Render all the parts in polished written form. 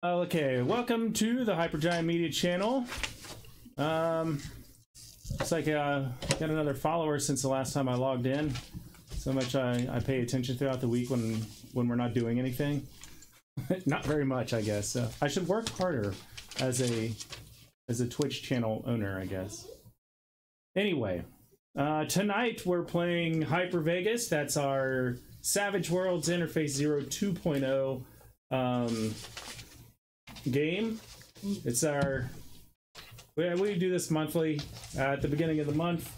Okay, welcome to the Hypergiant Media channel. Looks like I got another follower since the last time I logged in. So much I pay attention throughout the week when we're not doing anything. Not very much, I guess. So I should work harder as a Twitch channel owner, I guess. Anyway, tonight we're playing Hypervegas. That's our Savage Worlds Interface 0 2.0 game. It's our we do this monthly at the beginning of the month.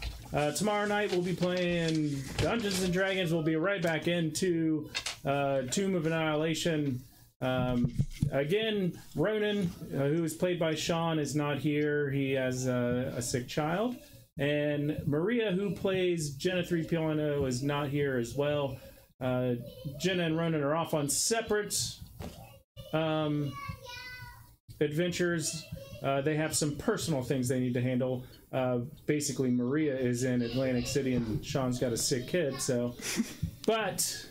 Tomorrow night we'll be playing Dungeons and Dragons. We'll be right back into Tomb of Annihilation. Again, Ronan, who is played by Sean, is not here. He has a sick child. And Maria, who plays Jenna 3.0, is not here as well. Jenna and Ronan are off on separate adventures. They have some personal things they need to handle. Basically, Maria is in Atlantic City and Sean's got a sick kid, so... But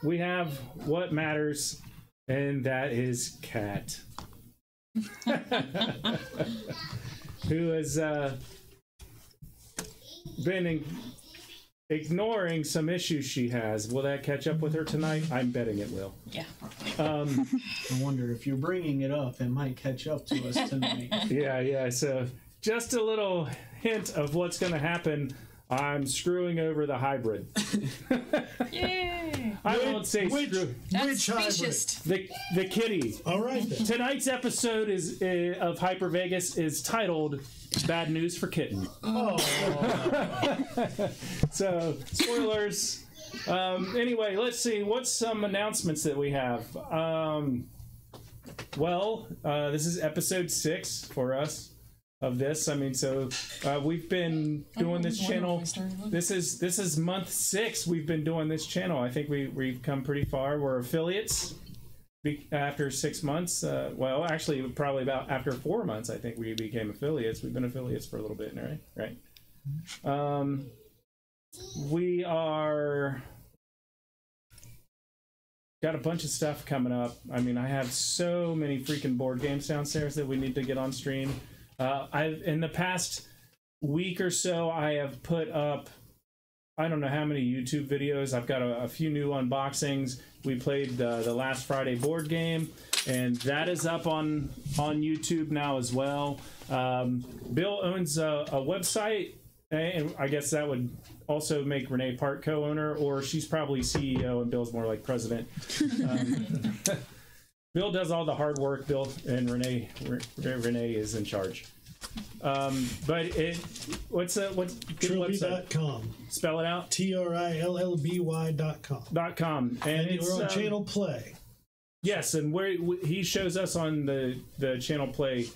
we have what matters, and that is Kat. Who has been ignoring some issues she has. Will that catch up with her tonight? I'm betting it will. Yeah. I wonder if you're bringing it up, it might catch up to us tonight. Yeah. So just a little hint of what's going to happen. I'm screwing over the hybrid. Yay! I won't say screw. That's specious. The kitty. All right then. Tonight's episode is of Hypervegas is titled "Bad News for Kitten." Oh. So spoilers. Anyway, let's see. What's some announcements that we have? This is episode 6 for us. Of this, I mean, so we've been doing this channel. This is month 6. We've been doing this channel. I think we've come pretty far. We're affiliates after 6 months. Well, actually, probably about after 4 months. I think we became affiliates. We've been affiliates for a little bit, right? We are got a bunch of stuff coming up. I mean, I have so many freaking board games downstairs that we need to get on stream. In the past week or so, I have put up, I don't know how many YouTube videos. I've got a few new unboxings. We played the last Friday board game, and that is up on YouTube now as well. Bill owns a website, and I guess that would also make Renee part co-owner, or she's probably CEO and Bill's more like president. Bill does all the hard work. Bill and Renee is in charge. But what's Trilby.com. Spell it out. TRILLBY.com. And we're on Channel Play. Yes, and he shows us on the Channel Play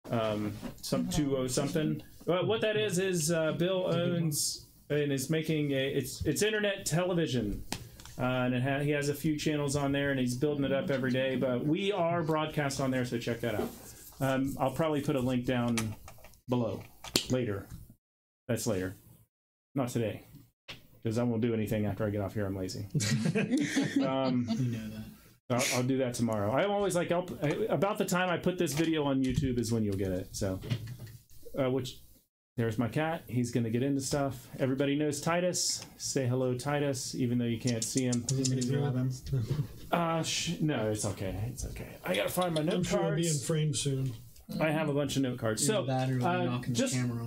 some 20 something. What that is Bill owns and is making it's internet television. And he has a few channels on there, and he's building it up every day. But we are broadcast on there, so check that out. I'll probably put a link down below later. That's later, not today, because I won't do anything after I get off here. I'm lazy. You know that. I'll do that tomorrow. I'm always like, about the time I put this video on YouTube is when you'll get it. So, there's my cat. He's going to get into stuff. Everybody knows Titus. Say hello, Titus, even though you can't see him. No, it's okay. It's okay. I got to find my note I'm sure cards. I'll be in frame soon. I have a bunch of note cards. So, just camera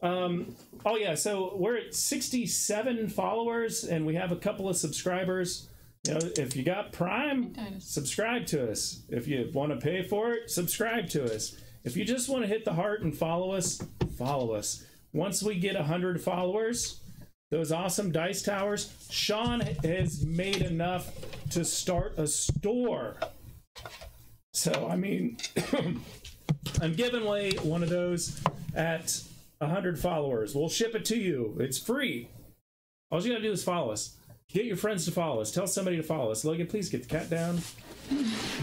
on. Oh yeah, so we're at 67 followers, and we have a couple of subscribers. You know, if you got Prime, subscribe to us. If you want to pay for it, subscribe to us. If you just want to hit the heart and follow us, follow us. Once we get 100 followers, those awesome dice towers, Sean has made enough to start a store. So, I mean, I'm giving away one of those at 100 followers. We'll ship it to you. It's free. All you gotta do is follow us. Get your friends to follow us. Tell somebody to follow us. Logan, please get the cat down.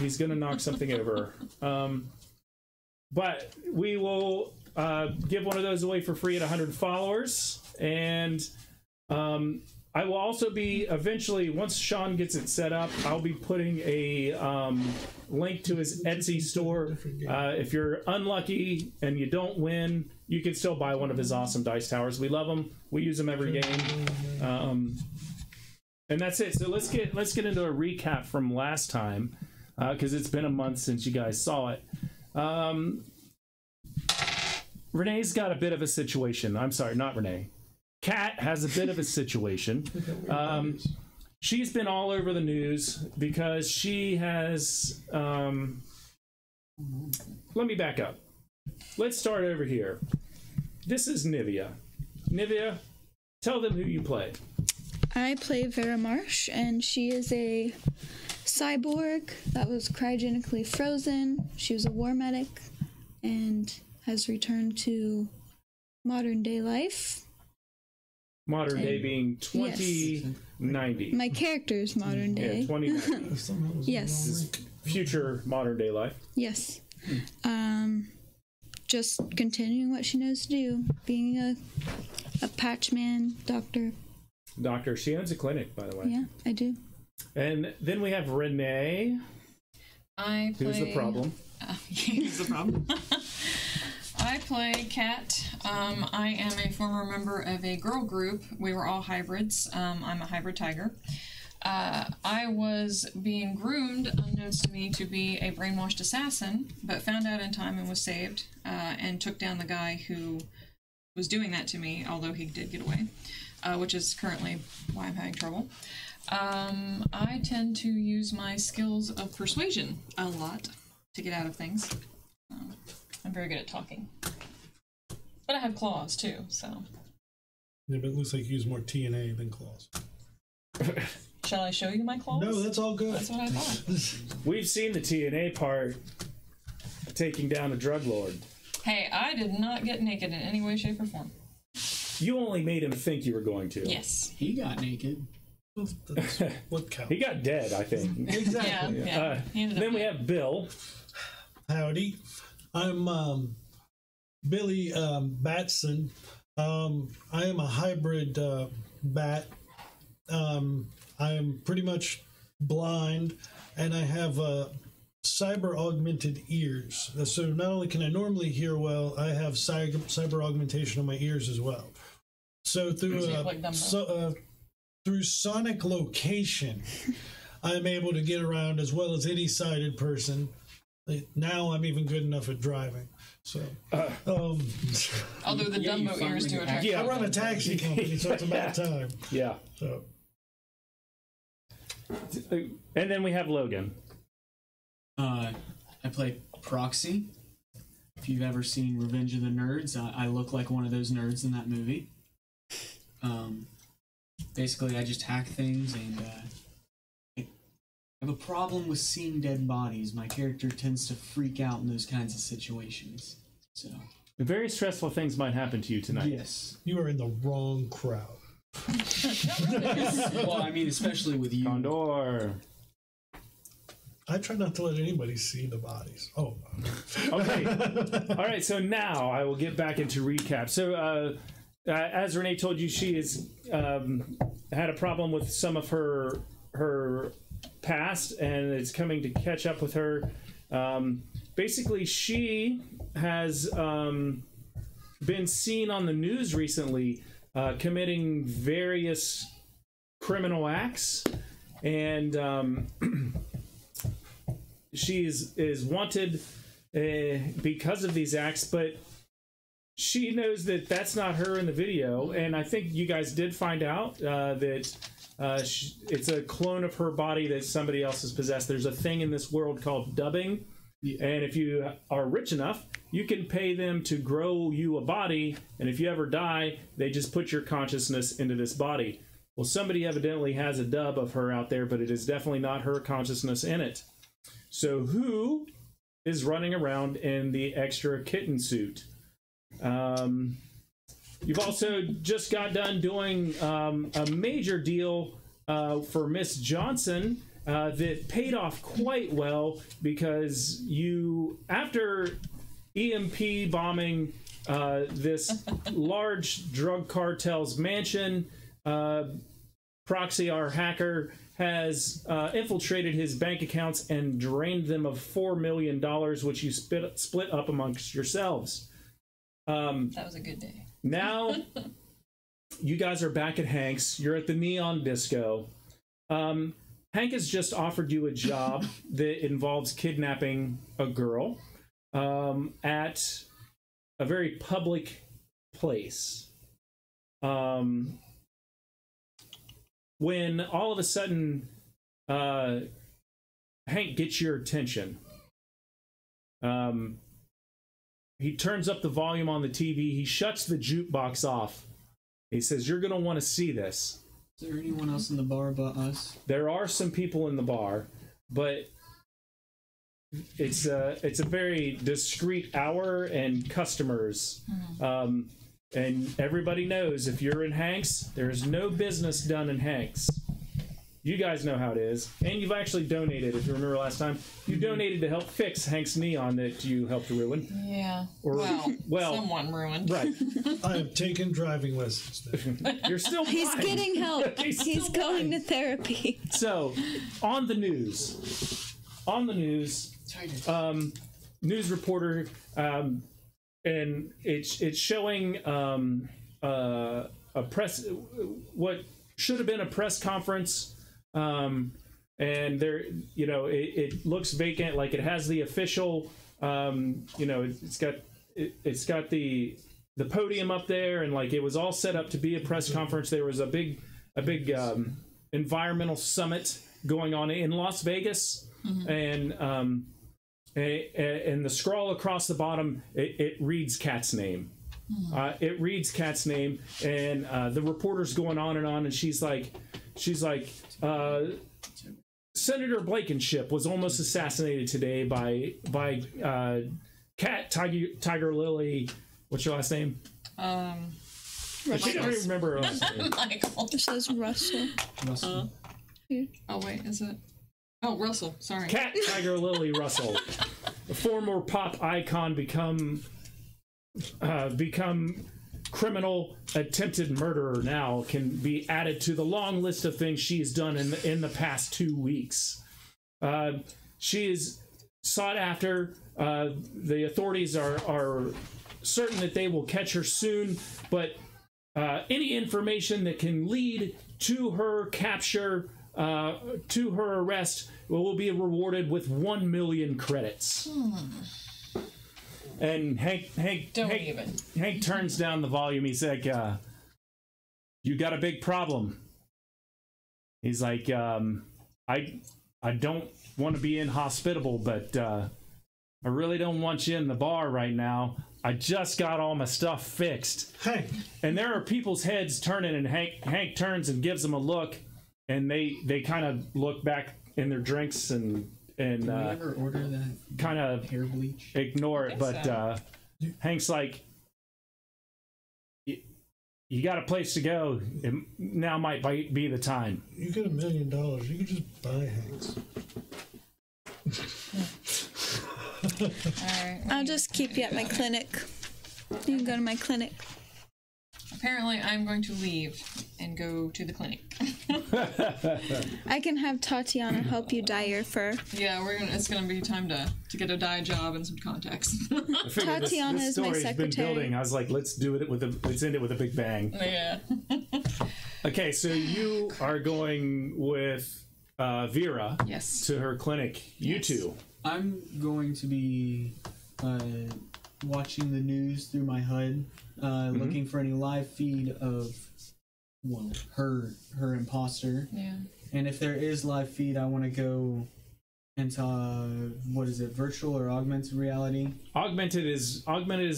He's gonna knock something over. But we will give one of those away for free at 100 followers. And I will also be eventually, once Sean gets it set up, I'll be putting a link to his Etsy store. If you're unlucky and you don't win, you can still buy one of his awesome dice towers. We love them. We use them every game. And that's it. So let's get into a recap from last time, because it's been a month since you guys saw it. Renee's got a bit of a situation. I'm sorry, not Renee. Kat has a bit of a situation. She's been all over the news because she has... let me back up. Let's start over here. This is Nivea. Nivea, tell them who you play. I play Veer Marsh, and she is a cyborg that was cryogenically frozen. She was a war medic and has returned to modern day life. Modern day being 2090. Yes. My character's modern day. Yeah, 2090. Yes. Future modern day life. Yes. Just continuing what she knows to do, being a patch man, doctor. Doctor. She owns a clinic, by the way. Yeah, I do. And then we have Renee. Who's the problem? Who's the problem? I play Kat. I am a former member of a girl group. We were all hybrids. I'm a hybrid tiger. I was being groomed, unbeknownst to me, to be a brainwashed assassin, but found out in time and was saved, and took down the guy who was doing that to me, although he did get away, which is currently why I'm having trouble. I tend to use my skills of persuasion a lot to get out of things. I'm very good at talking. But I have claws, too, so... Yeah, but it looks like you use more TNA than claws. Shall I show you my claws? No, that's all good. That's what I thought. We've seen the TNA part taking down a drug lord. Hey, I did not get naked in any way, shape, or form. You only made him think you were going to. Yes. He got naked. That's what counts. He got dead, I think. Exactly. Yeah. He ended up Then we dead. have Bill. Howdy. I'm Billy Batson. I am a hybrid bat. I am pretty much blind, and I have cyber augmented ears. So not only can I normally hear well, I have cyber augmentation on my ears as well. So through through sonic location, I'm able to get around as well as any sighted person. Now I'm even good enough at driving. So, Although the Dumbo ears do it. Yeah. I run a taxi company, so it's about time. Yeah. So, And then we have Logan. I play Proxy. If you've ever seen Revenge of the Nerds, I look like one of those nerds in that movie. Basically, I just hack things, and I have a problem with seeing dead bodies. My character tends to freak out in those kinds of situations. So, Very stressful things might happen to you tonight. yes. you are in the wrong crowd. Well, I mean, especially with you. Condor. I try not to let anybody see the bodies. Oh. Okay. All right. So now I will get back into recap. So as Renee told you, she has had a problem with some of her past, and it's coming to catch up with her. Basically, she has been seen on the news recently committing various criminal acts, and she is wanted because of these acts, but she knows that that's not her in the video, and I think you guys did find out that it's a clone of her body that somebody else has possessed. There's a thing in this world called dubbing, and if you are rich enough, you can pay them to grow you a body, and if you ever die, they just put your consciousness into this body. Well, somebody evidently has a dub of her out there, but it is definitely not her consciousness in it. So who is running around in the extra kitten suit? You've also just got done doing a major deal for Miss Johnson that paid off quite well, because you, after EMP bombing this large drug cartel's mansion, proxy, our hacker, has infiltrated his bank accounts and drained them of $4 million, which you split up amongst yourselves. That was a good day. Now, you guys are back at Hank's. You're at the Neon Disco. Hank has just offered you a job that involves kidnapping a girl at a very public place. When all of a sudden Hank gets your attention. He turns up the volume on the TV. He shuts the jukebox off. He says, "You're going to want to see this." Is there anyone else in the bar but us? There are some people in the bar, but it's a very discreet hour and customers. And everybody knows if you're in Hank's, there's no business done in Hank's. You guys know how it is. And you've actually donated, if you remember last time. You donated to help fix Hank's Neon that you helped ruin. Yeah. Or, well, someone ruined. Right. I have taken driving lessons. You're still He's fine. getting help. He's He's going to therapy. So, on the news, news reporter, and it's showing a press, what should have been a press conference, and there, it looks vacant, like it has the official, it's got the podium up there, and like it was all set up to be a press conference. There was a big environmental summit going on in Las Vegas, and the scroll across the bottom, it reads Kat's name. It reads Kat's name, and the reporter's going on, and she's like, Senator Blankenship was almost assassinated today by Cat Tiger Lily. What's your last name? I can't even remember her last name. Michael. It says Russell. Russell. Oh wait, is it? Oh, Russell. Sorry. Cat Tiger Lily Russell, a former pop icon, become criminal attempted murderer, now can be added to the long list of things she's done in the past 2 weeks. She is sought after. The authorities are certain that they will catch her soon, but any information that can lead to her capture, to her arrest, will be rewarded with 1 million credits. And Hank turns down the volume. He's like, "You got a big problem." He's like, I don't want to be inhospitable, but I really don't want you in the bar right now. I just got all my stuff fixed." Hank. And there are people's heads turning, and Hank turns and gives them a look, and they kind of look back in their drinks and Did we ever order that kind of hair bleach? ignore it. But so. Hank's like, you got a place to go. Now might be the time. You get $1 million. You can just buy Hank's. Alright. I'll just keep you at my clinic. You can go to my clinic. Apparently, I'm going to leave and go to the clinic. I can have Tatiana help you dye your fur. Yeah, it's gonna be time to get a dye job and some contacts. I figured Tatiana this is my story's been secretary. building. I was like, let's end it with a big bang. Yeah. Okay, so you are going with Vera Yes. to her clinic. You Yes. two. I'm going to be watching the news through my HUD, looking for any live feed of her imposter. Yeah. And if there is live feed, I want to go into what is it, virtual or augmented reality? Augmented is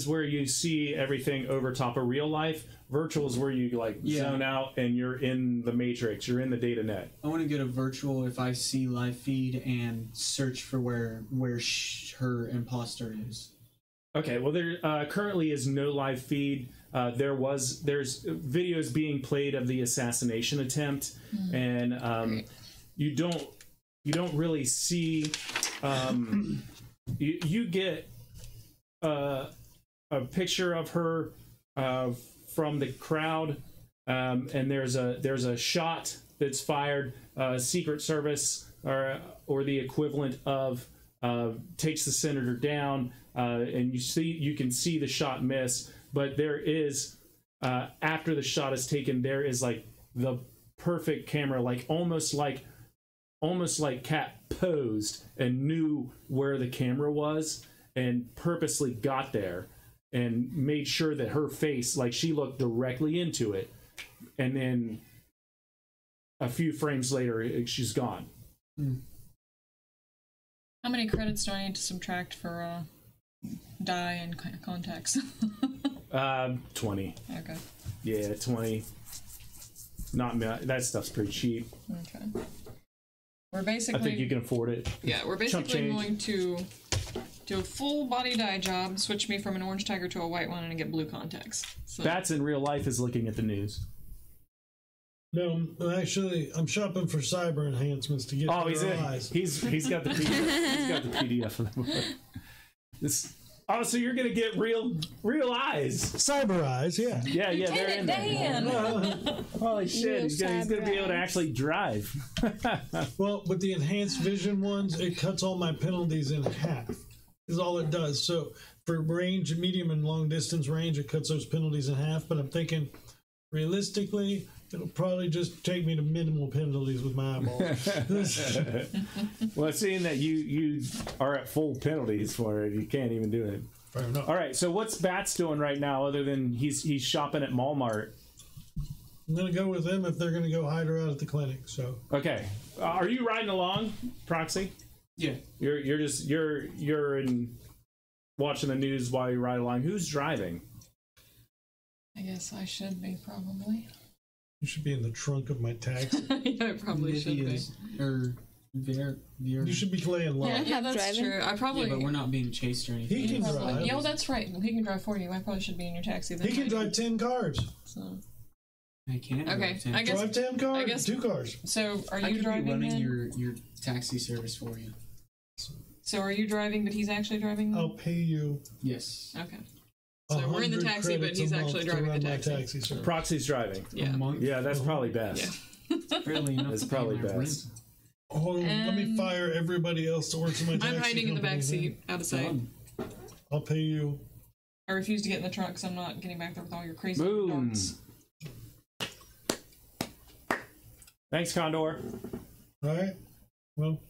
where you see everything over top of real life. Virtual is where you zone out and you're in the matrix. You're in the data net. I want to go to virtual if I see live feed and search for where her imposter is. Okay, well there currently is no live feed. There's videos being played of the assassination attempt, and you don't really see. You get a picture of her from the crowd, and there's a shot that's fired, Secret Service or the equivalent of takes the senator down, and you can see the shot miss, but there is after the shot is taken, there is like the perfect camera, like almost like Kat posed and knew where the camera was and purposely got there and made sure that her face, like she looked directly into it, and then a few frames later she's gone. How many credits do I need to subtract for dye and contacts? 20. Okay. Yeah, 20. That stuff's pretty cheap. Okay. We're basically. I think you can afford it. Yeah, we're basically going to do a full body dye job, switch me from an orange tiger to a white one, and get blue contacts. So. Bats in real life is looking at the news. No, actually, I'm shopping for cyber enhancements to get better eyes. He's got the PDF. He's got the PDF of the book. So you're gonna get real eyes. Cyber eyes, yeah. Yeah, they're in there. Holy shit, he's gonna be able to actually drive. Well, with the enhanced vision ones, it cuts all my penalties in half. Is all it does. So for range, medium and long distance range, it cuts those penalties in half. But I'm thinking, realistically, it'll probably just take me to minimal penalties with my eyeballs. Well, seeing that you are at full penalties for it, you can't even do it. Fair enough. All right, so what's Bats doing right now other than he's shopping at Walmart? I'm gonna go with them if they're gonna go hide her out at the clinic. So okay, are you riding along, Proxy? Yeah. You're in watching the news while you ride along. Who's driving? I guess I should be, probably. You should be in the trunk of my taxi. Yeah, I probably should be. Or Veer. You should be playing live. Yeah, that's driving. true. I probably. Yeah, but we're not being chased or anything. He can probably, drive. yeah, that's right. He can drive for you. I probably should be in your taxi then. He can drive 10 cars. So. I can't. Okay, drive 10. I guess. Drive 10 cars. I guess- 2 cars. So, are I you could driving? be running then? your taxi service for you. So, are you driving, but he's actually driving? I'll pay you. Yes. Okay. So we're in the 100 taxi, but credits he's a month actually to driving the run my taxi. taxi service. Proxy's driving. Yeah. A month. Yeah, that's probably best. Yeah. Barely enough. That's to pay probably my best. rent. Oh, let me fire everybody else that works in my taxi I'm hiding in the back company seat, out of sight. Done. then. I'll pay you. I refuse to get in the truck because I'm not getting back there with all your crazy Boom. darts. Thanks, Condor. All right. Well,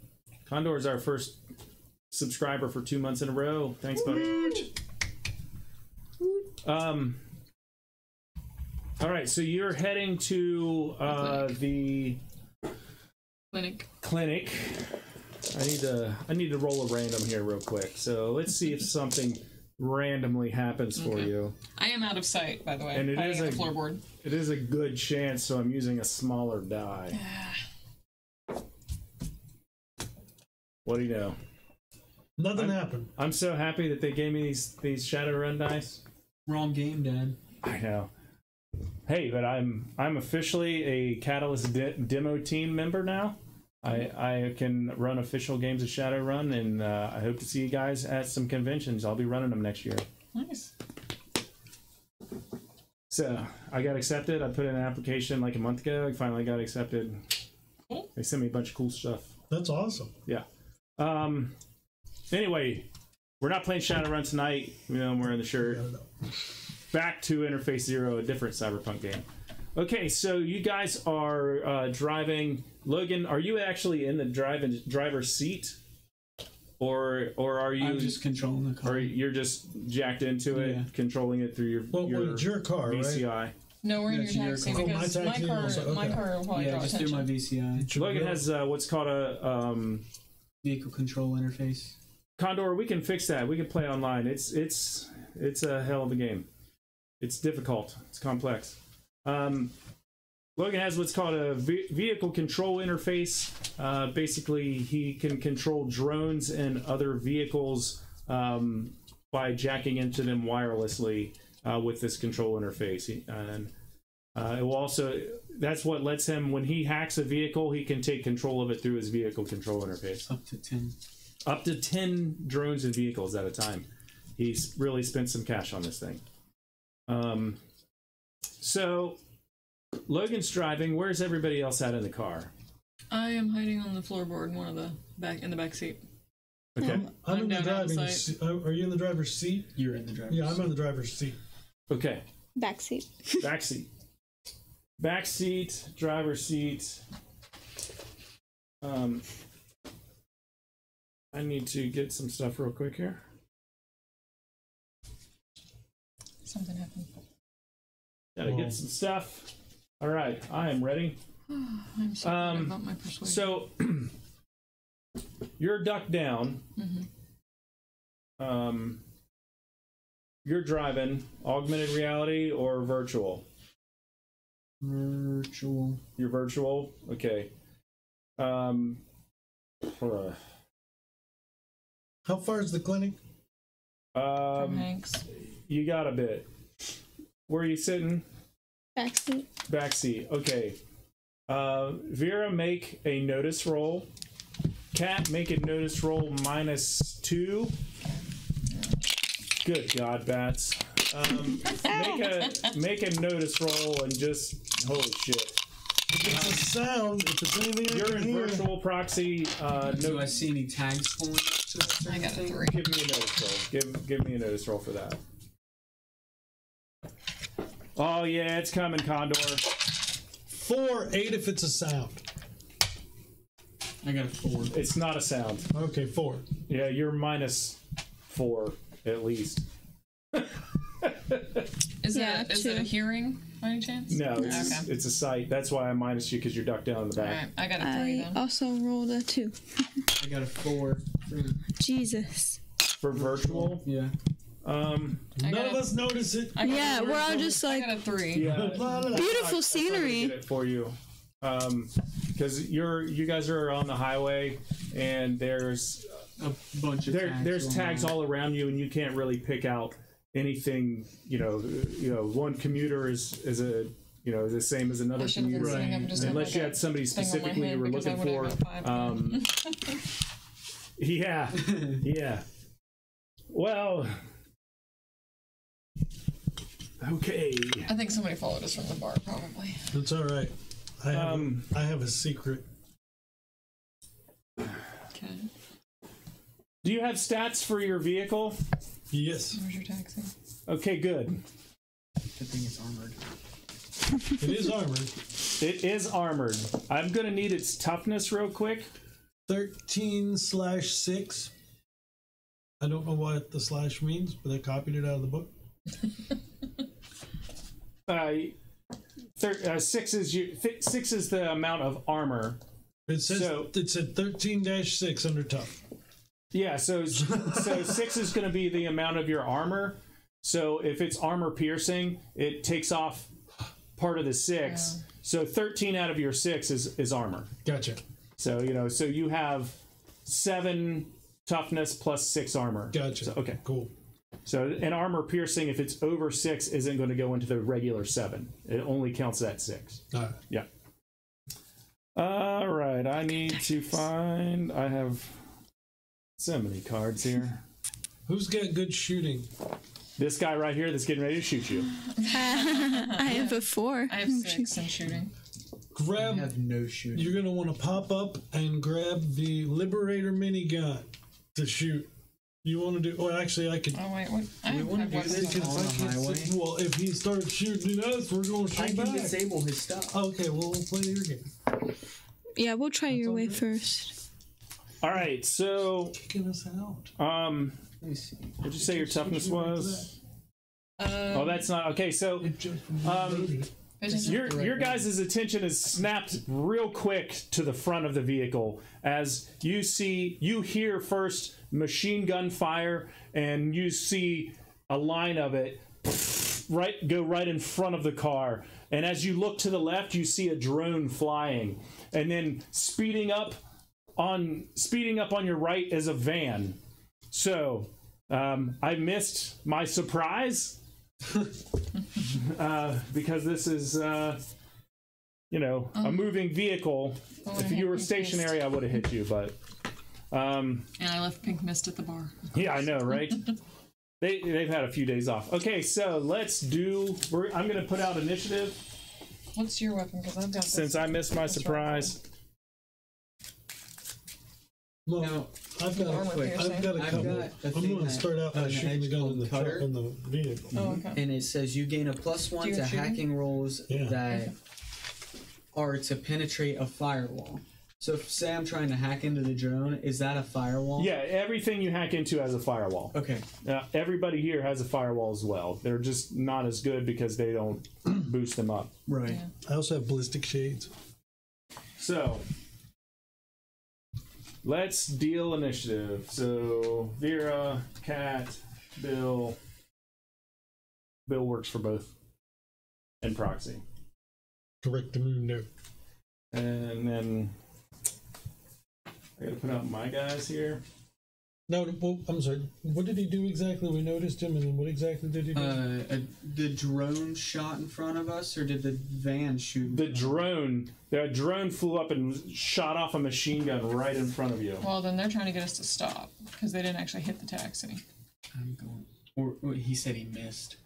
Condor is our first subscriber for 2 months in a row. Thanks, buddy. All right, so you're heading to the clinic. I need to roll a random here real quick. So let's see if something randomly happens for you. I am out of sight, by the way. And it hiding is in a- the floorboard. It is a good chance, so I'm using a smaller die. What do you know? nothing happened. I'm so happy that they gave me these Shadowrun dice. Wrong game, Dad. I know. Hey, but I'm officially a Catalyst demo team member now. I can run official games of Shadowrun, and I hope to see you guys at some conventions. I'll be running them next year. Nice. So I got accepted. I put in an application like a month ago. I finally got accepted. Cool. They sent me a bunch of cool stuff. That's awesome. Yeah. Anyway, we're not playing Shadowrun tonight. You know, I'm wearing the shirt. Back to Interface Zero, a different Cyberpunk game. Okay, so you guys are driving. Logan, are you actually in the driver's seat, or are you? I'm just controlling the car. Or you're just jacked into it, Yeah. controlling it through your It's your car, VCI. right? No, we're in Yeah, your it's taxi your car. because Oh, my my taxi car, also, my okay. car will probably Yeah, draw just through my attention. VCI. Logan has what's called a Vehicle control interface. Condor. We can fix that. We can play online. It's a hell of a game. It's difficult. It's complex. Logan has what's called a vehicle control interface. Basically, he can control drones and other vehicles by jacking into them wirelessly with this control interface. And it will also, that's what lets him, when he hacks a vehicle, he can take control of it through his vehicle control interface. Up to 10. Up to 10 drones and vehicles at a time. He's really spent some cash on this thing. So Logan's driving. Where's everybody else at in the car? I am hiding on the floorboard, in the back seat. Okay. I'm in the down driving outside. seat. Are you in the driver's seat? You're in the driver's Yeah, I'm seat. in the driver's seat. Okay. Backseat. Back seat. Back seat, driver's seat. I need to get some stuff real quick here. Something happened. Gotta get some stuff. All right, I am ready. I'm so bad about my persuasion. So you're ducked down. You're driving augmented reality or virtual? Virtual. You're virtual? Okay. How far is the clinic? From Hanks. You got a bit. Where are you sitting? Backseat. Backseat. Okay. Vera, make a notice roll. Cat, make a notice roll -2. Good God, bats. Make a notice roll and just holy shit. If it's a sound, if it's anything You're I can in hear. virtual proxy. Do I see any tags pulling up to this? I got a 3. Give me a notice roll. Give me a notice roll for that. Oh yeah, it's coming, Condor. 4, 8 if it's a sound. I got a 4. It's not a sound. Okay, 4. Yeah, you're -4 at least. Is Yeah, it a 2. hearing by any chance? No, it's, Okay. it's a sight. That's why I minus you because you're ducked down in the back. Alright, I got a 3 I then. also rolled a 2. I got a 4. Jesus. For virtual, Yeah. None of us notice it. I got Yeah, a 3. we're all just I like, got a 3. yeah, La, la, la. beautiful I'm gonna scenery. get it for you, because you guys are on the highway and there's A bunch of tags. there's going tags on. all around you and you can't really pick out anything. You know, one commuter is a the same as another I should have been commuter. sitting up and just had Unless like you a had somebody thing on my specifically head you were because I looking would've for. got 5. Yeah, yeah. Well, okay. I think somebody followed us from the bar, probably. It's all right. I have a secret. Okay. Do you have stats for your vehicle? Yes, Where's your taxi? Okay, good. I think it's armored. it is armored. It is armored. I'm gonna need its toughness real quick. 13/6. I don't know what the slash means, but I copied it out of the book. 6 is the amount of armor. It says So- it said 13-6 under tough. Yeah, so 6 is going to be the amount of your armor. So if it's armor piercing, it takes off part of the 6. Yeah. So 13 out of your 6 is armor. Gotcha. So so you have 7 toughness plus 6 armor. Gotcha. So, okay. Cool. So an armor piercing, if it's over 6, isn't going to go into the regular 7. It only counts at 6. All right. Yeah. All right. I need to find. I have so many cards here. Who's got good shooting? This guy right here that's getting ready to shoot you. I have a 4. I have 6 in shooting. I Grab. have no shooting. You're gonna want to pop up and grab the Liberator minigun to shoot. You want to do? Well, actually, I could. Oh wait, what? I We wanna have do weapons this on on the the highway. Well, if he starts shooting at us, we're going to I shoot can back. disable his stuff. Okay, well, we'll play your game. Yeah, we'll try your all way good. first. All right. So, Kicking us out. Let me see. what'd you say your toughness was? Oh, that's not okay. So, It just your guys' attention is snapped real quick to the front of the vehicle as you hear first machine gun fire, and you see a line of it go right in front of the car. And as you look to the left, you see a drone flying, and then speeding up on your right is a van. So I missed my surprise. Because this is, a moving vehivel. If you were stationary, I would have hit you, but. And I left pink mist at the bar. Yeah, I know, right? They've had a few days off. Okay, so let's do. I'm going to put out initiative. What's your weapon? Because I've got this. Since I missed my surprise. Well, Now, I've got Armor piercing. a couple. I'm going to start out by shooting the gun in the cutter. in the vehicle. Oh, okay. and it says you gain a +1 you to have shooting? hacking rolls Yeah. that are to penetrate a firewall. So if, say I'm trying to hack into the drone, is that a firewall? Yeah, everything you hack into has a firewall. Okay. Everybody here has a firewall as well. They're just not as good because they don't boost them up. Right. Yeah. I also have ballistic shades. So, let's deal initiative. So, Vera, Kat, Bill. Bill works for both. And Proxy. Correct the moon there. And then I gotta put out my guys here. No, well, I'm sorry. What did he do exactly? We noticed him, and then what exactly did he do? The drone shot in front of us, or did the van shoot? The drone flew up and shot off a machine gun right in front of you. Well, then they're trying to get us to stop because they didn't actually hit the taxi. I'm going. Or he said he missed.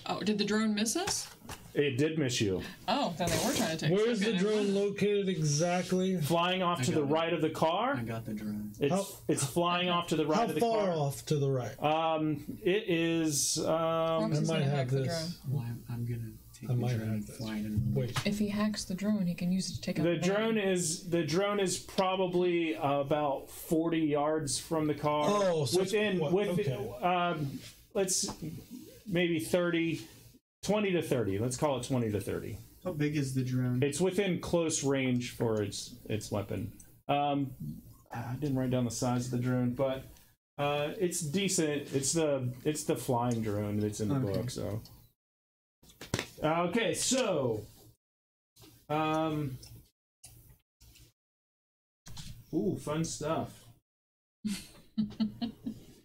Oh, did the drone miss us? It did miss you. Oh, then they were trying to take Where us. is Okay, the never drone mind. located exactly? Flying off to the right of the car. I got the drone. It's flying off to the right How of the far car. off to the right? It is. Proxy's I might gonna have hack the this. drone. Well, I'm gonna take I the might drone have and this. fly it in the Wait. If he hacks the drone, he can use it to take out The van. drone is probably about 40 yards from the car. Oh, so within okay. let's maybe 30, 20 to 30. Let's call it 20 to 30. How big is the drone? It's within close range for its weapon. I didn't write down the size of the drone, but it's decent. It's the flying drone that's in the book. So okay, so ooh, fun stuff.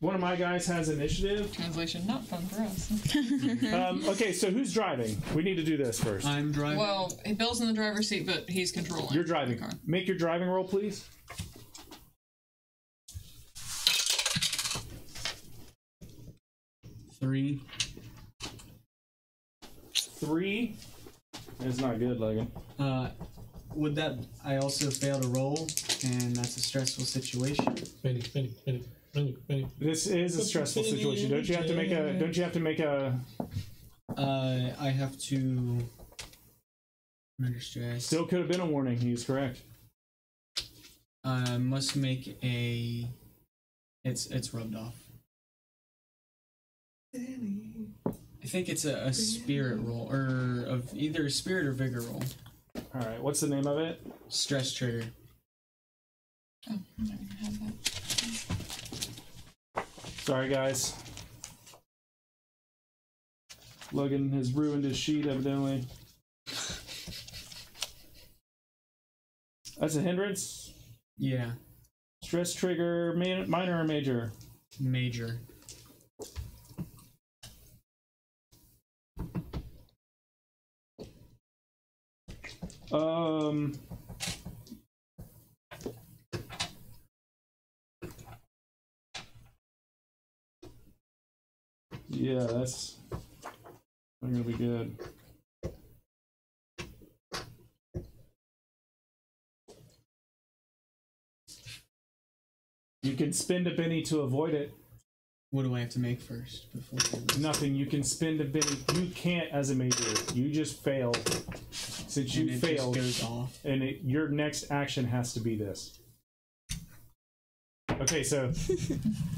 One of my guys has initiative. Translation, not fun for us. Okay, so who's driving? We need to do this first. I'm driving. Well, Bill's in the driver's seat, but he's controlling. You're driving. the car. Make your driving roll, please. Three. 3. That's not good, Logan. Would that? I also failed a roll, and that's a stressful situation. Benny. This is a stressful situation. Don't you have to make a? I have to. I'm under stress. Still could have been a warning. He's correct. Must make a. It's rubbed off. I think it's a spirit roll, or of either a spirit or vigor roll. All right. What's the name of it? Stress trigger. Oh, I'm not gonna have that. Sorry, guys. Logan has ruined his sheet, evidently. That's a hindrance. Yeah, Stress trigger, minor or major? major. Yeah, that's not gonna be good. You can spend a penny to avoid it. What do I have to make first before? Nothing. You can spend a penny. You can't as a major. You just failed. Since you And it failed, just goes off. and your next action has to be this. Okay, so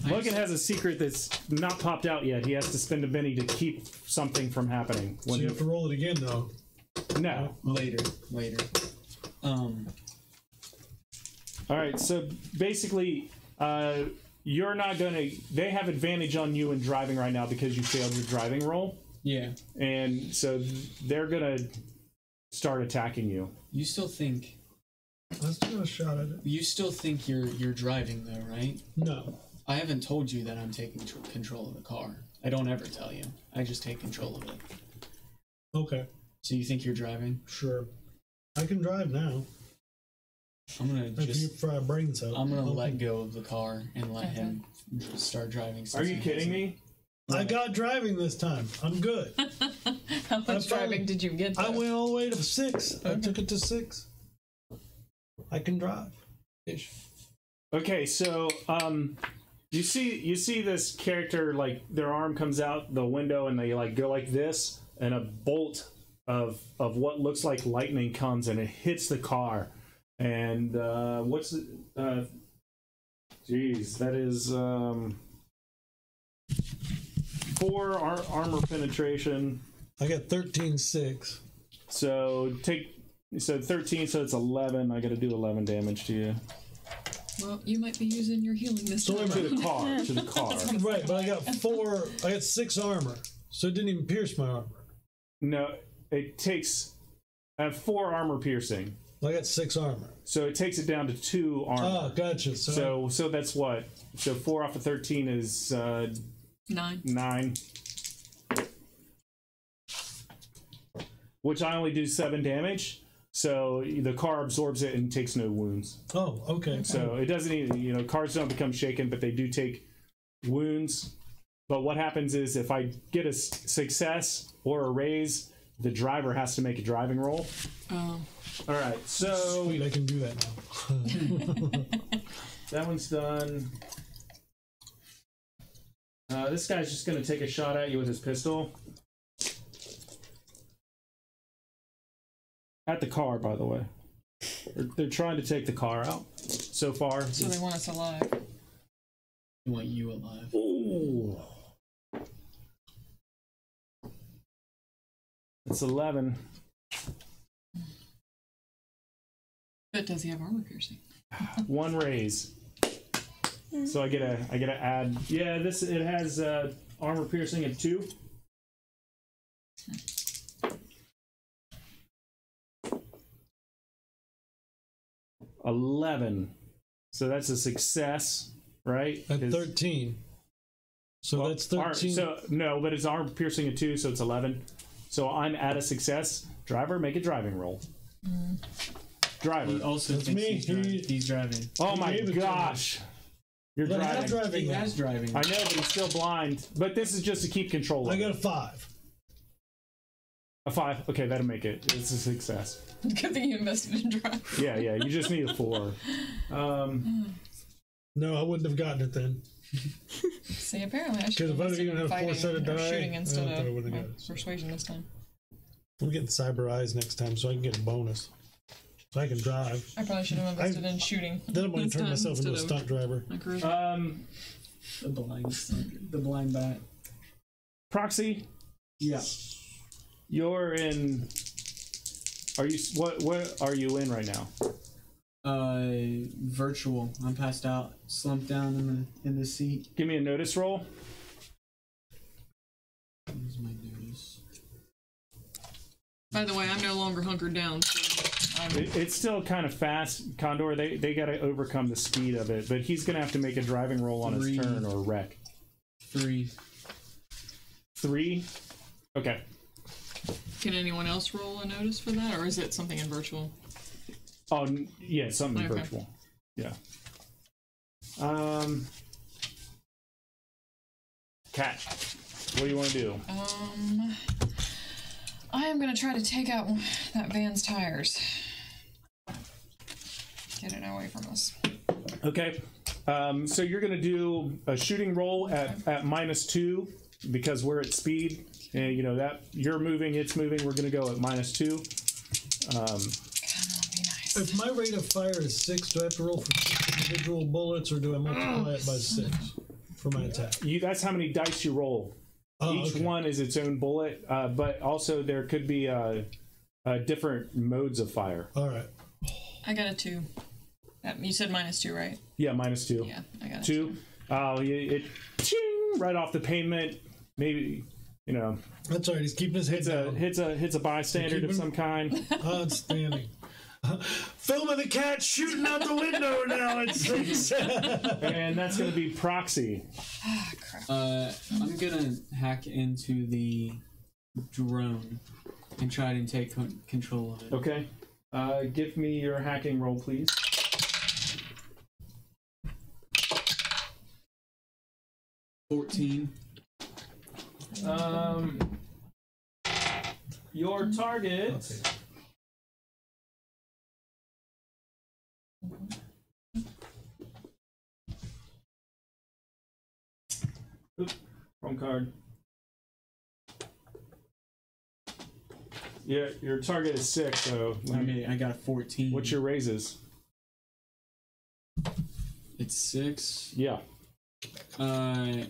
Logan has a secret that's not popped out yet. He has to spend a penny to keep something from happening. So you have to roll it again, though. No. Later. All right, so basically, you're not gonna. They have advantage on you in driving right now because you failed your driving roll, Yeah. and so they're gonna start attacking you. You still think Let's do a shot at it. you're driving though, right? No. I haven't told you that I'm taking control of the car. I don't ever tell you. I just take control of it. Okay. So you think you're driving? Sure. I can drive now. I'm gonna If you just. fry a brain cell. I'm gonna let go of the car and let him start driving. Are you kidding me? I got driving this time. I'm good. How much driving did you get? I went all the way to 6. Okay. I took it to 6. I can drive. Ish. Okay, so you see this character, like their arm comes out the window and they like go like this, and a bolt of what looks like lightning comes and it hits the car. And what's the geez, that is 4 armor penetration. I got 13.6. So 13, so it's 11. I got to do 11 damage to you. Well, you might be using your healing this time. To the car. Right, but I got 6 armor, so it didn't even pierce my armor. No, it takes. I have 4 armor piercing. I got 6 armor. So it takes it down to 2 armor. Oh, gotcha. So that's what? So 4 off of 13 is 9. Which I only do 7 damage. So the car absorbs it and takes no wounds. Oh, okay. So it doesn't even, cars don't become shaken, but they do take wounds. But what happens is if I get a success or a raise, the driver has to make a driving roll. Oh. All right, so sweet, I can do that now. that one's done. This guy's just going to take a shot at you with his pistol. At the car, by the way. They're trying to take the car out so far. So they want us alive. They want you alive. Ooh. It's 11. But does he have armor piercing? 1 raise. So I get to add. Yeah, it has armor piercing at 2. 11. So that's a success, right? At 13. So that's 13. No, but it's armor piercing at 2, so it's 11. So I'm at a success. Driver, make a driving roll. Driver. He also That's thinks me. He's driving. Oh my gosh. You're But I'm driving. He is driving. I know, but he's still blind. But this is just to keep control of I it. got a 5. A 5. Okay, that'll make it. It's a success. Good thing you invested in driving. Yeah. You just need a 4. No, I wouldn't have gotten it then. See, apparently I should Because if I have was going to have 4 set of die, shooting instead I of wouldn't have got it. persuasion this time. I'm getting cyber eyes next time so I can get a bonus. So I can drive. I probably should have invested in shooting. Then I'm going this to turn time myself into a instead of stunt driver. my charisma. The blind bat. Proxy, Yeah. you're in. Are you what are you in right now? Virtual. I'm passed out, slumped down in the seat. Give me a notice roll. Where's my notice? By the way, I'm no longer hunkered down. So It's still kind of fast, Condor. They got to overcome the speed of it, but he's gonna have to make a driving roll on 3. his turn or wreck. 3. 3. Okay. Can anyone else roll a notice for that, or is it something in virtual? Oh yeah, something Okay. virtual. Yeah. Cat, what do you want to do? I am gonna try to take out that van's tires. Get it away from us. Okay. So you're gonna do a shooting roll at -2 because we're at speed, and you know that you're moving, it's moving. We're gonna go at -2. Come on, be nice. If my rate of fire is 6, do I have to roll for 6 individual bullets or do I multiply it by 6 for my attack? That's how many dice you roll. Each okay. one is its own bullet, but also there could be different modes of fire. All right. I got a 2. You said -2, right? Yeah, -2. Yeah, I got a 2. It ching, right off the pavement. Maybe That's all right. He's keeping his head down. hits a bystander of some kind. Outstanding. Film of the cat shooting out the window now. It's And that's going to be proxy. Ah, crap. I'm gonna hack into the drone and try to take control of it. Okay. Give me your hacking roll, please. $14. Your target. Oop, wrong card. Yeah, your target is 6, so I got a 14. what's your raises? It's 6. Yeah. I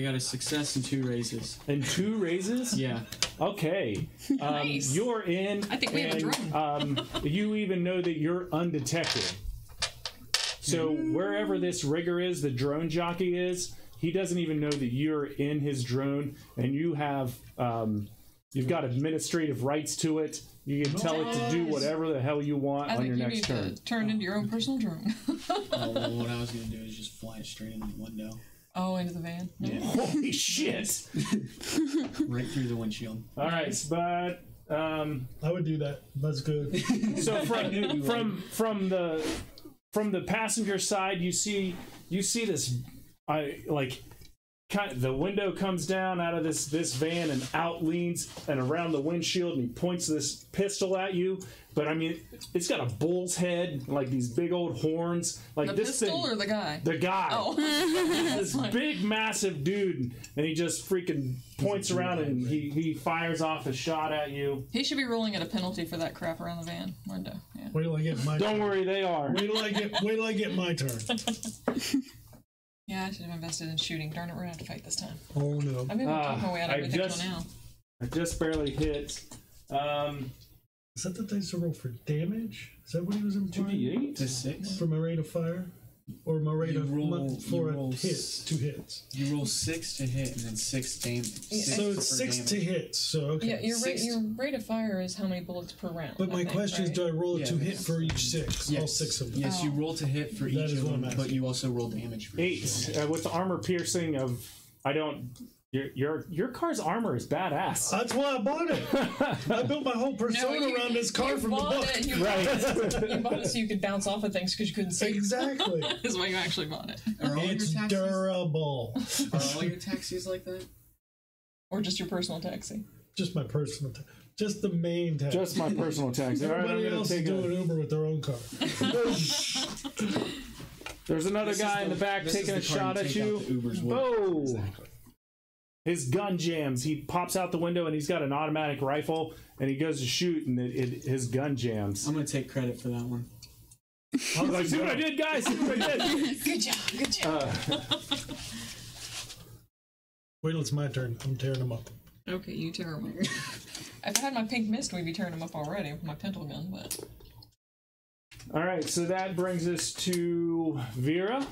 got a success and 2 raises. And 2 raises? Yeah. Okay. Nice. You're in. I think we have a drone. You even know that you're undetected. So wherever this rigger is, the drone jockey is, he doesn't even know that you're in his drone, and you have you've got administrative rights to it. You can tell it to do whatever the hell you want I on think your you next need turn. to turn into your own personal drone. Oh, well, what I was going to do is just fly it straight into the window. Oh, into the van. No. Yeah. Holy shit! Right through the windshield. All right, but I would do that. That's good. so from the passenger side, you see this, the window comes down out of this van and out leans and around the windshield, and he points this pistol at you. But I mean, it's got a bull's head, like these big old horns, like The this pistol thing. or the guy? The guy. Oh. This big, massive dude, and he just freaking points around and he fires off a shot at you. He should be rolling at a penalty for that crap around the van window. Yeah. Wait till I get my Don't turn. worry, they are. Wait till I get my turn. Yeah, I should have invested in shooting. Darn it, we're gonna have to fight this time. Oh no. I've been able to talk my way out of everything till now. I just barely hit. Is that the dice to roll for damage? Is that what he was implying? 2d8? To 6? For my rate of fire? Or my rate of for a roll hit? 2 hits. You roll 6 to hit and then 6 damage. So it's 6 to hit. So okay. Yeah, your rate of fire is how many bullets per round. But my question is, do I roll a 2 hit for each 6? Yes. All 6 of them. Yes, you roll to hit for That each is of what them, I'm but asking. you also roll damage for 8. each one. With the armor piercing of your car's armor is badass. That's why I bought it. I built my whole persona around this car from the book. You bought it so you could bounce off of things because you couldn't see. Exactly. Is why you actually bought it. Are all It's your taxis? durable. Are all your taxis like that? Or just your personal taxi. Just my personal just the main taxi. Just my personal taxi. All right, I'm Everybody gonna else is take doing a, Uber with their own car. There's another This is guy in the- the back this is taking a the car shot you at take you. out the Ubers with. Whoa! Exactly. His gun jams. He pops out the window and he's got an automatic rifle and he goes to shoot and his gun jams. I'm going to take credit for that one. I was like, see what I did, guys? See what I did? Good job, good job. Wait till it's my turn. I'm tearing them up. Okay, you tear them up. If I had my pink mist, we'd be tearing them up already with my pintle gun, but... All right, so that brings us to Vera.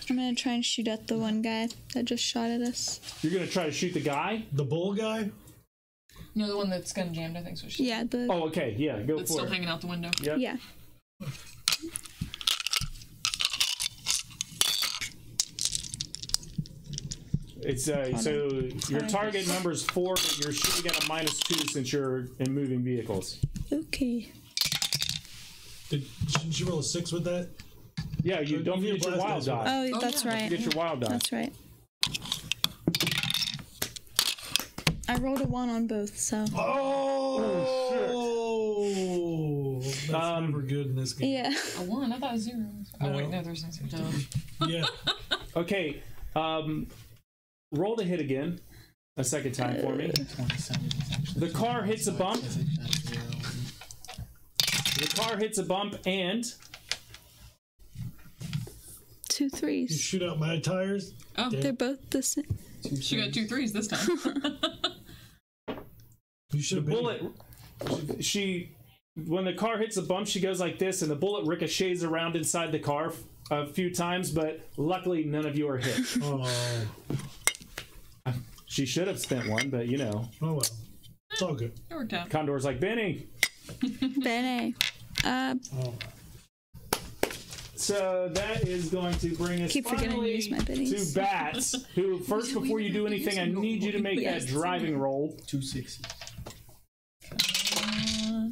I'm gonna try and shoot at the one guy that just shot at us. You're going to try to shoot the guy? The bull guy? No, the one that's gun jammed, I think is what she Yeah, the Oh, okay. Yeah, go That's for still it. hanging out the window. Yep. yeah. It's so your target number is 4, but you're shooting at a -2 since you're in moving vehicles. Okay. Shouldn't you roll a 6 with that? Yeah, you don't you need forget a your wild blast dice, die. Oh, that's right. Get your wild die. That's right. I rolled a 1 on both, so Oh, that's never good in this game. yeah. A 1? I thought it was 0. Oh, No. wait, no, there's no 0. Yeah. Okay, roll the hit again, a second time for me. 27 is actually The car hits a bump. The car hits a bump and 2 You 3s. shoot out my tires. Oh, They're both the same. she got 2 3s this time. You should have been. bullet. When the car hits a bump, she goes like this, and the bullet ricochets around inside the car a few times, but luckily none of you are hit. Oh, She should have spent one, but you know. oh well. It's all good. It worked out. Condor's like, Benny. Bene. Oh. So that is going to bring us Keep forgetting to finally use my bennies. to Bats, who, first, before you do anything, I need you to make that driving roll. 2 6s.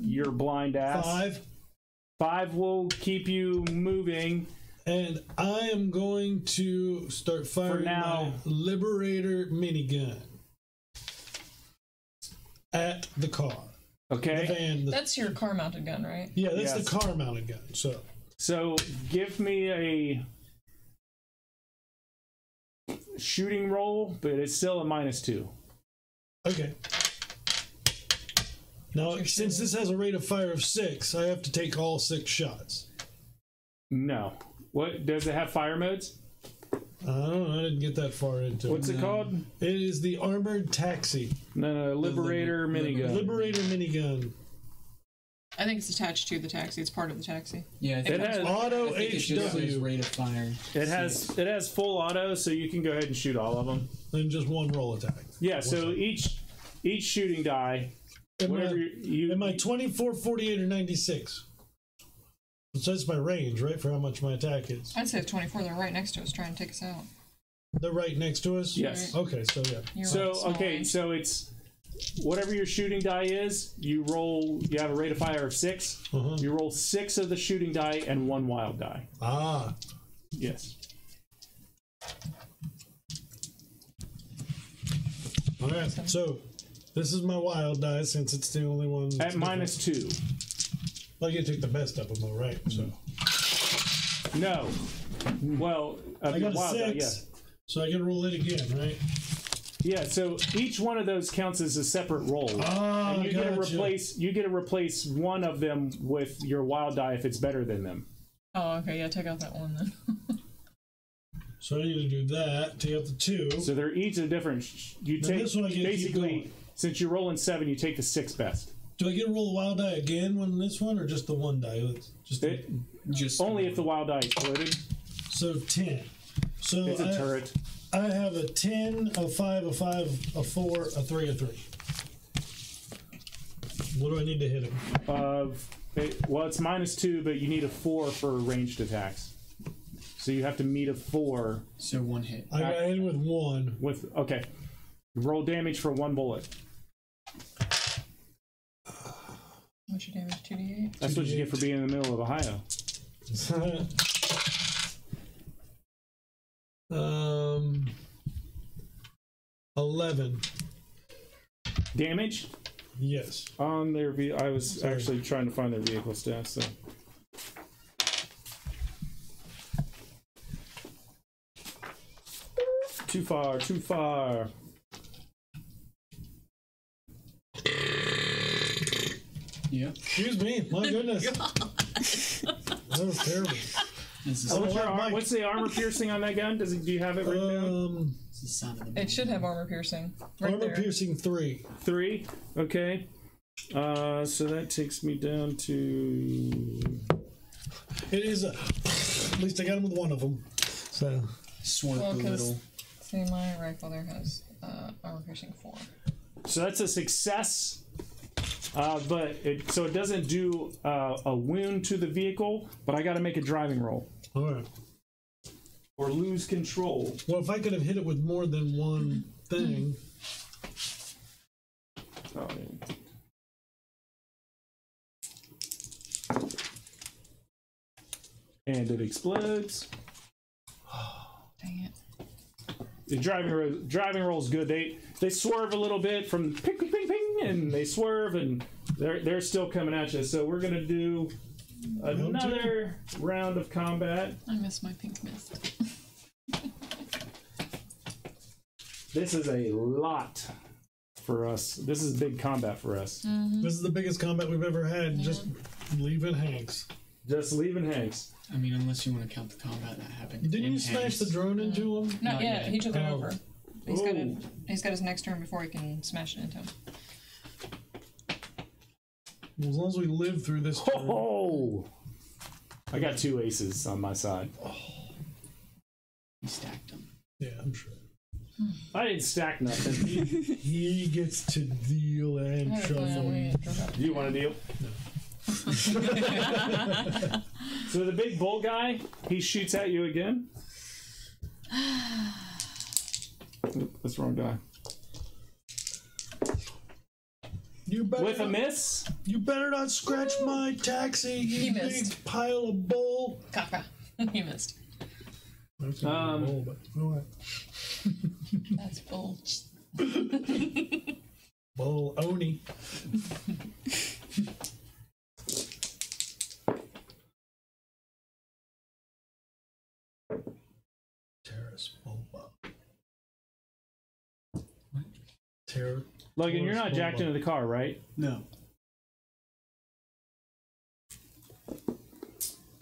Your blind ass. 5. 5 will keep you moving. And I am going to start firing now. my Liberator minigun at the car. Okay. The van. That's your car-mounted gun, right? Yeah, that's Yes. the car-mounted gun. So give me a shooting roll, but it's still a -2. Okay. Now, since this has a rate of fire of 6, I have to take all 6 shots. No. What does it have? Fire modes? I don't know. I didn't get that far into What's it. it called? It is the Armored Taxi. No, Liberator minigun. Liberator minigun. I think it's attached to the taxi. It's part of the taxi. Yeah, I think It has Auto I think it just says HW. rate of fire. it has full auto, so you can go ahead and shoot all of them. And just one roll attack. Yeah. So each shooting die, whatever you. Am I 24, 48, or 96? So that's my range, right? For how much my attack is. I'd say it's 24. They're right next to us, trying to take us out. They're right next to us? Yes. Okay, so yeah. You're So right, small okay, range. so it's whatever your shooting die is. You roll. You have a rate of fire of 6. Uh-huh. You roll 6 of the shooting die and 1 wild die. Ah. Yes. All right. So this is my wild die since it's the only one. At -2. Well, you take the best of them, though, right? So No. Well, I got a wild die, 6. So I can roll it again, right? yeah. So each one of those counts as a separate roll. Ah, And you get to gotcha. replace one of them with your wild die if it's better than them. Oh, okay. Yeah, take out that one then. So I need to do that. Take out the 2. So they're each a different. You Then take this one I get to keep basically going. since you're rolling 7, you take the 6th best. Do I get to roll the wild die again on this one, or just the one die? Just the, Just Only if the wild die exploded. so 10. So It's a turret. I have a 10, a 5, a 5, a 4, a 3, a 3. What do I need to hit him? Well, it's -2, but you need a 4 for ranged attacks. So you have to meet a 4 So 1 hit. I got in with 1. with. Okay. Roll damage for 1 bullet. What's your damage? 2d8? That's what you get for being in the middle of Ohio. 11. Damage Yes. on their I was actually trying to find their vehicle stats. So. Too far. Too far. Yeah. Excuse me. My goodness. That was terrible. This is, Oh, What's, Mike. what's the armor piercing on that gun? Do you have it written down? this is the sound of the It should have armor piercing. Right Armor there. piercing 3. 3. Okay. So that takes me down to. It is a. At least I got him with one of them. So. Swarp Well, a 'cause- little. See, my rifle there has armor piercing 4. So that's a success. But it doesn't do a wound to the vehicle, but I got to make a driving roll All right. or lose control. Well, if I could have hit it with more than one thing. Oh, yeah. And it explodes. Dang it. The driving roll is good. They swerve a little bit from ping ping ping ping, and they swerve, and they're still coming at you. So we're gonna do another round of combat. I miss my pink mist. This is a lot for us. This is big combat for us. This is the biggest combat we've ever had. Just leaving Hanks. Just leaving Hanks. I mean, unless you want to count the combat that happened. Didn't in you smash Hanks. the drone into him? Not Not yet. yet. He took it Oh. over. He's got his next turn before he can smash it into him. As long as we live through this. turn. Oh! I got 2 aces on my side. He stacked them. Yeah, I'm sure. I didn't stack nothing. He gets to deal and I have a feeling shuffle. we drove out. Do you want to deal? So the big bull guy, he shoots at you again. Oop, that's the wrong die. You better With a not, miss. You better not scratch my taxi, He you big missed. pile of bull. Caca. He missed. That's not bull, but all right. That's bull. Well, Oni. Terrace Boba. Terror. Logan, you're not jacked into the car, right? No.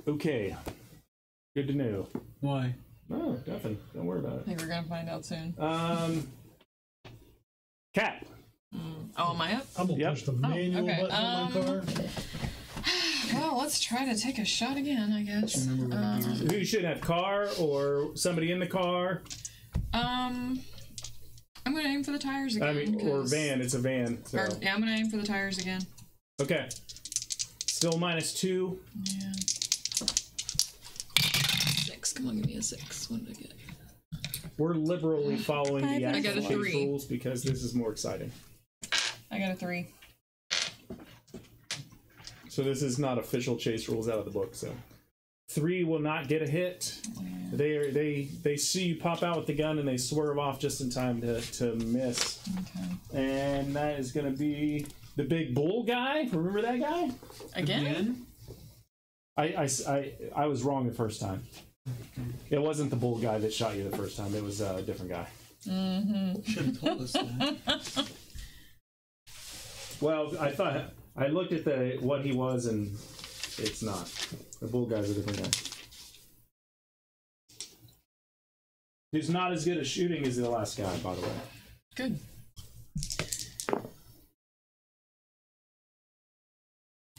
Okay. Good to know. Why? No, nothing. Don't worry about I think we're gonna find out soon. it. Cat. Oh, am I up? I'm gonna Yep. push the manual okay. button on my car. Well, let's try to take a shot again, I guess. Remember what it is. Who should have car or somebody in the car? I'm gonna aim for the tires again. I mean, or 'cause- van. It's a van. So. or- yeah, I'm gonna aim for the tires again. Okay. Still -2. Yeah. 6. Come on, give me a 6. What did I get? We're liberally following the I got a actual 3. rules because this is more exciting. I got a 3. So this is not official chase rules out of the book. So 3 will not get a hit. Yeah. They see you pop out with the gun and they swerve off just in time to miss. Okay. And that is going to be the big bull guy. Remember that guy? Again? I was wrong the first time. It wasn't the bull guy that shot you the first time. It was a different guy. Should have told us that. Well, I looked at what he was, and it's not. The bull guy's a different guy. He's not as good at shooting as the last guy, by the way. Good.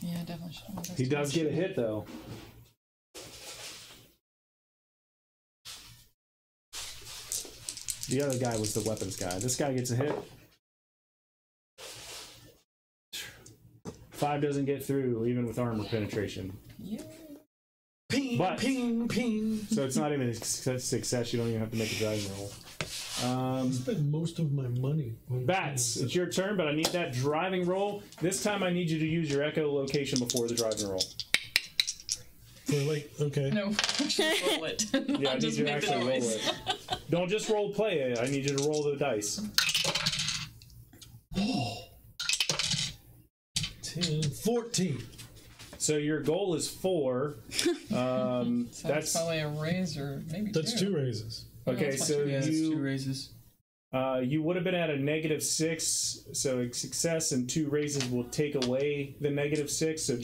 Yeah, definitely should. He does get a hit, though. The other guy was the weapons guy. This guy gets a hit. 5 doesn't get through, even with armor penetration. Yeah. Ping, But- ping, ping. So it's not even a success. You don't even have to make a driving roll. I spend most of my money on Bats, it's your turn, but I need that driving roll. This time I need you to use your echolocation before the driving roll. Wait, okay. No, just roll it. Yeah, I need Just you to make the actually roll noise. it. Don't just roll play it. I need you to roll the dice. 10, 14. So your goal is 4. So That's probably a raise or maybe That's 2 raises. okay. that's So Yeah, it's 2 you raises. you would have been at a -6. So a success and 2 raises will take away the -6. So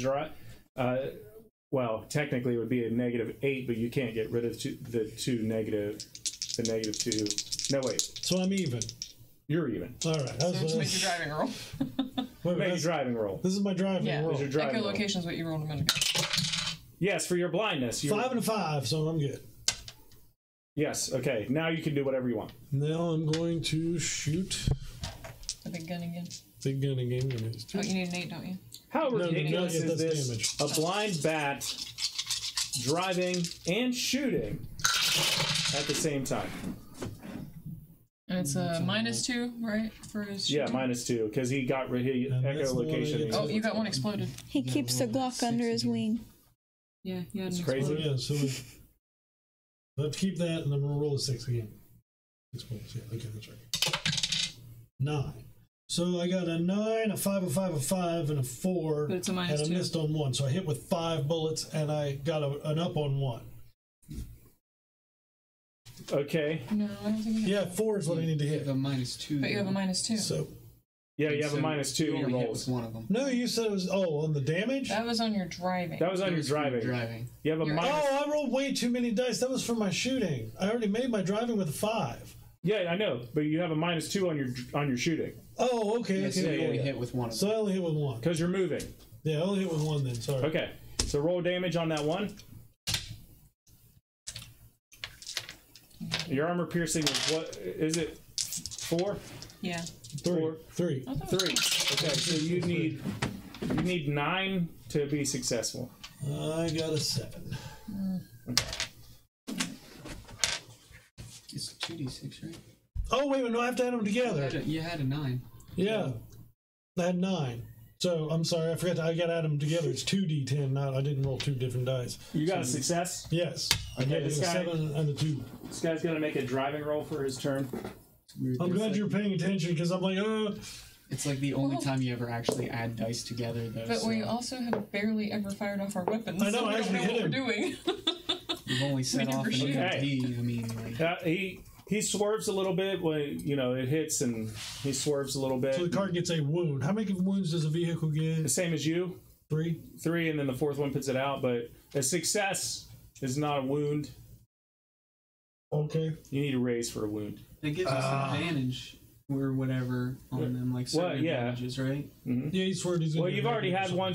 well, technically it would be a -8, but you can't get rid of the -2. No, wait. So I'm even. You're even. All right. So just make your driving roll. Wait, Make a that's- driving roll. this is my driving Yeah. roll. Your driving roll. Echolocation is what you rolled a minute ago. Yes, for your blindness. 5 and a 5, so I'm good. Yes. Okay. Now you can do whatever you want. Now I'm going to shoot The big gun again. big gun again. It's Oh, two. you need an 8, don't you? How No, ridiculous yeah, is that's this? damage. A blind bat driving and shooting at the same time. And it's a -2, right? For his Yeah, shooting? -2 because he got rid of And that's the one I echolocation. get Oh, you got one exploded. He keeps the Glock under his wing. Yeah, you had It's an crazy. exploded. So yeah, so I have to keep that, and I'm gonna roll a 6 again. 6 points. Yeah, okay, that's right. 9. So I got a 9, a 5, a 5, a 5, and a 4. But it's a and I -2. missed on 1, so I hit with 5 bullets, and I got an up on 1. Okay. No, I don't think you have. Yeah, 4 is what I need to You hit. have a -2. But you have a -2. So Yeah, you have a So -2 you in your only hit rolls. with one of them. no, you said it was on the damage. That was on your driving. That was on That your was for driving. Driving. You have a Your- minus. Oh, I rolled way too many dice. That was for my shooting. I already made my driving with a 5. Yeah, I know, but you have a -2 on your shooting Oh, okay, Yeah, so okay. you only yeah. hit with one of them. So I only hit with 1. because you're moving. Yeah, I only hit with 1 then. Sorry. Okay. So roll damage on that one. Your armor piercing is what? Is it 4? Yeah. 3. 3. I thought it 3. was- Okay, so you need 9 to be successful. I got a 7. It's 2d6, right? Oh, wait a minute. No, I have to add them together. You had a 9. Yeah. I had 9. So, I'm sorry. I forgot. I got to add them together. It's 2d10. Not. I didn't roll 2 different dice. You got a success. Yes. I Okay, got a this guy- 7 and a 2. This guy's gonna make a driving roll for his turn. Weird. I'm glad you're paying attention because I'm like, It's like the only time you ever actually add dice together, though. But we also have barely ever fired off our weapons. I know, so we I don't know actually what we're hit doing. We've only set off an shoot. EMP. I mean, like, He swerves a little bit when it hits, and he swerves a little bit. So the car gets a wound. How many wounds does a vehicle The get? same as you, 3. 3, and then the 4th one puts it out. But a success is not a wound. Okay. You need a raise for a wound. it gives us advantage or whatever on them, like certain advantages, right? Mm-hmm. Yeah, he swears he's. Well, you've already had one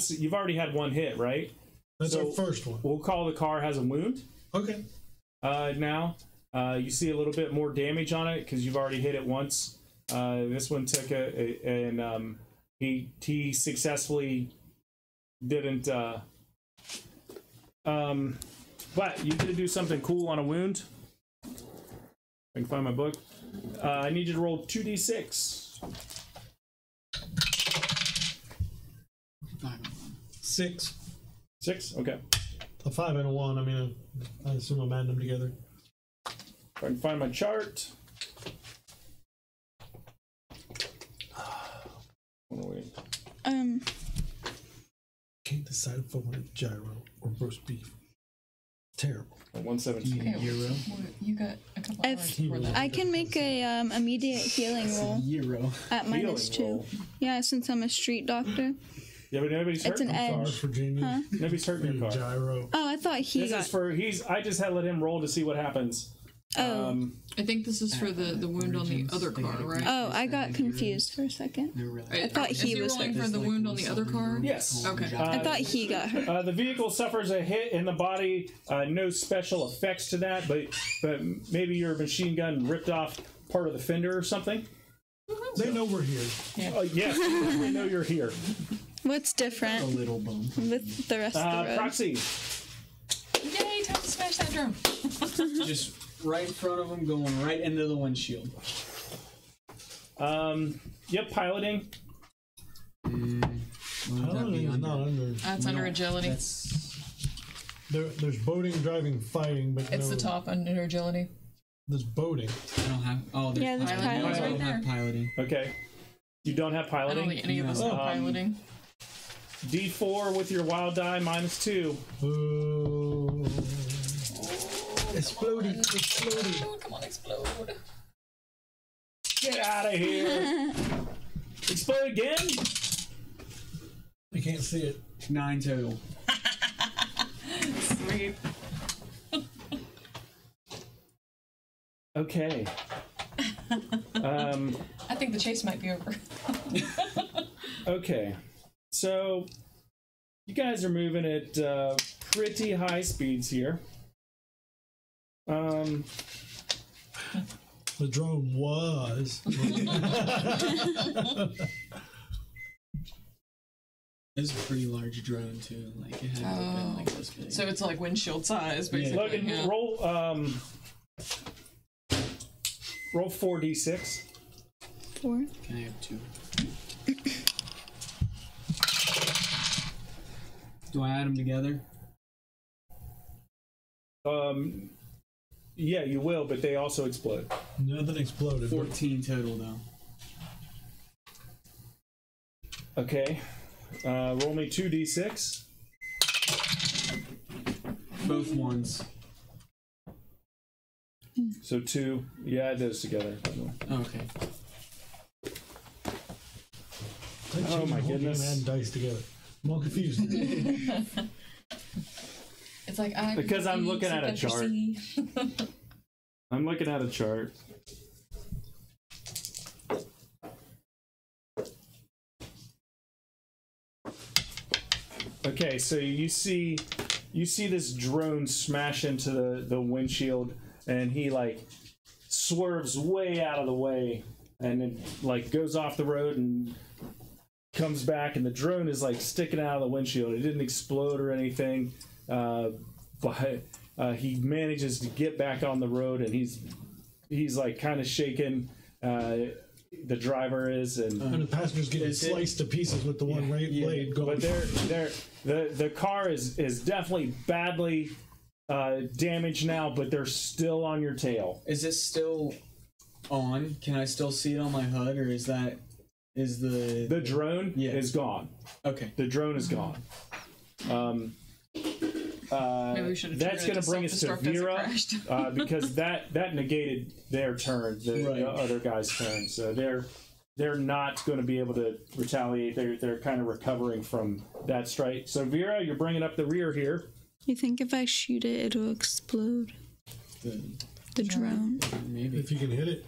hit, right? That's so our first one. We'll call the car has a wound. Okay. Now you see a little bit more damage on it because you've already hit it once. This one took he successfully didn't. But you did do something cool on a wound. I can find my book. I need you to roll 2d6. 6. 6? Okay. A 5 and a 1. I mean, I assume I'm adding them together. If I can find my chart. Can't decide if I want a gyro or roast beef. Terrible. 117. Okay, you got a couple hours before that. I can make a immediate healing roll Euro. at -2. Healing roll. Yeah, since I'm a street doctor. Yeah, but nobody's It's hurting an your car. edge. Virginia. Huh? Nobody's hurting your car. Gyro. Oh, I thought he This got. is for I just had let him roll to see what happens. Oh. I think this is for the wound on the other car, right? Oh, I got confused for a second. I thought Is he was rolling hurt. for the wound on the other car? Yes. Okay. I thought he got hurt. The vehicle suffers a hit in the body. No special effects to that, but maybe your machine gun ripped off part of the fender or something. They know we're here. Yes, they know you're here. What's A different little bump. with the rest of the road? Proxy. Yay, time to smash that drum. Just right in front of them, going right into the windshield. Yep, piloting. What would that Piloting be is under? not under. That's under agility. There's boating, driving, fighting, but It's no, the top under agility. There's boating. I don't have. Oh, there's Yeah, there's piloting. piloting. I don't Right have there. piloting. Okay. You don't have I piloting? don't think any of us No. are piloting. D4 with your wild die -2. Ooh. Exploding, exploding. Oh, come on, explode. Get out of here. Explode again? You can't see it. 9 total. Sweet. Okay. I think the chase might be over. Okay. So, you guys are moving at pretty high speeds here. The drone was. It's a pretty large drone too. Like it had to have been like this big. So it's like windshield size, basically. Logan, Yeah. roll 4d6. 4. Can I have 2? Do I add them together? Yeah, you will, but they also explode. Nothing exploded. 14 total though. Okay. Roll me 2d6. Both ones. So 2. You add those together. Oh, okay. Oh my goodness. Add dice together. I'm all confused. It's like Because I'm looking at a chart. I'm looking at a chart. Okay, so you see this drone smash into the windshield, and he like swerves way out of the way, and then like goes off the road and comes back, and the drone is like sticking out of the windshield. It didn't explode or anything, but he manages to get back on the road, and he's like kind of shaken. The driver is, and the passenger's getting sliced to pieces with the one blade going. but the car is definitely badly damaged now, but they're still on your tail. Is this still on? Can I still see it on my HUD, or is Is the drone is gone. Okay. The drone is gone. Maybe we should have that's going to bring us to Vera because that negated their turn, the other guy's turn. So they're not going to be able to retaliate. They're kind of recovering from that strike. So Vera, you're bringing up the rear here. You think if I shoot it, it'll explode? The drone. Maybe if you can hit it.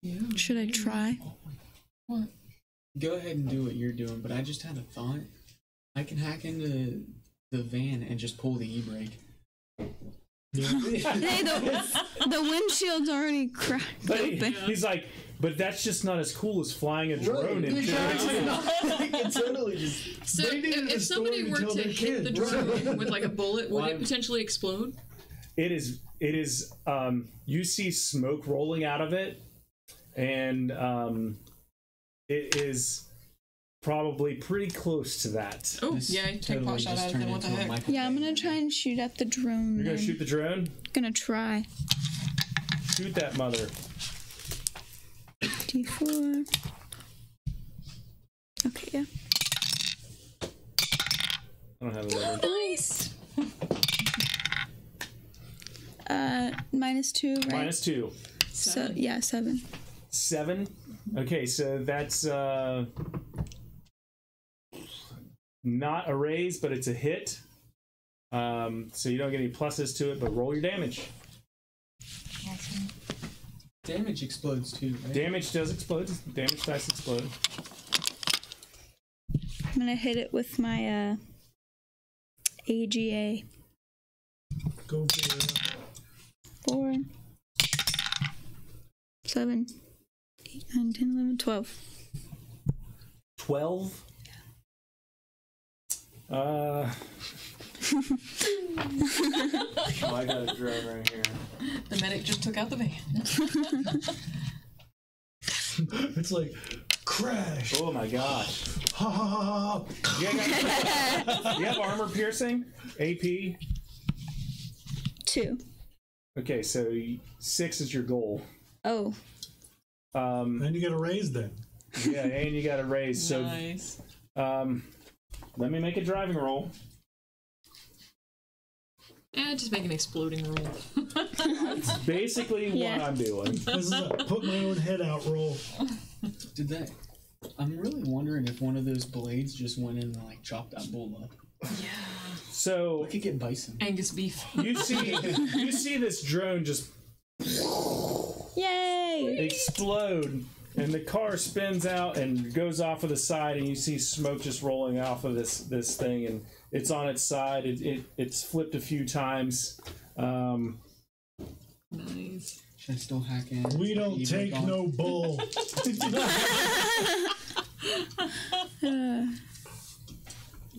Yeah. Should I try? What? Go ahead and do what you're doing, but I just had a thought. I can hack into the van and just pull the e-brake. Hey, the windshield's already cracked open. He's like, but that's just not as cool as flying a drone into It totally just. So if somebody were to hit the drone with like a bullet, would it potentially explode? It is. You see smoke rolling out of it, and it is probably pretty close to that. Oh, yeah, I take pot shot out of it. What the heck? Yeah, I'm gonna try and shoot at the drone. You're gonna shoot the drone? Gonna try. Shoot that mother. D4. Okay, yeah. I don't have a lever. Nice. -2, right? -2. So yeah, 7. 7. Okay, so that's not a raise, but it's a hit. So you don't get any pluses to it, but roll your damage. Awesome. Damage explodes too, right? Damage does explode. Damage dice explode. I'm gonna hit it with my AGA. Go for it. 4, 7, 8, 9, 10, 11, 12. 12? Oh, I got a drone right here. The medic just took out the van. It's like crash. Oh my gosh. Ha ha ha ha. You have armor piercing? AP? 2. Okay, so 6 is your goal. Oh. And you get a raise then. Yeah, and you got a raise. So, Nice. let me make a driving roll. Just make an exploding roll. It's basically what I'm doing. This is a put my own head out roll. Did that? I'm really wondering if one of those blades just went in and like chopped that bull up. Yeah. So I could get bison. Angus beef. you see this drone just Yay! explode, and the car spins out and goes off of the side, and you see smoke just rolling off of this thing, and it's on its side. It's flipped a few times. Nice. Should I still hack in? We don't take no bull.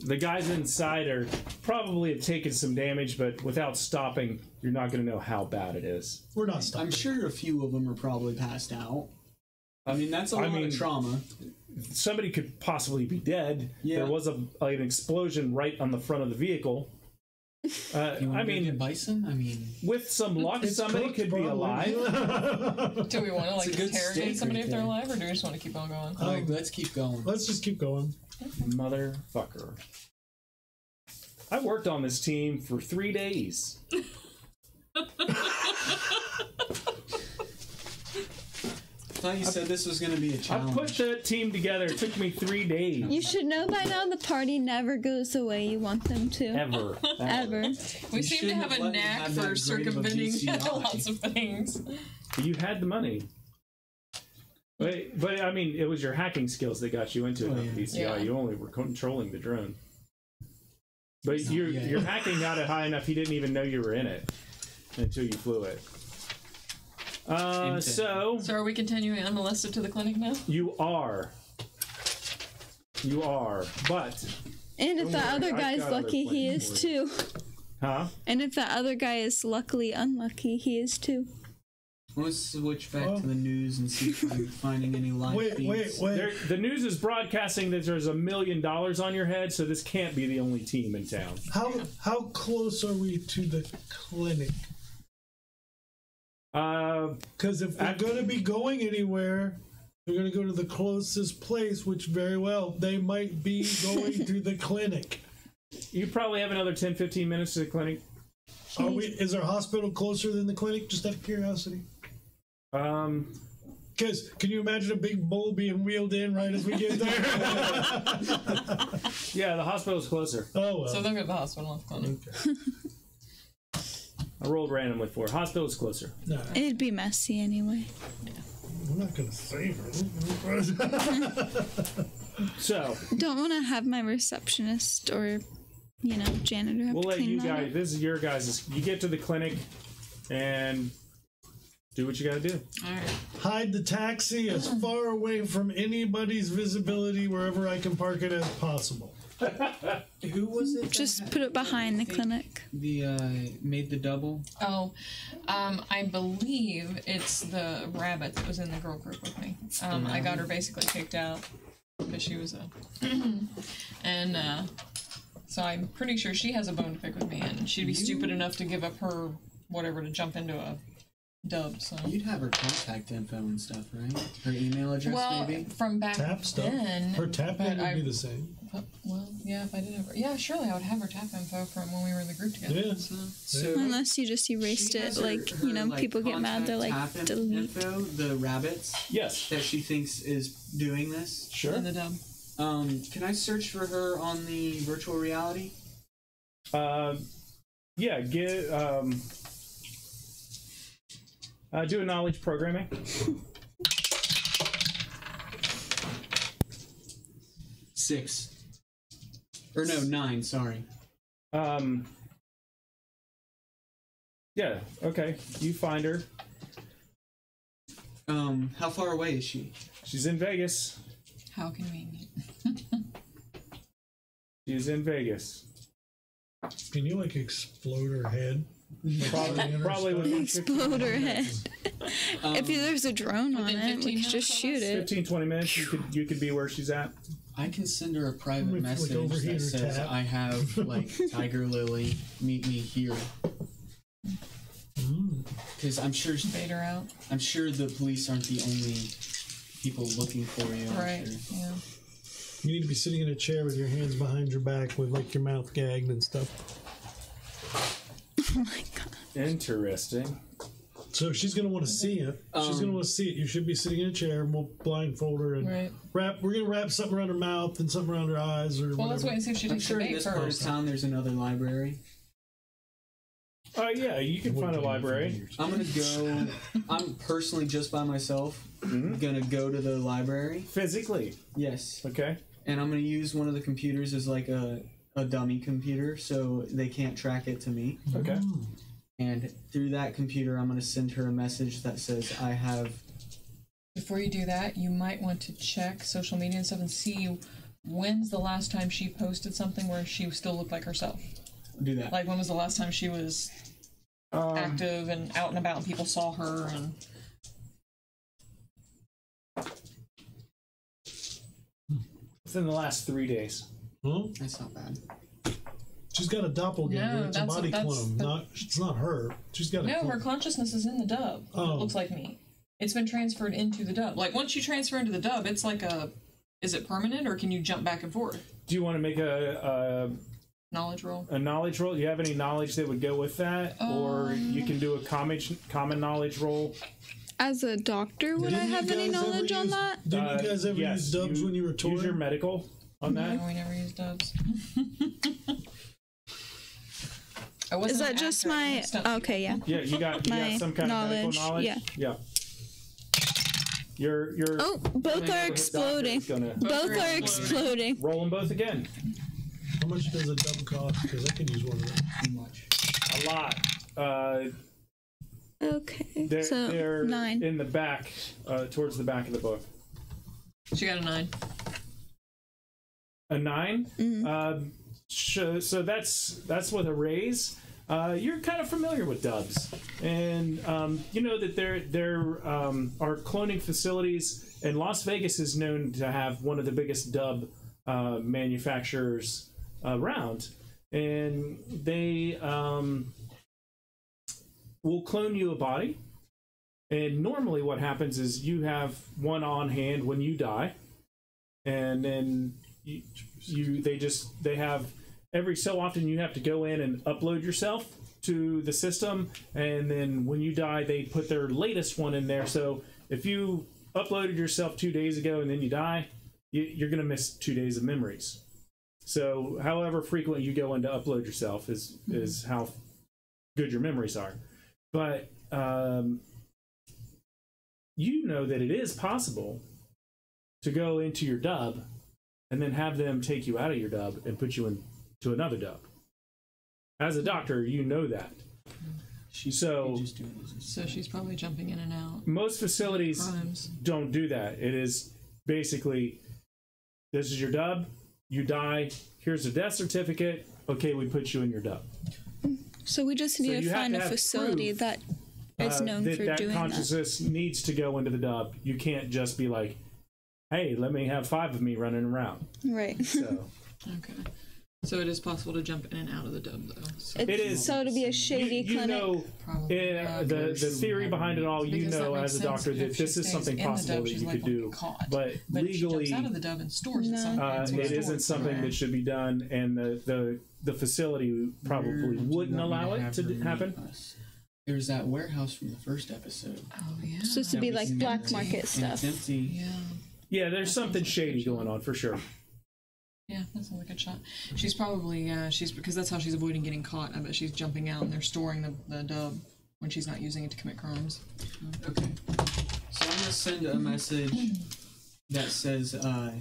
The guys inside are probably have taken some damage, but without stopping, you're not going to know how bad it is. We're not stopping. I'm sure a few of them are probably passed out. I mean, that's a lot of trauma. Somebody could possibly be dead. Yeah. There was an explosion right on the front of the vehicle. Get bison? I mean, with some luck, somebody could be alive. Do we want to like interrogate somebody if they're there. alive, or do we just want to keep on going? Alright, let's keep going. Let's just keep going. Motherfucker. I worked on this team for 3 days. I thought you said this was going to be a I challenge. put the team together. It took me 3 days. You should know by now the party never goes the way you want them to. Ever. Ever. We You seem to have a shouldn't knack have let for me have that great of a circumventing GCI. lots of things. You had the money. But I mean, it was your hacking skills that got you into it on PCI. Yeah. You only were controlling the drone. But your hacking got it high enough, he didn't even know you were in it until you flew it. So are we continuing unmolested to the clinic now? you are, but And if Don't the worry, other I've guy's got other lucky, he plans is for you. too. huh? And if the other guy is luckily unlucky, he is too. Let's switch back to the news and see if I'm finding any live feeds. There, the news is broadcasting that there's $1 million on your head, so this can't be the only team in town. How close are we to the clinic? Because if we're going to be going anywhere, They're going to go to the closest place, which very well, they might be going to the clinic. You probably have another 10, 15 minutes to the clinic. Is our hospital closer than the clinic? Just out of curiosity. Because can you imagine a big bull being wheeled in right as we get there? Yeah, the hospital's closer. Oh, well. So they'll go to the hospital. Okay. I rolled randomly for it. Hospital's closer. No, It'd be messy anyway. I'm not going to save her. So Don't want to have my receptionist or, janitor have we'll to let clean you that guys. up. This is your guys'. You get to the clinic and do what you got to do. All right. Hide the taxi as far away from anybody's visibility wherever I can park it as possible. Who was it? Just put it behind the clinic. Made the double. Oh, I believe it's the rabbit that was in the girl group with me. I got her basically kicked out because she was a, and so I'm pretty sure she has a bone to pick with me, and she'd be stupid enough to give up her whatever to jump into a dub. So You'd have her contact info and stuff, right? Her email address, well, maybe. from back Tap stuff. then. Her tap but in would I- be the same. Well, yeah, if I did have her, yeah, surely I would have her tap info from when we were in the group together. Yeah. So Unless you just erased she it, has her, people get mad, they're like, contact tap delete. info, the rabbits Yes. that she thinks is doing this. Sure. In the dub. Can I search for her on the virtual reality? Yeah. Get do a knowledge programming. 6. Or no, 9. Sorry. Yeah. Okay. You find her. How far away is she? She's in Vegas. How convenient. She's in Vegas. Can you explode her head? Probably within Explode her head. If there's a drone on within it, we 15 could just minutes shoot it. 15, 20 minutes. You could be where she's at. I can send her a private Let me, message overheat that her says tap. I have Tiger Lily meet me here. Because I'm sure Bait her out. I'm sure the police aren't the only people looking for you. I'm Right. sure. Yeah. You need to be sitting in a chair with your hands behind your back with your mouth gagged and stuff. Oh my god. Interesting. So she's going to want to see it. She's going to want to see it. You should be sitting in a chair and we'll blindfold her and Right. we're going to wrap something around her mouth and something around her eyes or Well, whatever. let's wait and see if she I'm takes sure the in bait this part of first. town there's another library. Yeah, you can find a library. I'm gonna go. I'm personally just by myself. Gonna go to the library. Physically. Yes, Okay. and I'm gonna use one of the computers as like a dummy computer, so they can't track it to me. Okay. And through that computer, I'm gonna send her a message that says I have. Before you do that, you might want to check social media and stuff and see when's the last time she posted something where she still looked like herself. Do that. Like when was the last time she was active and out and about and people saw her and Within the last 3 days. Huh? That's not bad. She's got a doppelganger. No, it's a that's- body that's- clone. It's not her. She's got a no, clone. her consciousness is in the dub. Oh. It looks like me. It's been transferred into the dub. Like once you transfer into the dub, it's like is it permanent or can you jump back and forth? Do you want to make a Knowledge roll. knowledge roll? Do you have any knowledge that would go with that? Or you can do a common knowledge roll. As a doctor, would I Didn't you have any guys ever knowledge on use- that? Didn't you guys ever Yes, use dubs when you were touring? Use your medical on that. No, we never use dubs. Is that just my... Okay, yeah. Yeah, you got My some kind of medical knowledge, knowledge. Yeah. Your Oh, both are exploding. Gonna Both are exploding. roll them both again. How much does a dub cost? Because I could use one of those. Too much. A lot. Okay, They're so 9. in the back, towards the back of the book. She got a 9. A 9. Mm-hmm. So that's with a raise. You're kind of familiar with dubs, and you know that there are cloning facilities, and Las Vegas is known to have one of the biggest dub manufacturers around, and they will clone you a body, And normally what happens is you have one on hand when you die, and then they have every so often you have to go in and upload yourself to the system, and then when you die they put their latest one in there. So if you uploaded yourself 2 days ago and then you die, you're going to miss 2 days of memories. So however frequent you go in to upload yourself is how good your memories are. But you know that it is possible to go into your dub and then have them take you out of your dub and put you into another dub. As a doctor, you know that. So she's probably jumping in and out. Most facilities don't do that. It is basically, this is your dub, you die, here's a death certificate, okay, we put you in your dub. So we just need to find a facility that is known for doing that. That consciousness needs to go into the dub. You can't just be like, hey, let me have 5 of me running around. Right. So. Okay. So it is possible to jump in and out of the dub, though. So. It is. So to be a shady clinic. Know, the theory behind it all, you know as a doctor that this is something possible that you could do. But legally, if she jumps out of the dub and stores it isn't something that should be done, and the facility probably wouldn't allow it to happen. There's that warehouse from the first episode. Oh, yeah. It's supposed to be like black market stuff. It's empty. Yeah. Yeah, there's something shady going on for sure. Yeah, that sounds like a good shot. She's probably, because that's how she's avoiding getting caught. I bet she's jumping out and they're storing the dub when she's not using it to commit crimes. Okay. So I'm going to send a message that says, I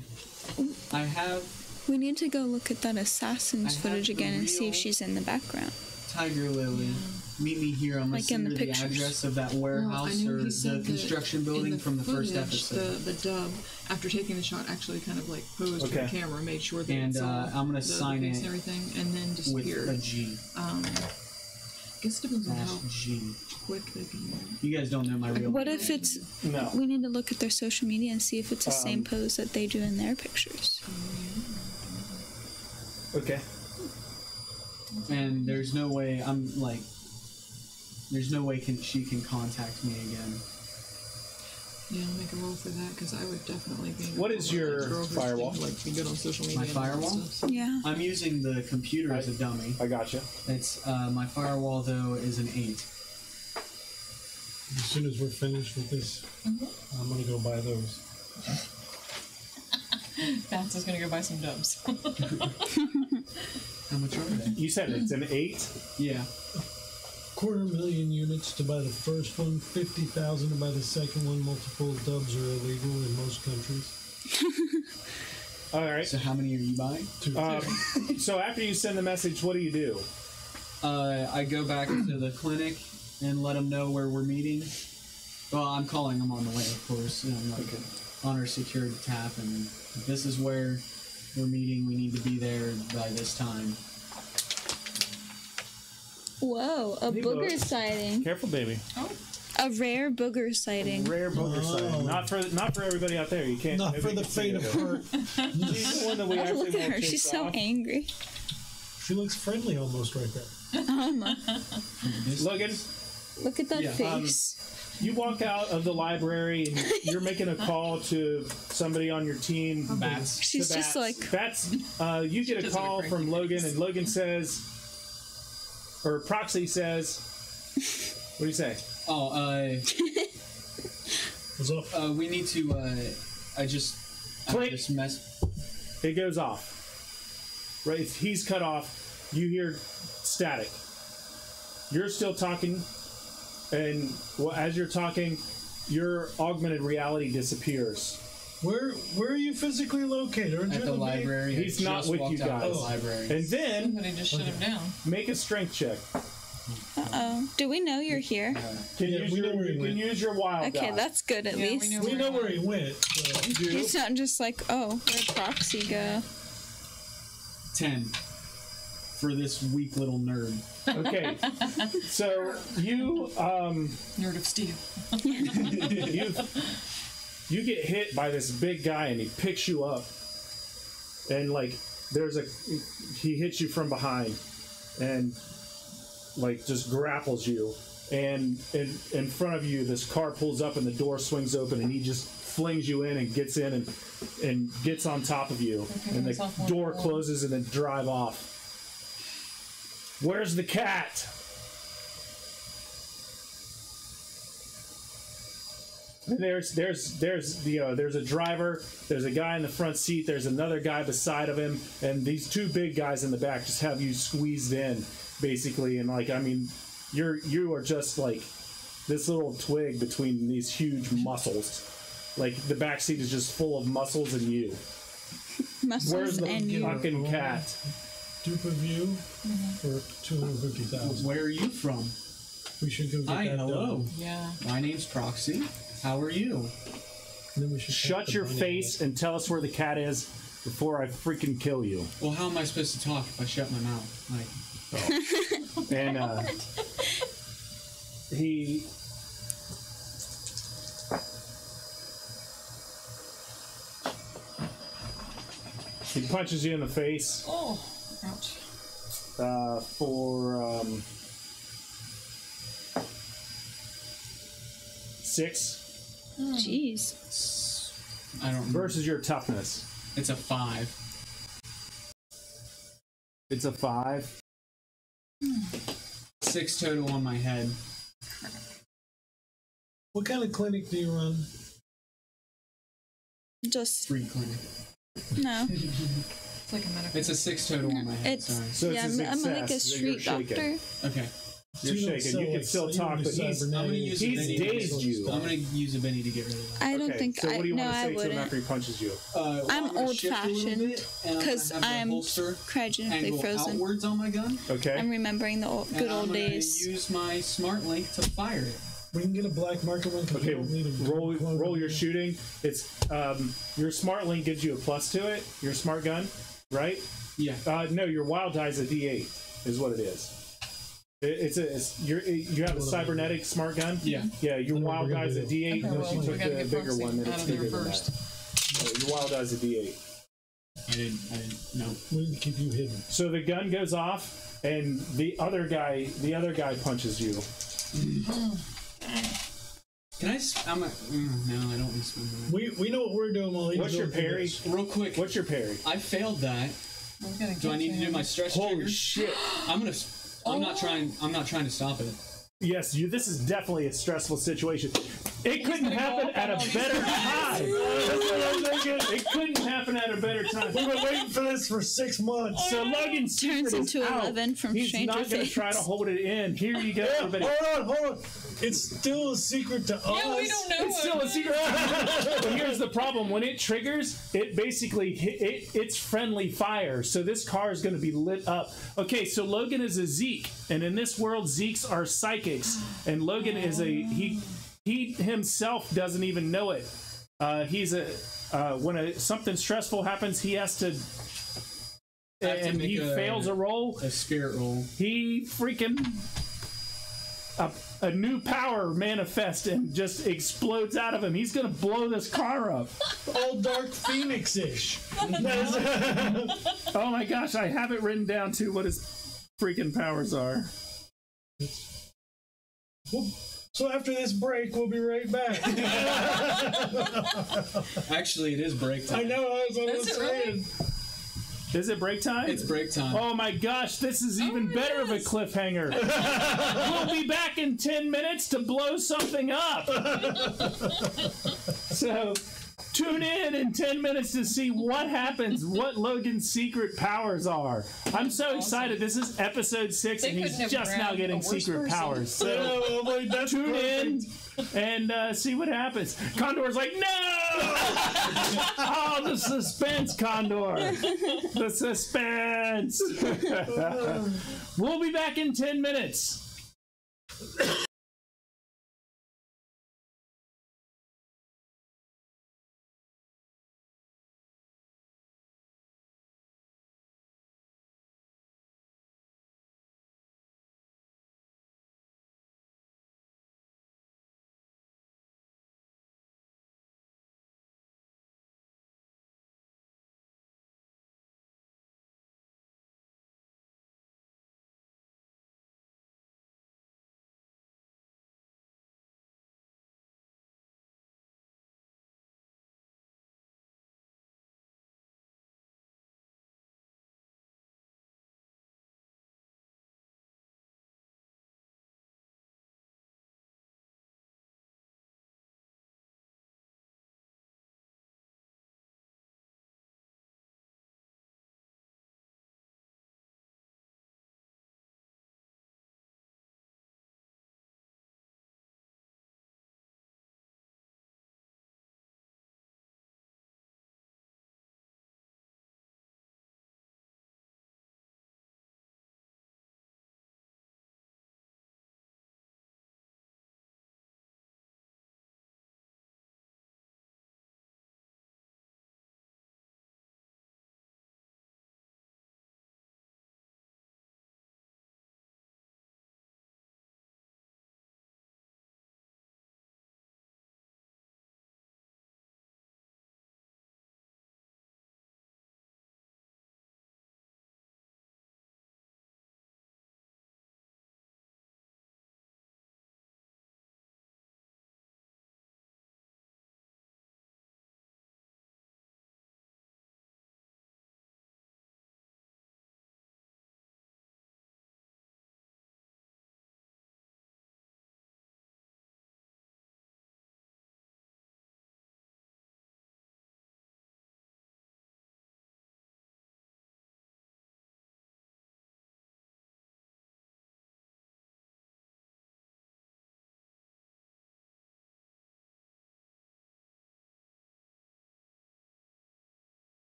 have... We need to go look at that assassin's footage again and see if she's in the background. Tiger Lily. Yeah. Meet me here. I'm going to send her the address of that warehouse or the construction building from the first episode. The dub, after taking the shot, actually kind of like posed to the camera, made sure that it's I'm going to sign it and everything, and then disappeared. With a G. I guess it depends on how quick they can move. You guys don't know my real What if it's... No. We need to look at their social media and see if it's the same pose that they do in their pictures. Okay. And there's no way she can contact me again. Yeah, I'll make a roll for that because I would definitely be. What is your firewall? Be good on social media. My firewall? Yeah. I'm using the computer as a dummy. I gotcha. It's my firewall though is an 8. As soon as we're finished with this, I'm gonna go buy those. Bats is gonna go buy some dubs. How much are they? You said it's an 8? Yeah. 250,000 units to buy the first one, 50,000 to buy the second one. Multiple dubs are illegal in most countries. All right. So how many are you buying? 2. So after you send the message, what do? I go back to the clinic and let them know where we're meeting. Well, I'm calling them on the way, of course. On our security tap, and this is where we're meeting. We need to be there by this time. Whoa, a booger sighting. Careful, baby. Oh. A rare booger sighting. Rare booger sighting. Not for everybody out there. You can't. Not for the faint of heart. She's the one that we actually Look at her. She's so angry. She looks friendly almost right there. Logan. Look at that face. You walk out of the library and you're making a call to somebody on your team. Bats. She's just like... Bats. You get a call from Logan, and Logan says, or Proxy says, what do you say? Oh, What's up? we need to, I just mess. It goes off. Right? He's cut off. You hear static. You're still talking. And as you're talking, your augmented reality disappears. Where are you physically located? At the library. He's not with you guys. And then somebody just shut him down. Make a strength check. Uh-oh. Do we know you're here? Can use your wild Okay, die. that's good at least. We know where he went. So. He's not just like, oh, where'd Proxy go? 10. For this weak little nerd. Okay, so you nerd of steel. you get hit by this big guy and he picks you up, and like he hits you from behind and like just grapples you, and in front of you, this car pulls up and the door swings open, and he just flings you in and gets in and gets on top of you, and the door closes and then drive off. Where's the cat? And there's a driver, there's a guy in the front seat, there's another guy beside of him, and these two big guys in the back just have you squeezed in, basically, and like, I mean, you are just like this little twig between these huge muscles. Like, the back seat is just full of muscles and you. Muscles Where's the and you. fucking cat? Dupe of you for 250,000. Where are you from? We should go get Hi, that hello. done. Yeah. My name's Proxy. How are you? And then we should Shut take the your money face and tell us where the cat is before I freaking kill you. Well, how am I supposed to talk if I shut my mouth? Like, And he punches you in the face Oh, ouch. for 6 Jeez. I don't remember. versus your toughness. It's a 5. It's a 5. 6 total on my head. What kind of clinic do you run? Just Street clinic. no. It's like a medical. It's a 6 total on my head. It's Sorry. So yeah. it's a I'm like a success. You're street shaken. doctor. Okay. You're So shaking. You can still talk, but I'm gonna use a He's Benny. dazed you. I'm gonna use a Benny to get rid of that. I don't Okay, think so what do you no, want to I say to him wouldn't. after he punches you? Well, I'm gonna shift a little old-fashioned, bit, and I'm gonna 'cause have the I'm holster cryogenically angle frozen. outwards on my gun. Okay. I'm remembering the And good I'm old gonna days. use my smart link to fire it. We can get a black marker one because Okay, we don't need a roll your shooting. It's your smart link gives you a plus to it. Your smart gun, right? Yeah. No, your wild die is a D8, is what it is. You have a cybernetic smart gun. Yeah. Yeah, your wild die is a D8 Okay, unless well, you we took gotta the get bigger Foxy one that out it's of there bigger than first. that. Your wild die is a D8. I didn't know. We can keep you hidden. So the gun goes off, and the other guy punches you. Can I? No, I don't want to spend that. We know what we're doing while he's What's your doing parry? this. Real quick. What's your parry? I failed that. We're gonna Do I get need to do him. my stretch Holy trigger? shit! I'm not trying to stop it. Yes, this is definitely a stressful situation. It couldn't gonna go happen up at a on all better these time. That's what I'm thinking. It couldn't happen at a better time. We've been waiting for this for 6 months. So Logan's secret Turns is into out. 11 from He's Stranger not going to Things. try to hold it in. Here you go, everybody. Hold on. It's still a secret to us. Yeah, we don't know. It's still a secret. But here's the problem: when it triggers, it basically it's friendly fire. So this car is going to be lit up. Okay, so Logan is a Zeke, and in this world, Zeeks are psychics, and Logan is he himself doesn't even know it. He's when something stressful happens, he has to. And he fails a roll. A spirit roll. He freaking a new power manifests and just explodes out of him. He's gonna blow this car up. All Dark Phoenix-ish. Oh my gosh, I have it written down too. What his freaking powers are. Well, so after this break, we'll be right back. Actually, it is break time. I know, that's what I was Is it really? saying. Is it break time? It's break time. Oh my gosh, this is even better of a cliffhanger. We'll be back in 10 minutes to blow something up. So tune in 10 minutes to see what happens, what Logan's secret powers are. I'm so excited. This is episode 6 They and he's couldn't have just now grabbed getting a worse secret person. powers. So Yeah, well, like, that's tune perfect. in and see what happens. Condor's like, no! Oh, the suspense, Condor. The suspense. We'll be back in 10 minutes.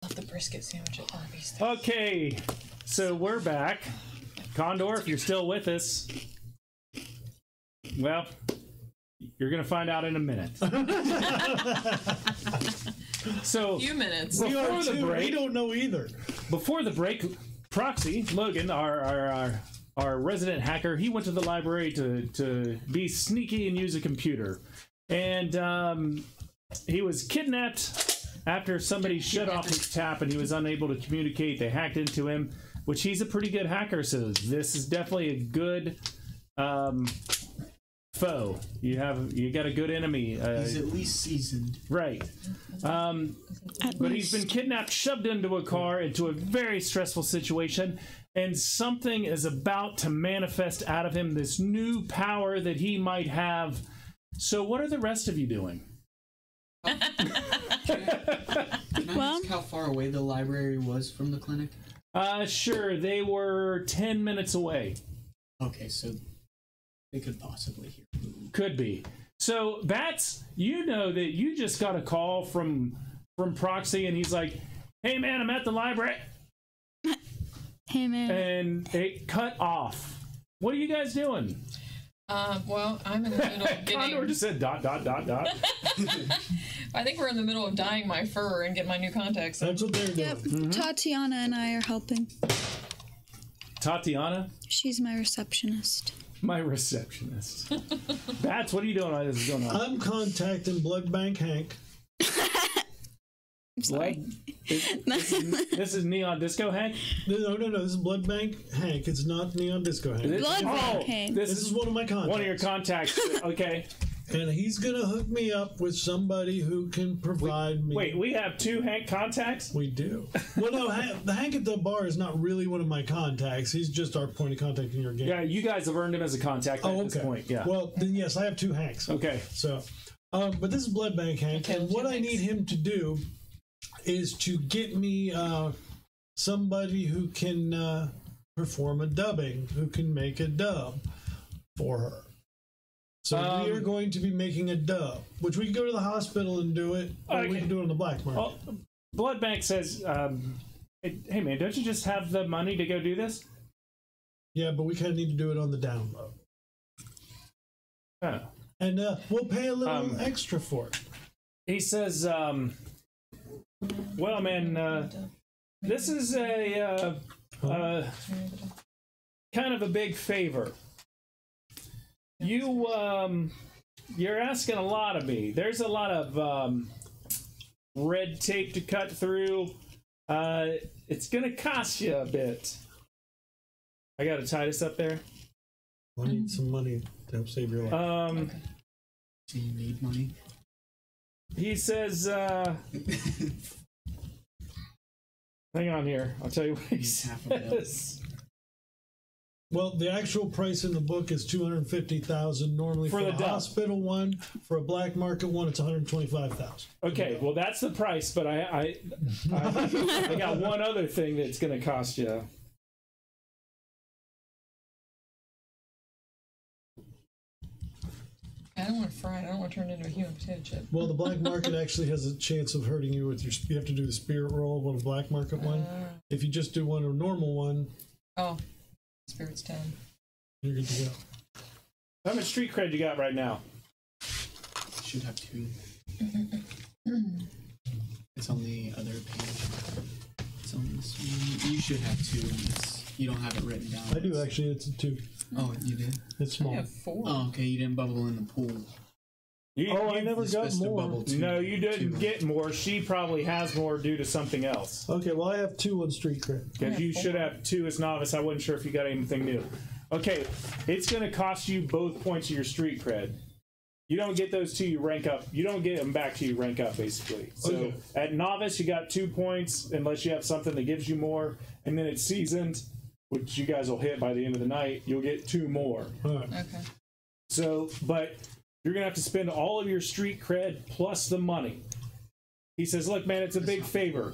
Love the brisket sandwich at Arby's. Okay, so we're back. Condor, if you're still with us, well, you're going to find out in a minute. So, A few minutes. We before are the too. break, We don't know either. before the break, Proxy, Logan, our resident hacker, he went to the library to be sneaky and use a computer. And he was kidnapped after somebody shut off his tap and he was unable to communicate. They hacked into him, which he's a pretty good hacker, so this is definitely a good foe. You got a good enemy. He's at least seasoned. Right. But he's been kidnapped, shoved into a car, into a very stressful situation, and something is about to manifest out of him, this new power that he might have. So what are the rest of you doing? Can I ask how far away the library was from the clinic? Sure. They were 10 minutes away. Okay, so they could possibly hear. Could be. So, Bats, you know that you just got a call from Proxy, and he's like, "Hey, man, I'm at the library," Hey, man. and it cut off. What are you guys doing? Well, I'm in the middle of Condor getting. just said ... I think we're in the middle of dyeing my fur and getting my new contacts. That's what they're Yep. doing. Tatiana and I are helping. Tatiana, She's my receptionist. my receptionist. Bats, what are you doing while this is going on? I'm contacting Blood Bank Hank. I'm sorry. This is Neon Disco Hank? No. This is Blood Bank Hank. It's not Neon Disco Hank. Blood Bank Hank. This This is is one of my contacts. one of your contacts. Okay. And he's going to hook me up with somebody who can provide me. Wait, we have two Hank contacts? We do. Well, no, the Hank at the bar is not really one of my contacts. He's just our point of contact in your game. Yeah, you guys have earned him as a contact at this point. Yeah. Well, then yes, I have two Hanks. Okay. So, but this is Blood Bank Hank, and what I need him to do is to get me somebody who can perform a dubbing, who can make a dub for her. So we are going to be making a dub, which we can go to the hospital and do it, or we can do it on the black market. Well, Blood Bank says, hey man, don't you just have the money to go do this? Yeah, but we kind of need to do it on the down low. Oh. And we'll pay a little extra for it. He says, well man, this is a kind of a big favor. You're asking a lot of me. There's a lot of red tape to cut through. It's gonna cost you a bit. I gotta tie this up there. I need some money to help save your life. Do you need money? He says, hang on here. I'll tell you what he says. Well, the actual price in the book is $250,000. Normally, for the a dub. hospital one, for a black market one, it's $125,000. Okay, well that's the price, but I got one other thing that's going to cost you. I don't want to fry it. I don't want to turn it into a human potato chip. Well, the black market actually has a chance of hurting you with your. You have to do the spirit roll on a black market one. If you just do one or normal one, Oh, Spirit's 10. you're good to go. How much street cred you got right now? Should have two. It's on the other page. It's on this one. You should have two. You don't have it written down. I do actually. It's a 2. Oh, you did? It's I small. have 4. Oh, okay. You didn't bubble in the pool. I never You're got supposed to more. bubble two. No, you didn't two. get more. She probably has more due to something else. Okay, well I have 2 on street cred. Because you should have 2 as novice. I wasn't sure if you got anything new. Okay, it's going to cost you both points of your street cred. You don't get those 2, you rank up. You don't get them back till you rank up, basically. So Okay. at novice, you got 2 points, unless you have something that gives you more. And then at seasoned, which you guys will hit by the end of the night, you'll get 2 more. All right. Okay. So, but you're going to have to spend all of your street cred plus the money. He says, look, man, it's a big favor.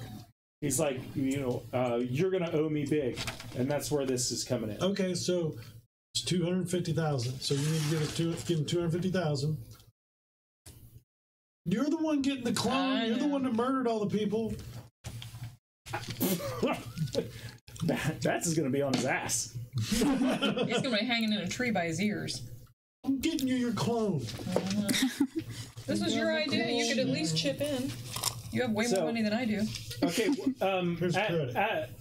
He's like, you're going to owe me big. And that's where this is coming in. Okay, so it's $250,000. So you need to give him $250,000. You're the one getting the clone. I You're the know. one that murdered all the people. Bats is going to be on his ass. He's going to be hanging in a tree by his ears. I'm getting you your clone. This was your idea. You could at least chip in. You have way more money than I do. Okay,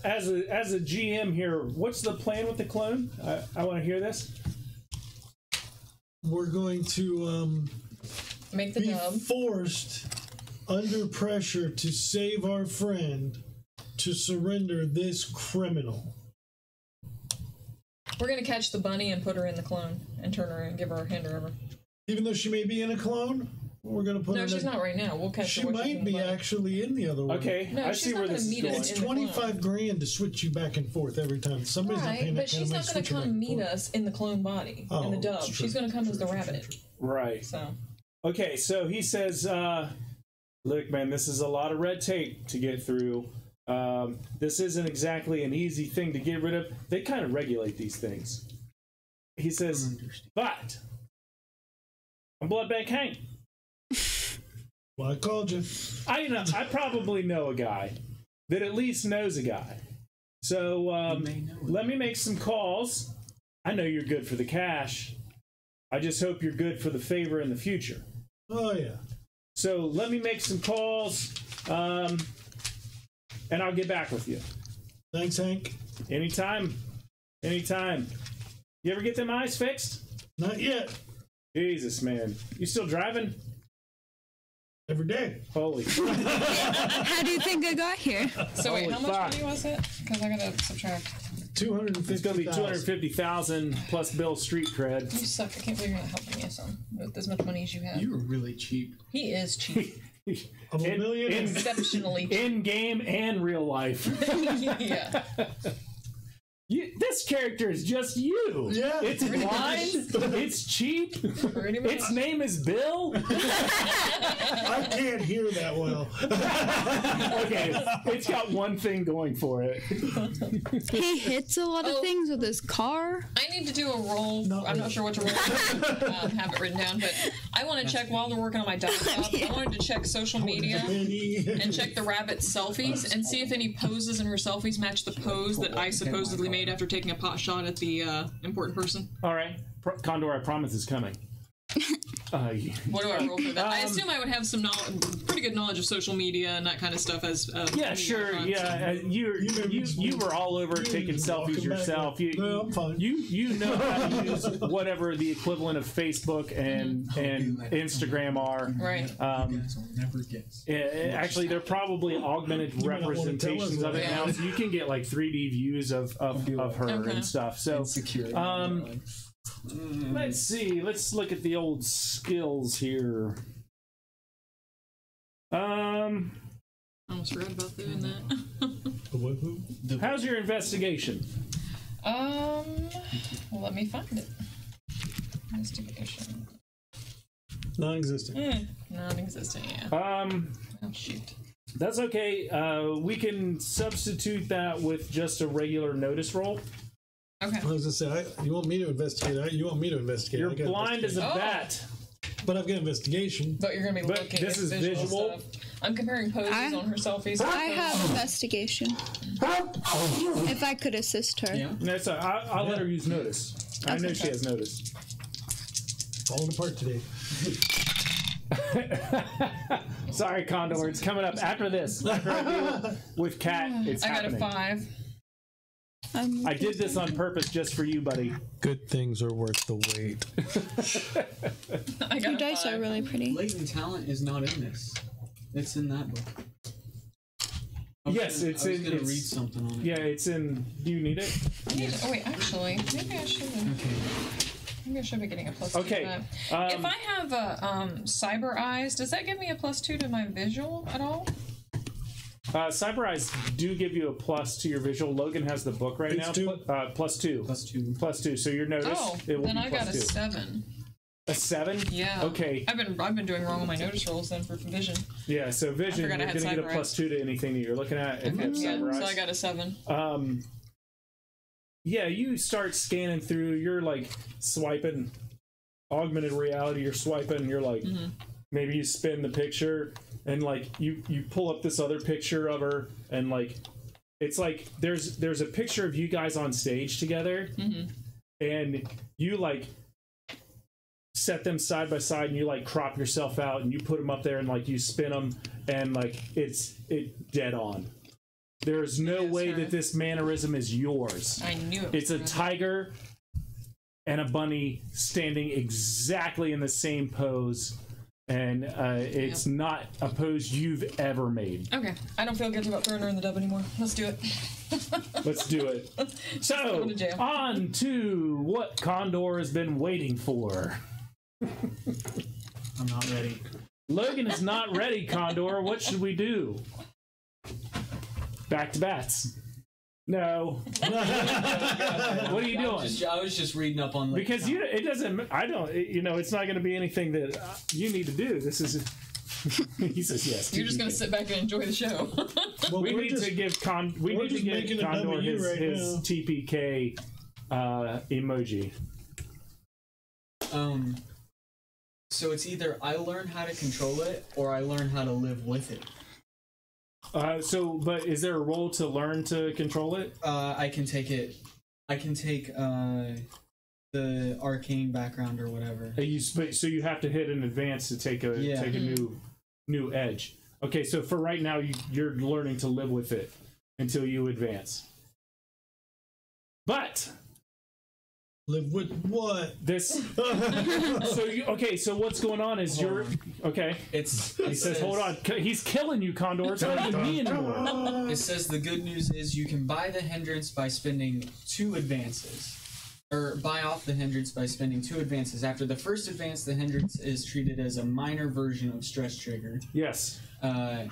as a GM here, what's the plan with the clone? I want to hear this. We're going to Make the be dub. forced under pressure to save our friend, to surrender this criminal. We're gonna catch the bunny and put her in the clone and turn her and give her hand her over. Even though she may be in a clone, we're going to put her No, in she's not right now. We'll catch She her. when she's might in the be bunny. actually in the other one. Okay, No, I she's see not where gonna this is meet us going. It's in the 25 grand to switch you back and forth every time. Somebody's not paying Right, that but she's kind of not money gonna switching come back and meet forth. us in the clone body in the Oh, dub. it's true, She's gonna come as the true, rabbit. true. Right. So Okay, so he says, look, man, this is a lot of red tape to get through. This isn't exactly an easy thing to get rid of. They kind of regulate these things. He says, but I'm Blood Bank Hank. Well, I called you. I probably know a guy that at least knows a guy. So let me make some calls. I know you're good for the cash. I just hope you're good for the favor in the future. Oh, yeah. So let me make some calls, and I'll get back with you. Thanks, Hank. Anytime. Anytime. You ever get them eyes fixed? Not yet. Jesus, man. You still driving? Every day. Holy. How do you think I got here? So wait, Holy how much fuck. money was it? Because I gotta subtract. 250,000. It's going to be 250,000 plus Bill street cred. You suck. I can't believe you're not helping me some with as much money as you have. You were really cheap. He is cheap. Of a million. Exceptionally cheap. In game and real life. Yeah. This character is just you. Yeah. It's blind. It's cheap. Pretty much. Its name is Bill. I can't hear that well. Okay, it's got one thing going for it. He hits a lot of things with his car. I need to do a roll. I'm not sure what to roll. Have it written down, but I want to check while they're working on my desktop. I wanted to check social media and check the rabbit's selfies and see if any poses in her selfies match the pose that I supposedly made after taking a pot shot at the important person. All right, Condor, I promise is coming. What do I roll for that? I assume I would have some pretty good knowledge of social media and that kind of stuff. As yeah, sure. Yeah, you were all over taking selfies yourself. No, I'm fine. You know how to use whatever the equivalent of Facebook and Instagram are. Right. Never guess. Actually, they're probably augmented representations of it now, so you can get like 3D views of her and stuff. So, let's see. Let's look at the old skills here. I almost forgot about doing that. How's your investigation? Well, let me find it. Investigation. Non-existent. Non-existent. Yeah. Oh shoot. That's okay. We can substitute that with just a regular notice roll. Okay. I was gonna say, you want me to investigate? You want me to investigate? You're I got blind as a investigate. bat. But I've got investigation. But you're gonna be But looking. this at is visual. stuff. I'm comparing poses on her selfies. I have investigation. If I could assist her. Yeah. No, so I'll let her use notice. I know she has notice. Falling apart today. Sorry, Condor. It's coming up after this. After I deal with Cat, it's I got happening. a 5. I did this on purpose just for you, buddy. Good things are worth the wait. I got Your a dice 5. are really pretty. Latent talent is not in this. It's in that book. Yes, it's I was in. gonna It's, read something on it. yeah, it's in. Do you need it? I need, oh wait, actually, maybe I should. Maybe I should be getting a +2 Okay, to that. If I have cyber eyes, does that give me a +2 to my visual at all? Cyber Eyes do give you a plus to your visual. Logan has the book right It's now. two. +2. +2. So your notice. Oh, it will then be I got a +2. 7. A 7? Yeah. Okay. I've been doing wrong on my notice rolls then for vision. Yeah. So vision, forgot I you're had going to get a Cyber Eyes. +2 to anything that you're looking at if you have Yeah, Cyber so I Eyes. got a 7. Yeah, you start scanning through. You're like swiping augmented reality. You're swiping. You're like, maybe you spin the picture and like you pull up this other picture of her and like it's like there's a picture of you guys on stage together, and you like set them side by side, and you like crop yourself out, and you put them up there, and like you spin them, and like it dead on. There's no way that this mannerism is yours. I knew it. It's a tiger and a bunny standing exactly in the same pose, and it's not a pose you've ever made. Okay, I don't feel guilty about throwing her in the dub anymore. Let's do it. Let's do it. So, on to what Condor has been waiting for. I'm not ready. Logan is not ready, Condor. What should we do? Back to bats. No. What are you doing? I was just reading up on because it doesn't. I don't. It's not going to be anything that you need to do. This is. He says yes. You're just going to sit back and enjoy the show. Well, we need to give Condor his TPK emoji. So it's either I learn how to control it or I learn how to live with it. But is there a role to learn to control it? I can take it. I can take the arcane background or whatever. So you have to hit an advance to take a new edge. Okay, so for right now, you're learning to live with it until you advance. But live with what? This. So what's going on is He says, hold on. He's killing you, Condor. It's not even me anymore. It says the good news is you can buy the hindrance by spending 2 advances. Or buy off the hindrance by spending 2 advances. After the first advance, the hindrance is treated as a minor version of stress trigger. Yes. And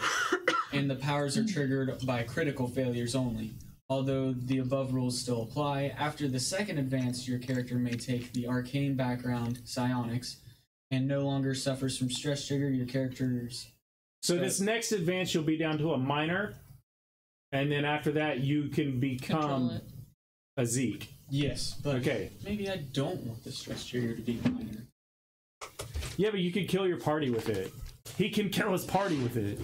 the powers are triggered by critical failures only. Although the above rules still apply, after the second advance, your character may take the arcane background, psionics, and no longer suffers from stress trigger. Your character's... So this next advance, you'll be down to a minor, and then after that, you can become a Zeke. Yes, but maybe I don't want the stress trigger to be minor. Yeah, but you can kill your party with it. He can kill his party with it.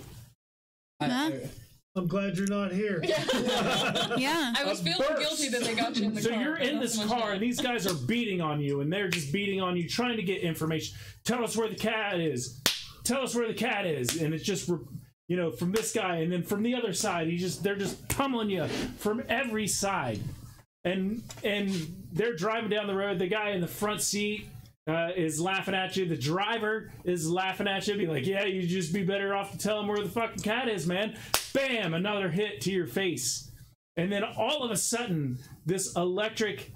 I'm glad you're not here. Yeah. I was feeling guilty that they got you in the car. So you're in this car, and these guys are beating on you, and they're just beating on you, trying to get information. Tell us where the cat is. Tell us where the cat is. And it's just, from this guy, and then from the other side, they're just pummeling you from every side. And they're driving down the road. The guy in the front seat is laughing at you. The driver is laughing at you. Be like, yeah, you'd just be better off to tell him where the fucking cat is, man. Bam! Another hit to your face. And then all of a sudden, this electric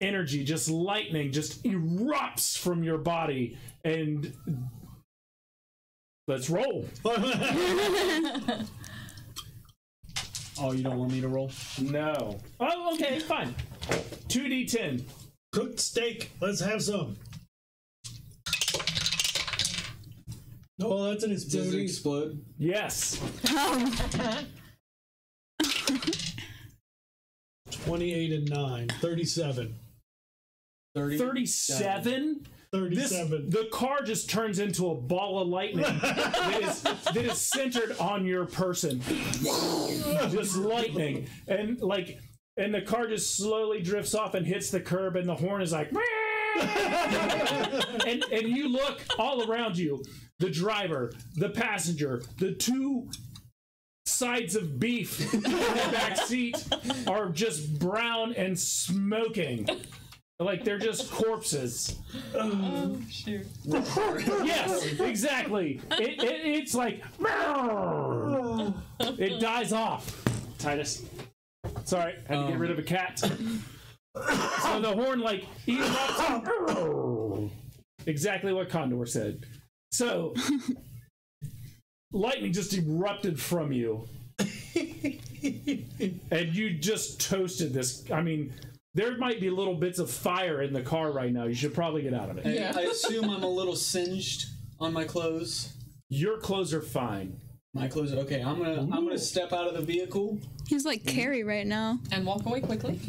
energy, just lightning, just erupts from your body. And let's roll. Oh, you don't want me to roll? No. Oh, okay, fine. 2d10. Cooked steak. Let's have some. Oh, that's an exploding. Does it explode? Yes. 28 and 9. 37. 37? 37. The car just turns into a ball of lightning that is centered on your person. Just lightning. And the car just slowly drifts off and hits the curb, and the horn is like, and you look all around you. The driver, the passenger, the 2 sides of beef in the back seat are just brown and smoking. Like they're just corpses. Oh, shoot. Yes, exactly. It's like it dies off. Titus. Sorry, had to get rid of a cat. So the horn erupts. Exactly what Condor said. So lightning just erupted from you. And you just toasted this. I mean, there might be little bits of fire in the car right now. You should probably get out of it. Yeah. I assume I'm a little singed on my clothes. Your clothes are fine. My clothes are okay. I'm gonna step out of the vehicle. He's like Carrie right now. And walk away quickly.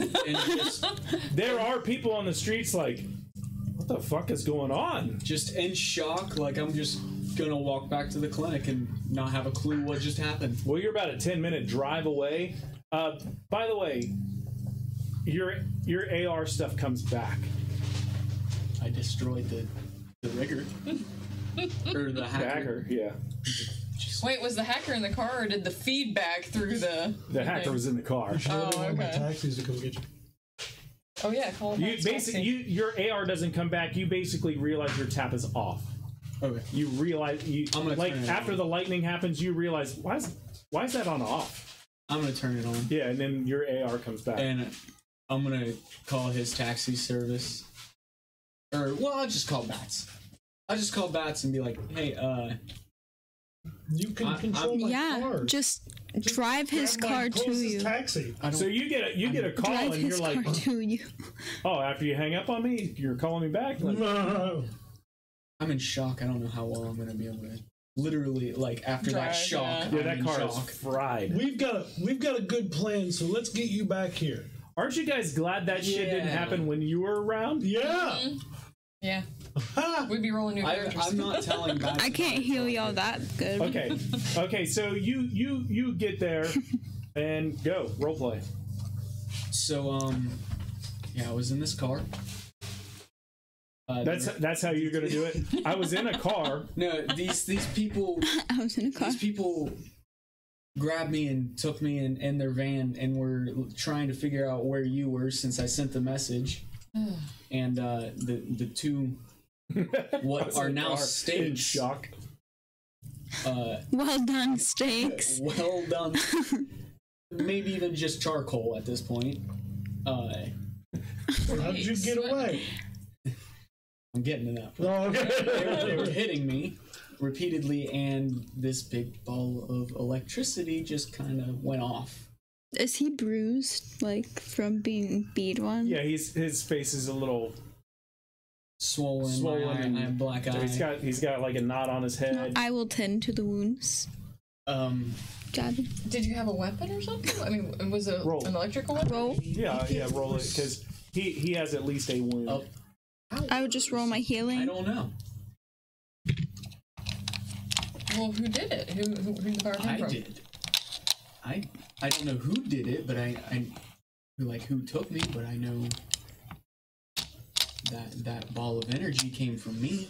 There are people on the streets like, what the fuck is going on? Just in shock, like I'm just gonna walk back to the clinic and not have a clue what just happened. Well, you're about a 10-minute drive away. By the way, your AR stuff comes back. I destroyed the rigger. Or the hacker. Yeah. Wait, was the hacker in the car, or did the feedback through the... The hacker was in the car. One of my okay. taxis to come get you. Oh, yeah, call him. You basically, your AR doesn't come back. You basically realize your tap is off. Okay. You realize I'm gonna like turn it after on. the lightning happens, you realize why is that on off? I'm gonna turn it on. Yeah, and then your AR comes back. And I'm gonna call his taxi service. Or, well, I'll just call Bats. I'll just call Bats and be like, hey, You can control my Yeah, car. just drive his Grab my car to closest you. Taxi. So you get a call Drive and you're his like, car to you. oh, after you hang up on me, you're calling me back. Like, No. I'm in shock. I don't know how well I'm gonna be able to. Literally, like after that Drive, shock, yeah. yeah, I'm that in car shock. is fried. We've got a good plan, so let's get you back here. Aren't you guys glad that shit didn't Yeah. happen when you were around? Yeah. Yeah, Ha! we'd be rolling new characters. I'm not telling Bats. I can't heal y'all that good. Okay, so you get there and go roleplay. So yeah, I was in this car. That's how you're gonna do it. I was in a car. No, these people I was in a car. these people grabbed me and took me in their van and were trying to figure out where you were since I sent the message. And the two what are now In steaks. shock. Well done, steaks. Well done. Maybe even just charcoal at this point. How did you get away? I'm getting to that point. Oh, okay. They were hitting me repeatedly, and this big ball of electricity just kind of went off. Is he bruised, like, from being beat on? Yeah, his face is a little Swollen, swollen. I have black eye. He's got like a knot on his head. I will tend to the wounds. Gabby. Did you have a weapon or something? I mean, was it Roll. an electrical weapon? Roll. Yeah, roll it because he has at least a wound. Oh. I would just roll my I healing. don't know. Well, who did it? Who the fire come I from? did. I don't know who did it, but I like who took me, but I know that ball of energy came from me.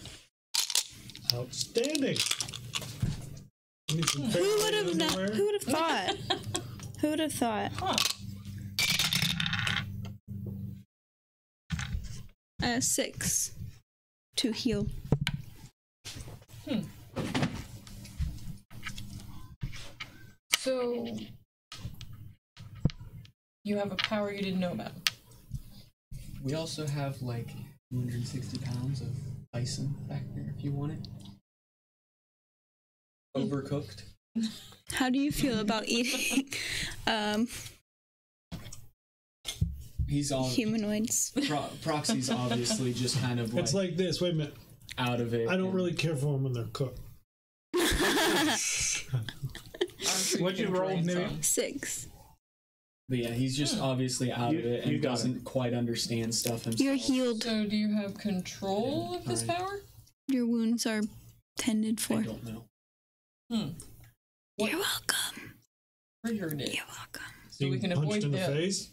Outstanding. Who would have not? Who would have thought? Who would have thought? Huh. 6 to heal. So you have a power you didn't know about. We also have like 260 pounds of bison back there if you want it. Overcooked. How do you feel about eating He's all humanoids? Proxy's obviously just kind of like It's like this. Wait a minute. out of it. I don't really care for them when they're cooked. What'd you roll, Newt? 6. But yeah, he's just obviously out of it you and got doesn't quite understand stuff himself. You're healed. So do you have control of this Alright. power? Your wounds are tended I for. don't know. You're welcome. Triggered it. You're welcome. So we can Punched avoid in the that. face.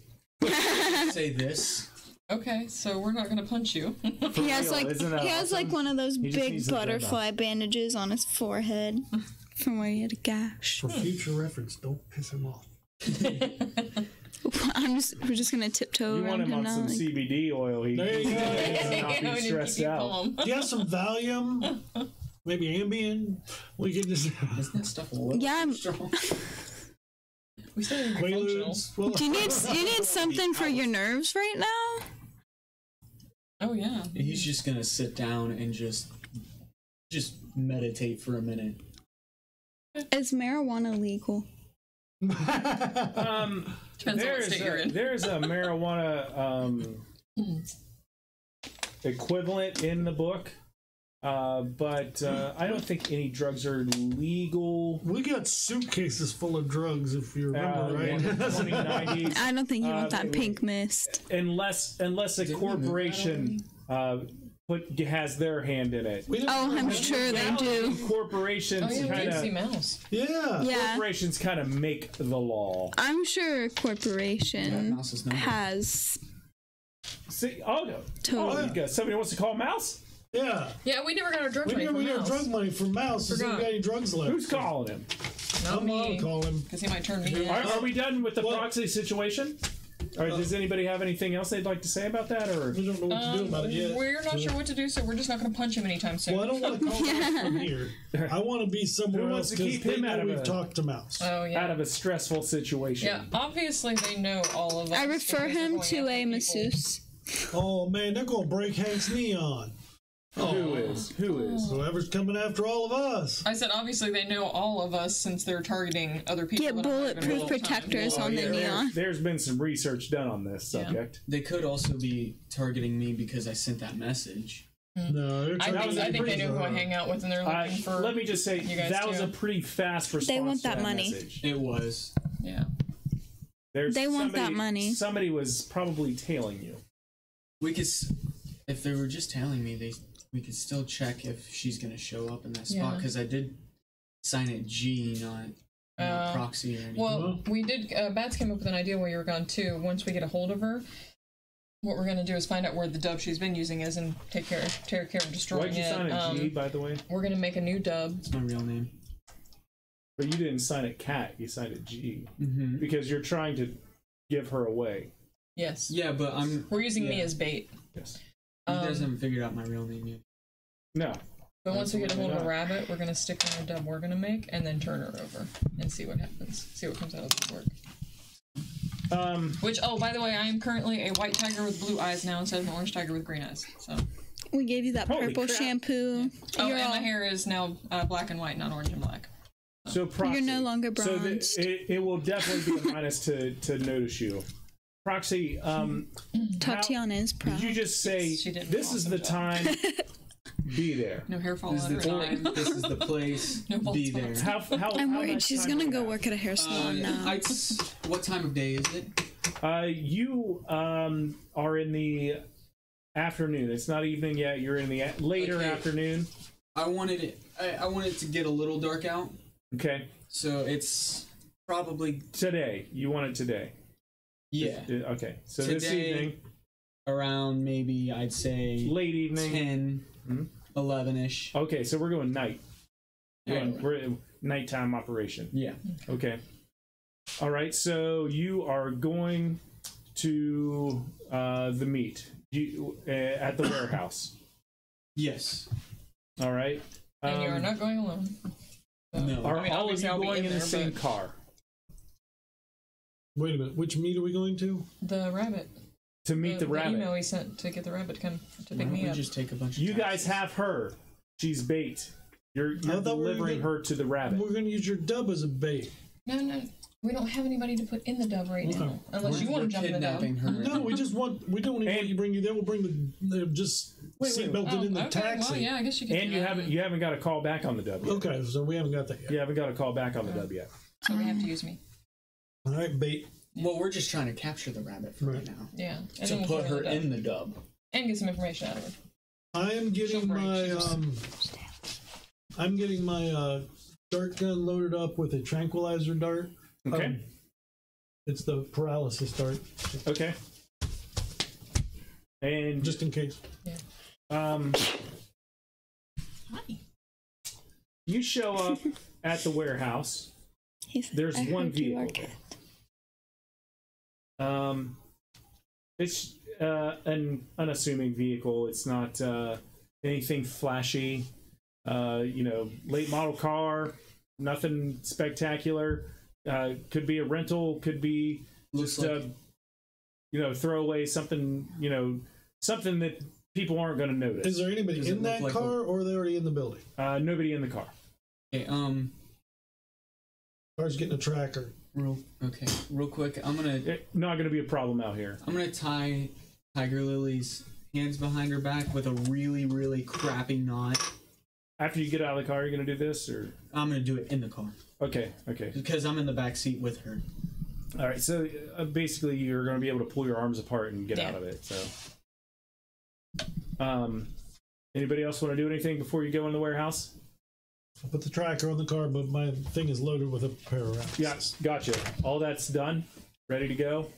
Say this. Okay, so we're not gonna punch you. He has real, like isn't that like one of those He just big needs a dreadnought. butterfly bandages on his forehead from where he had a gash. For future reference, don't piss him off. We're just gonna tiptoe You want around him on now. some like- CBD oil. There you go. He's not We be need to stressed keep out. calm. Do you have some Valium? Maybe Ambien? We can just. Isn't that stuff a little Yeah, strong? We still need to be functional. Quaaludes? Well, Do you need something for your nerves right now? Oh yeah. He's just gonna sit down and just meditate for a minute. Is marijuana legal? Depends on what state you're in. There's a marijuana equivalent in the book, but I don't think any drugs are legal. we got suitcases full of drugs, if you remember, right? 2090s, I don't think you want that they- pink mist. unless a Did we move that corporation has their hand in it. Oh, I'm sure they do. Corporations Oh, yeah, kind Daisy of Mouse. Yeah. Yeah, corporations kind of make the law. I'm sure That corporation mouse's number. has. See, oh no, Totally. you got somebody wants to call Mouse. Yeah. Yeah, we never got our drug money from We got Mouse. drug money from Mouse. Does he Forgot. got any drugs left? Who's calling him? Not I'm me. gonna call him. Because he might turn me in. Are we done with the Well- proxy situation? Or does anybody have anything else they'd like to say about that? Or We don't know what to do about it yet. We're not sure what to do, so we're just not going to punch him anytime soon. Well, I don't want to call Mouse from here. I want to be somewhere Who else wants to because keep they him out know of we've a- talked to Mouse. Oh, yeah. out of a stressful situation? Yeah, obviously they know all of us. I refer because they're him going to after a people. masseuse. Oh man, they're gonna break Hank's knee on. Who is? Whoever's coming after all of us. I said obviously they know all of us since they're targeting other people. Get that aren't even bulletproof real-time. protectors on the Yeah, neon. there's been some research done on this Yeah. subject. They could also be targeting me because I sent that message. No, they're I trying think, to they know who I hang out with, and they're looking for. Let me just say, you guys that was too. a pretty fast response. They want to that money. Message. It was. Yeah. They want that money. Somebody was probably tailing you. We could, if they were just telling me, we could still check if she's gonna show up in that spot Yeah. because I did sign it G, not proxy or anything. Well, we did. Bats came up with an idea while you were gone too. Once we get a hold of her, what we're gonna do is find out where the dub she's been using is and take care of destroying Why'd you it. sign it G, by the way? We're gonna make a new dub. It's my real name. But you didn't sign it Cat. You signed it G Mm-hmm. because you're trying to give her away. Yes. Yeah, but We're using me yeah. as bait. Yes. You guys haven't figured out my real name yet. No. But once we get a hold of a Absolutely not. rabbit, we're gonna stick her in a dub we're gonna make, and then turn her over and see what happens. See what comes out of this work. Which, oh, by the way, I am currently a white tiger with blue eyes now instead of an orange tiger with green eyes. So. We gave you that Holy purple crap. shampoo. Oh, You're and all, my hair is now black and white, not orange and black. So proxy. You're no longer So bronzed. it will definitely be a minus to notice you. Proxy, Tatiana is proud. did you just say She did an this is awesome the job. time? Be there. No hair fall This out is the or time. This is the place. No Be false there. spots. How I'm how worried much she's time gonna do go you work at a hair salon now. What time of day is it? have? You are in the afternoon. It's not evening yet. You're in the later Okay. afternoon. I wanted it to get a little dark out, Okay. so it's probably Today. You want it today. yeah Okay. So this Today- evening, around maybe I'd say late evening. 10, Mhm. 11ish. Okay, so we're going night. Yeah. We're in nighttime operation. Yeah. Okay. All right. So you are going to the meet at the warehouse. Yes. All right. And you are not going alone. No. Are I mean, all of obviously you I'll be going in the there, same but- car Wait a minute. Which meet are we going to? The rabbit. to meet the rabbit? email we sent to get the rabbit to come to Why pick don't me we up. just take a bunch of You guys taxis? have her. She's bait. You're thought we were delivering gonna- her to the rabbit. We're going to use your dub as a bait. No. We don't have anybody to put in the dub right now. Unless you want We're to jump in the dub. kidnapping her. No, we just want. We don't even want you to bring you there. We'll bring the just Wait, seatbelted in the okay, taxi. well, yeah, I guess you can And do you that. haven't got a call back on the dub yet. Okay, so we haven't got that yet. You haven't got a call back on the dub yet. So they have to use me. All right, bait. Well, we're just trying to capture the rabbit for right Right. now. Yeah. And To then we'll put her the dub. in the dub. And get some information out of her. I am getting my She'll I'm getting my dart gun loaded up with a tranquilizer dart. Okay. It's the paralysis dart, Okay. And just in case. um, Hi. you show up at the warehouse. He said, There's "I one heard you are vehicle. Cat." It's an unassuming vehicle. It's not anything flashy. Late model car, nothing spectacular. Could be a rental, could be Looks just like throwaway, something something that people aren't going to notice. Is there anybody Does it in look that like car, or are they already in the building? Nobody in the car. okay, Car's getting a tracker. real quick. I'm gonna Not going to be a problem out here. tie Tiger Lily's hands behind her back with a really, really crappy knot. After you get out of the car, you're going to do this, or I'm gonna do it in the car okay. because I'm in the back seat with her. All right. So basically, you're going to be able to pull your arms apart and get Yeah. out of it. So, Anybody else want to do anything before you go in the warehouse? I'll put the tracker on the car, but my thing is loaded with a pair of rounds. Yeah, gotcha. All that's done, ready to go.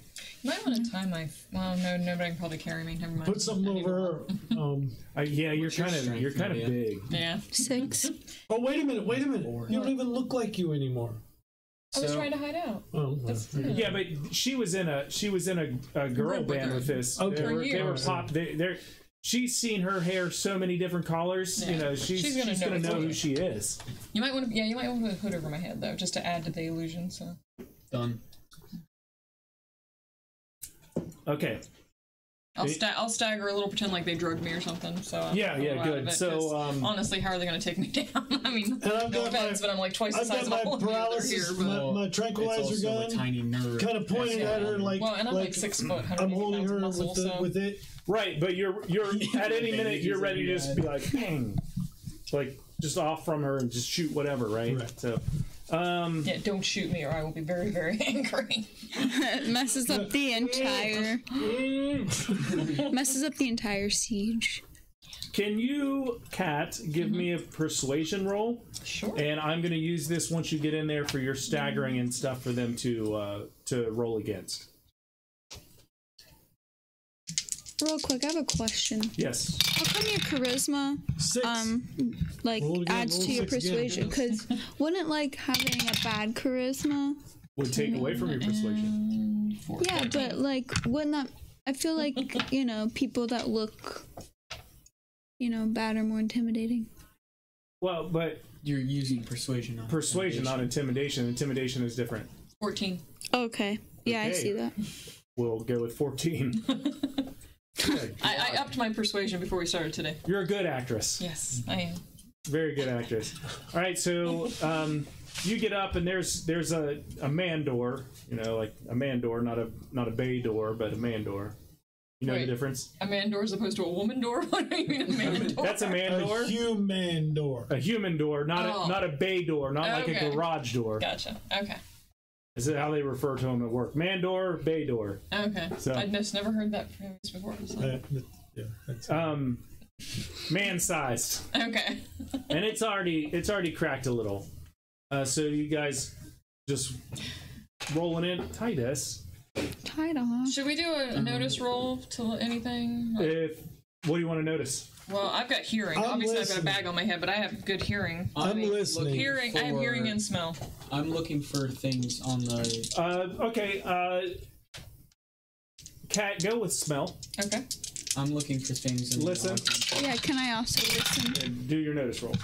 You might want to tie my. Well, no, nobody can probably carry me. Never mind. Put something over her. Yeah, you're kind of big. Yeah. 6. Oh, wait a minute. Four. You don't even look like you anymore. I was trying to hide out. Oh, well, Yeah, but she was in a girl Group with band her. with this. Okay. They were pop. They're she's seen her hair so many different colors. Yeah. You know, she's gonna know who she is. You might want to. Yeah, you might want to put a hood over my head though, just to add to the illusion. So. Done. Okay. I'll stagger a little, pretend like they drugged me or something. So Yeah, good. So honestly, how are they going to take me down? I mean, And I've no got offense, but I'm like twice the I've size got of all my of you that are paralysis, here. But, my It's tranquilizer also a gun, tiny nerve. kind of pointing at her like, well, and I'm like 6 foot. I'm holding her muscle, with it. right, but you're at any minute you're ready to just be like bang, like just off from her and just shoot whatever, right? Right. So. Yeah, don't shoot me or I will be very, very angry. It messes up the entire siege. Can you, Kat, give me a persuasion roll? Sure. And I'm going to use this once you get in there for your staggering and stuff for them to roll against. Real quick, I have a question. Yes. How come your charisma 6. Roll again, adds roll to your 6 again. persuasion? Because wouldn't like having a bad charisma? Would take away from your persuasion. Yeah, but like wouldn't that? I feel like people that look bad are more intimidating. Well, but You're using persuasion on persuasion, not intimidation. Intimidation is different. 14. Okay. Yeah, I Okay. see that. We'll go with 14. Good. I upped my persuasion before we started today. You're a good actress. Yes, I am. Very good actress. All right, so you get up and there's a man door, like a man door, not a bay door, but a man door. You know Wait. the difference? A man door as opposed to a woman door? What do you mean a man door? That's a man door. A human door. A human door, not a bay door, not like a Okay. garage door. Gotcha. Okay. Is it how they refer to them at work? Man door, bay door. Okay. So- I'd just never heard that phrase before. So. Yeah, that's Man sized. Okay. And it's already cracked a little. So you guys just rolling in Titus. Tied on. Should we do a notice roll to anything? What do you want to notice? Well, I've got hearing. I'm Obviously, I've got a listening. bag on my head, but I have good hearing. I'm listening. Hearing. I have hearing and smell. I'm looking for things on the. Okay. Cat, go with smell. Okay. I'm looking for things in Listen. the. Yeah, can I also listen? And do your notice roll.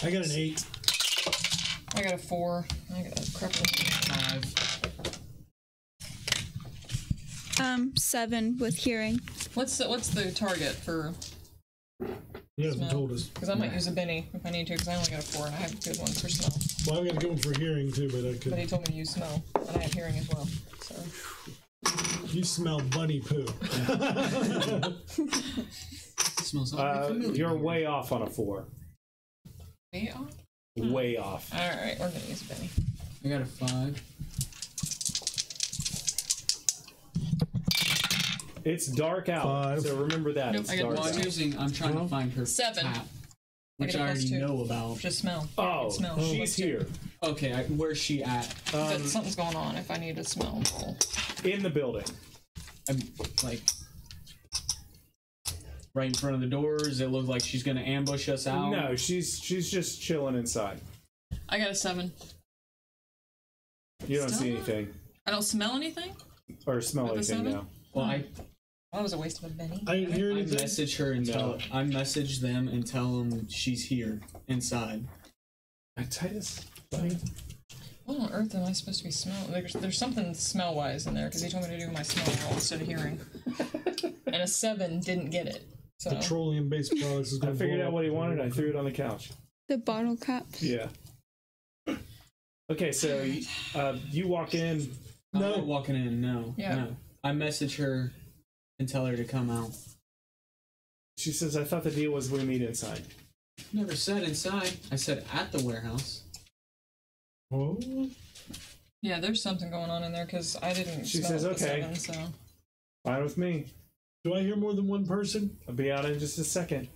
I got an 8. I got a 4. I got a crap. 5. 7 with hearing. What's the target for? You haven't Smell. told us. Because I might use a Benny if I need to, because I only got a 4 and I have a good one for smell. Well, I've got a good one for hearing too, but I But could. he told me to use smell, and I have hearing as well. So. You smell bunny poo. Smells oddly familiar. You're way off on a 4. Way off? Way off. All right, we're gonna use a Benny. I got a 5. It's dark out, 5. so remember that. Nope, it's I got dark Well, out. I'm trying to find her 7. tap, which I I got a already +2. know about. Just smell. Oh, Smell. she's here. Okay, where's she at? But something's going on if I need to smell roll. In the building. I'm like right in front of the doors. It looks like she's gonna ambush us out. No, she's just chilling inside. I got a 7. You don't Still see not? anything I don't smell anything? or smell With a anything 7? now. Well, That was a waste of a Benny. I didn't hear I anything. message her and No. I message them and tell them she's here inside. Titus, buddy. What on earth am I supposed to be smelling? There's something smell-wise in there, because he told me to do my smell roll instead of hearing. And a 7 didn't get it. So. Petroleum-based products is I going to figured out what he wanted. I threw it on the couch. The bottle caps. Yeah. Okay, so you walk in. I'm No. not walking in. No. Yeah. No. I message her and tell her to come out. She says, "I thought the deal was we meet inside." Never said inside. I said at the warehouse. Oh, Yeah, there's something going on in there, because I didn't She smell says, it with the "Okay." 7, so. Fine with me. Do I hear more than one person? I'll be out in just a second.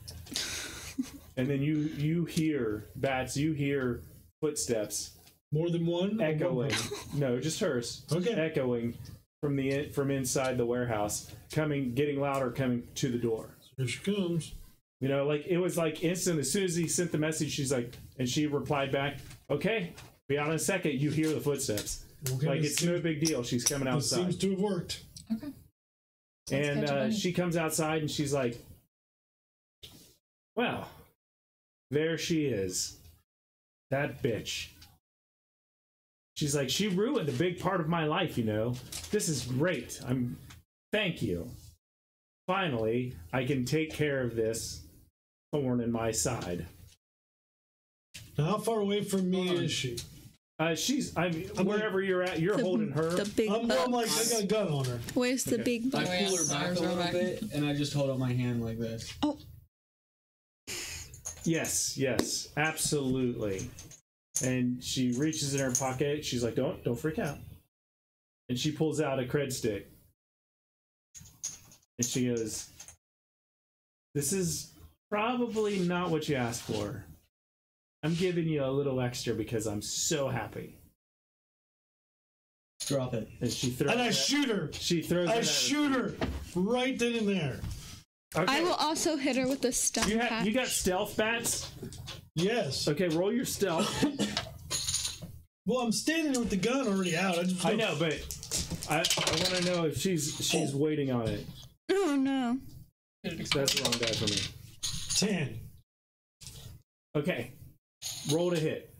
And then you hear, Bats, you hear footsteps. More than one? Echoing. No, just hers. Okay. Echoing from inside the warehouse, getting louder, coming to the door. Here she comes. You know, like it was like instant. As soon as he sent the message, she's like, and she replied back, "Okay, be out in a second." You hear the footsteps. Okay, like it's no big deal. She's coming outside. It seems to have worked. Okay. And she comes outside and she's like, "Well, there she is. That bitch." She's like, "She ruined a big part of my life, you know. This is great. Thank you. Finally, I can take care of this thorn in my side." Now, how far away from me is she? Wherever you're at, you're holding her. The big I'm like, I got a gun on her. Where's the big I buck? pull her back a little bit, and I just hold up my hand like this. Oh. Yes, absolutely. And she reaches in her pocket. She's like, "Don't freak out." And she pulls out a cred stick. And she goes, "This is probably not what you asked for. I'm giving you a little extra because I'm so happy." Drop it. And she throws. And I shoot her. She throws. I shoot her right then and there. Okay. I will also hit her with the stun patch. You got stealth, Bats? Yes. Okay, roll your stealth. Well, I'm standing there with the gun already out. I know, but I want to know if she's waiting on it. Oh no. That's the wrong die for me. 10. Okay. Roll to hit.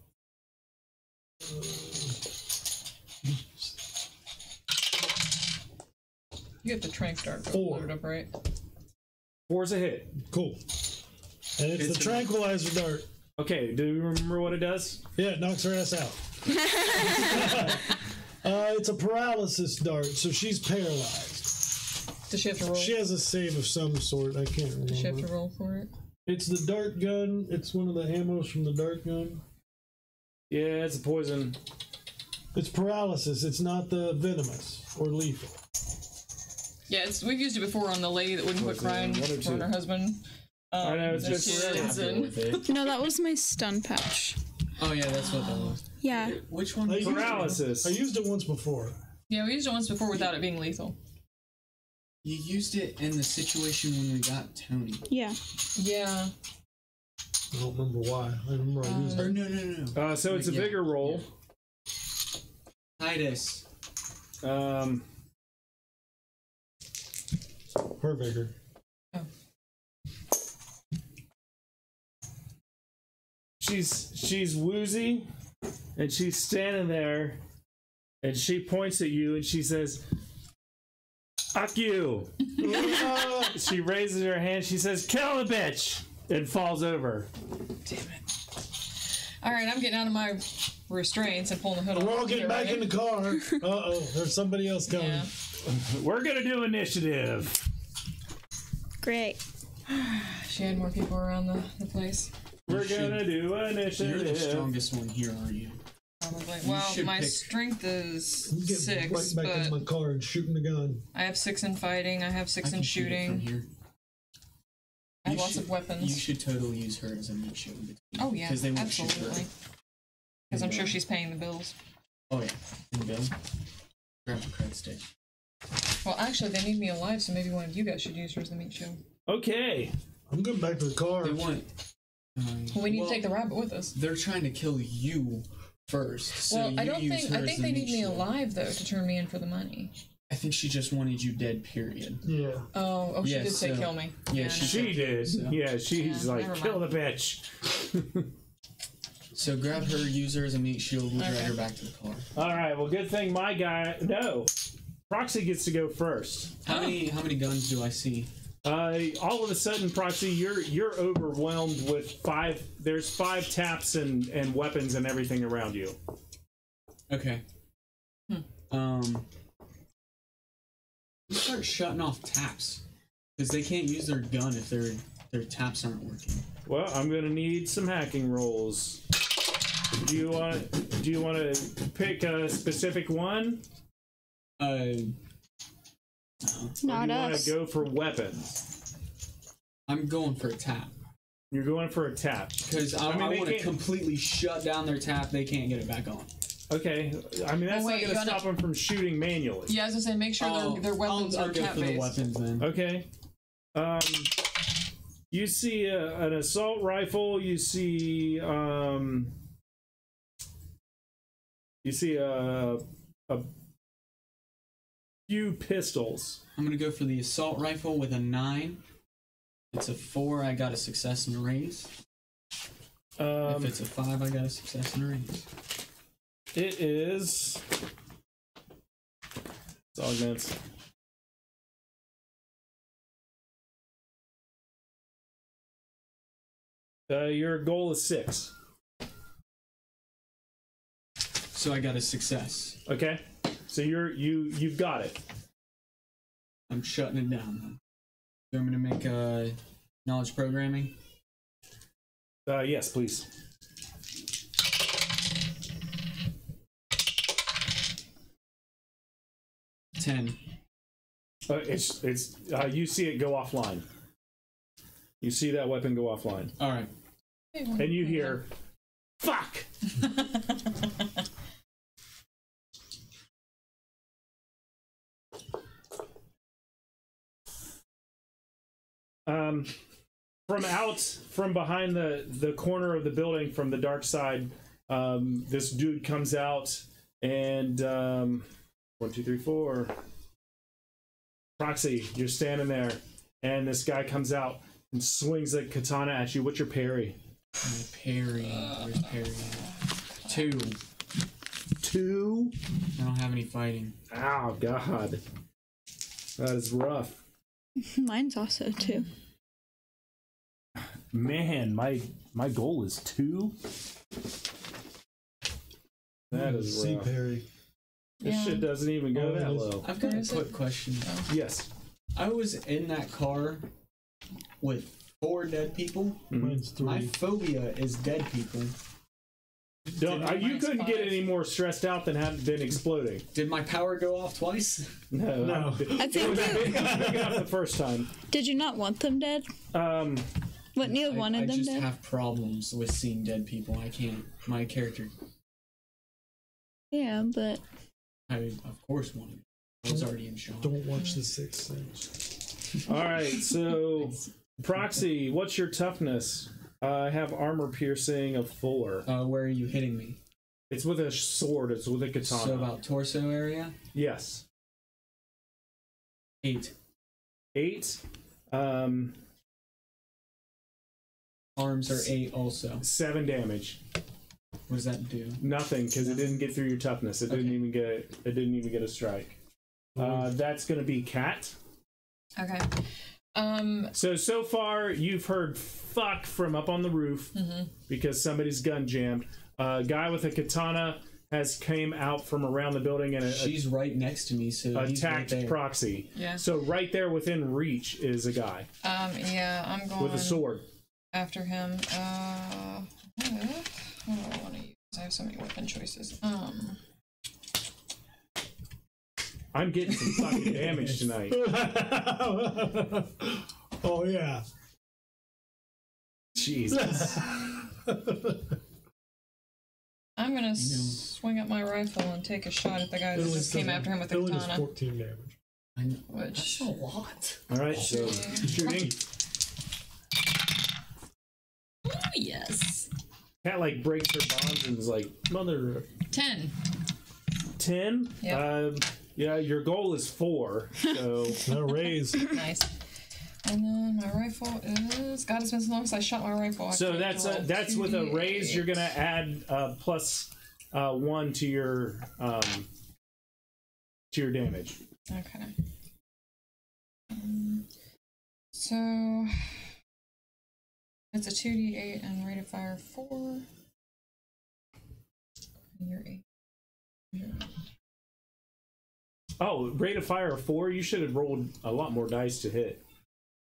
You get the trank dart 4. loaded up, right? 4's a hit. Cool. And it's the tranquilizer dart. Okay, do you remember what it does? Yeah, it knocks her ass out. It's a paralysis dart, so she's paralyzed. Does she have to roll? She has a save of some sort. I can't remember. Does she have to roll for it? It's the dart gun. It's one of the ammos from the dart gun. Yeah, it's a poison. It's paralysis. It's not the venomous or lethal. Yeah, we've used it before on the lady that wouldn't quit crying for her husband. I know, it's just No, that was my stun patch. Oh yeah, that's what that was. Yeah. Which one? Paralysis. I used it once before. Yeah, we used it once before without it being lethal. You used it in the situation when we got Tony. Yeah. Yeah. I don't remember why. I remember I used it. No. So it's a bigger roll. Titus. Her vigor. Oh. She's woozy, and she's standing there, and she points at you, and she says, "Fuck you." She raises her hand. She says, "Kill the bitch," and falls over. Damn it. Alright, I'm getting out of my restraints and pulling the hood off. We're all getting back in the car. Uh-oh, there's somebody else coming. Yeah. We're gonna do initiative. Great. She had more people around the place. We're gonna do initiative. You're the strongest one here, aren't you? Probably. Well, my strength is I'm getting 6, right back in but my car and shooting the gun. I have 6 in fighting, I have 6 in shooting. Here. I have lots of weapons. You should totally use her as a meat shield. Oh yeah, they won't shoot her. absolutely. Because I'm sure she's paying the bills. Oh yeah. And Bill, grab the cred stick. Well, actually, they need me alive, so maybe one of you guys should use her as the meat shield. Okay. I'm going back to the car. They want. Well, we need to take the rabbit with us. They're trying to kill you first. So Well, I you don't use think. her I as think the they meat need me shield. alive though to turn me in for the money. I think she just wanted you dead. Period. Yeah. Oh, she Yeah, did say so- kill me. yeah, She did. So. Yeah, she's Yeah, like, never kill the mind. bitch. So grab her, use her as a meat shield. We'll drag Okay. her back to the car. All right. Well, good thing my guy. No, Proxy gets to go first. How many guns do I see? All of a sudden, Proxy, you're overwhelmed with 5. There's 5 taps and weapons and everything around you. Okay. Start shutting off taps because they can't use their gun if their taps aren't working. Well, I'm gonna need some hacking rolls. Do you want to pick a specific one? Not you want us. to go for weapons? I'm going for a tap. You're going for a tap. Because I want to completely shut down their tap. They can't get it back on. Okay. I mean, that's not going to stop them from shooting manually. Yeah, I was going to say, make sure their weapons are tap-based. I'll go for the weapons then. Okay. You see an assault rifle. You see a few pistols. I'm gonna go for the assault rifle with a 9. It's a 4. I got a success and a raise. If it's a 5, I got a success and a raise. It is. It's augments. Your goal is 6. So I got a success. Okay, so you've got it. I'm shutting it down. So I'm gonna make knowledge programming. Yes, please. $10. It's you see it go offline. You see that weapon go offline. All right. And you hear, "Fuck." From behind the corner of the building, from the dark side, this dude comes out and 1, 2, 3, 4. Proxy, you're standing there, and this guy comes out and swings a katana at you. What's your parry? My parry. Where's parry? 2. 2? I don't have any fighting. Oh God, that is rough. Mine's also 2. Man, my goal is 2. That is rough. Perry. This shit doesn't even go that low. I've got a quick question. Yes. I was in that car with 4 dead people. Mine's 3. My phobia is dead people. You couldn't get any more stressed out than exploding. Did my power go off twice? No. I think It was big enough the first time. Did you not want them dead? Wouldn't you have wanted them I just dead? have problems with seeing dead people. I can't. My character. Yeah, but I of course wanted. I was already in shock. Don't watch the Sixth Sense. All right, so Proxy, what's your toughness? I have armor piercing of 4. Where are you hitting me? It's with a sword. It's with a katana. So about torso area? Yes. 8. 8. Arms are 8 also. 7 damage. What does that do? Nothing, because it didn't get through your toughness. It didn't even get a strike. That's going to be Cat. Okay. So far you've heard "fuck" from up on the roof because somebody's gun jammed. A guy with a katana came out from around the building and she's right next to me, so attacked right Proxy. Yeah. So right there within reach is a guy. Yeah, I'm going with a sword after him. What do I want to use? I have so many weapon choices. I'm getting some fucking damage tonight. Oh yeah. Jesus. I'm gonna swing up my rifle and take a shot at the guy that just came after him with the katana. 14 damage. Which that's a lot. All right, so shooting. Oh yes. Cat like breaks her bonds and is like, mother. 10. 10? Yeah. Yeah, your goal is 4. So no raise. Nice. And then my rifle is. God, it's been so long since I shot my rifle. So that's with a raise. You're gonna add plus 1 to your damage. Okay. So it's a 2d8 and rate of fire 4. And you're 8. Yeah. Oh, rate of fire 4. You should have rolled a lot more dice to hit.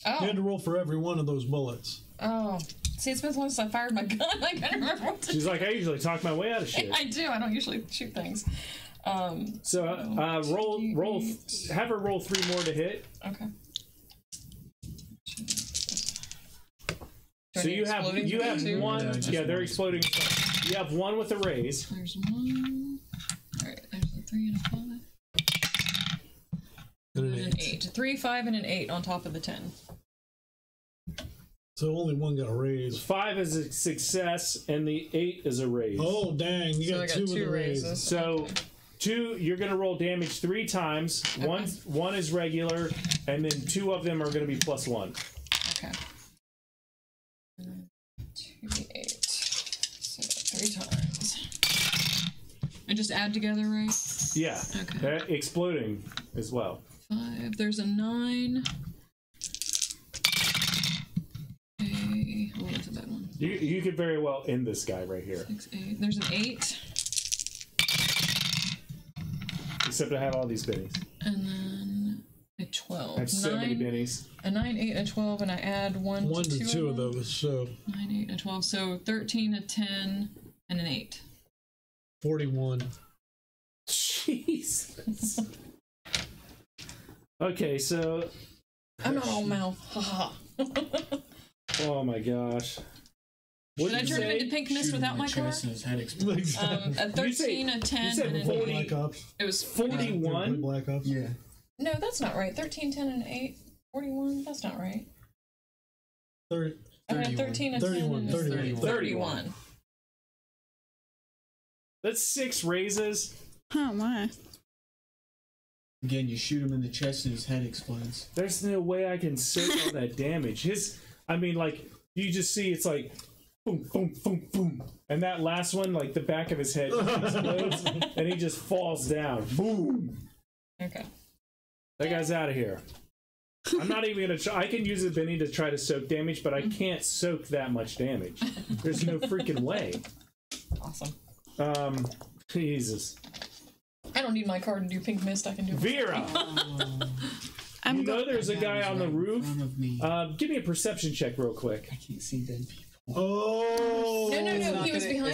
Oh. You had to roll for every one of those bullets. Oh. See, it's been so long since I fired my gun. I can't remember what to She's like, I usually talk my way out of shit. I do. I don't usually shoot things. Roll. Have her roll 3 more to hit. Okay. So you have one. Yeah, they're exploding. You have one with a raise. There's 1. All right. There's a 3 and a 5. And an 8. 3, 5, and an 8 on top of the 10. So only one got a raise. 5 is a success, and the 8 is a raise. Oh dang! You got 2 with a raise. So. Okay. 2, you're going to roll damage 3 times. Okay. One is regular, and then 2 of them are going to be +1. Okay. 2d8. So 3 times. And just add together, right? Yeah. Okay. They're exploding as well. 5. There's a 9. Okay. Oh, that's a bad one. You could very well end this guy right here. 6, 8. There's an 8. Except I have all these bennies. And then a 12. I have so many bennies. A 9, 8, and a 12, and I add 1 to 2 of those. So 9, 8, and 12. So 13, a 10, and an 8. 41. Jesus. Okay, so I'm not all mouth. Haha. Oh my gosh. Should I turn him into pink mist without my card? A 13, a 10, and an 8. Black Ops. It was 41. Black Ops. Yeah. No, that's not right. 13, 10, and 8. 41. That's not right. 30. I had 13, a 10, and a 31. That's 6 raises. Oh my. Again, you shoot him in the chest and his head explodes. There's no way I can soak all that damage. You just see it's like boom, boom, boom, boom. And that last one, like the back of his head explodes and he just falls down. Boom. Okay. That guy's out of here. I'm not even going to try. I can use a Benny to try to soak damage, but I can't soak that much damage. There's no freaking way. Awesome. Jesus. I don't need my card to do pink mist. I can do Vera. You know there's a guy on the roof. Give me a perception check real quick. I can't see dead people. Oh! No, he was behind me.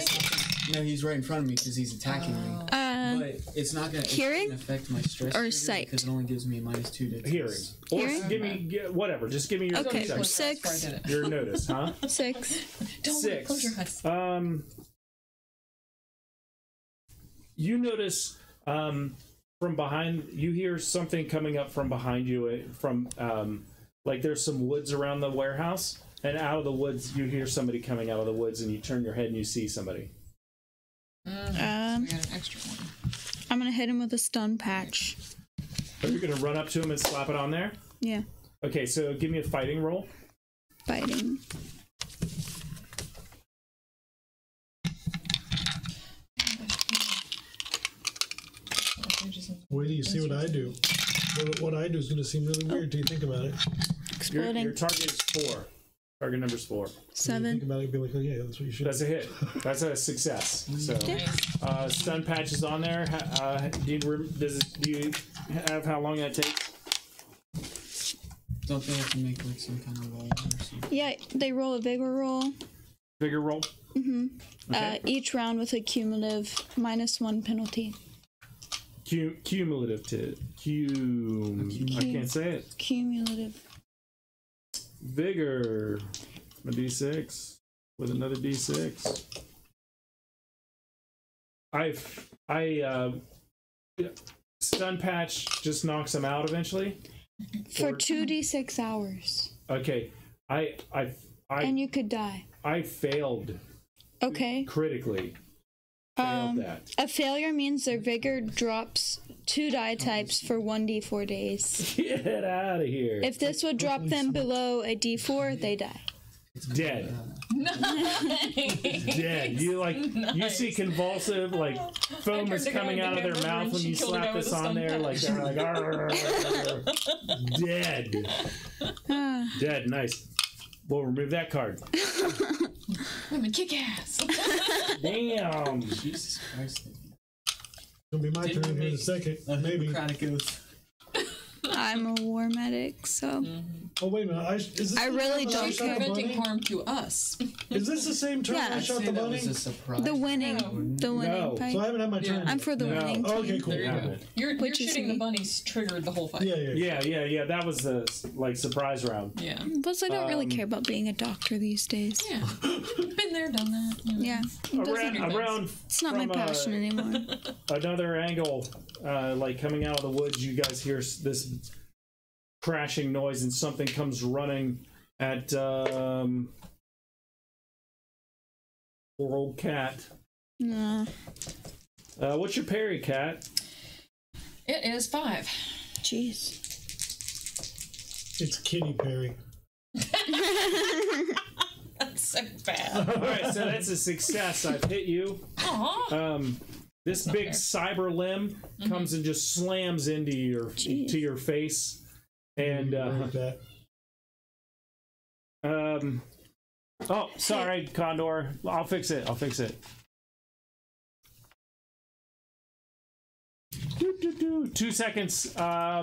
No, he's right in front of me because he's attacking me. But it's not going to affect my stress or sight because it only gives me -2 to hearing. Or give me whatever. Just give me your perception. 6. Your notice, huh? 6. Don't 6. Close your eyes. You notice from behind. You hear something coming up from behind you. From like there's some woods around the warehouse. And out of the woods, you hear somebody coming out of the woods, and you turn your head and you see somebody. We got an extra one. I'm gonna hit him with a stun patch. Are you gonna run up to him and slap it on there? Yeah. Okay, so give me a fighting roll. Fighting. Wait till you see what I do. What I do is gonna seem really weird till you think about it. Exploding. Your target is 4. Target number's 4. 7. Think about it, be like, oh yeah, that's what you should. That's a hit. That's a success. So, stun patch is on there. Do you have how long that takes? Don't they have to make like some kind of roll or something? Yeah, they roll a vigor roll. Vigor roll? Mm-hmm. Okay. Each round with a cumulative -1 penalty. Cumulative to... I can't say it. Cumulative. Vigor. A D6 with another D6. Stun patch just knocks him out eventually. For 2d6 hours. Okay. And you could die. I failed. Okay. Critically. Failed that. A failure means their vigor drops 2 die types for 1d4 days. Get out of here. If this would drop them below a d4, they die. Dead. Nice. Dead. You see convulsive foam is coming out of their mouth when you slap this on there. Like they're like dead. Dead. Nice. We'll remove that card. Women kick ass. Damn. Jesus Christ. It'll be my turn here in a second. Maybe. Hippocratic oath. I'm a war medic, so Oh wait a minute! Is this I the really turn don't She's care. preventing harm to us. Is this the same turn Yeah. I shot the That bunny? was a surprise. the winning No. fight. So I haven't had my turn. I'm for the Yeah. winning Oh, team. okay, cool. There you go. Haven't. You're Which is shooting me. the bunnies triggered the whole fight. Yeah. That was the like surprise round. Yeah. Plus, I don't really care about being a doctor these days. Yeah. Been there, done that. You know. Yeah, Around it's not my from, passion anymore. another angle, like coming out of the woods, you guys hear this crashing noise, and something comes running at poor old Cat. Nah, What's your parry, Cat? It is 5. jeez. It's Kitty Perry. That's so bad. All right, so that's a success. I've hit you. Aww. This big cyber limb comes and just slams into your face, and Like that. oh, sorry, Condor. I'll fix it. 2 seconds.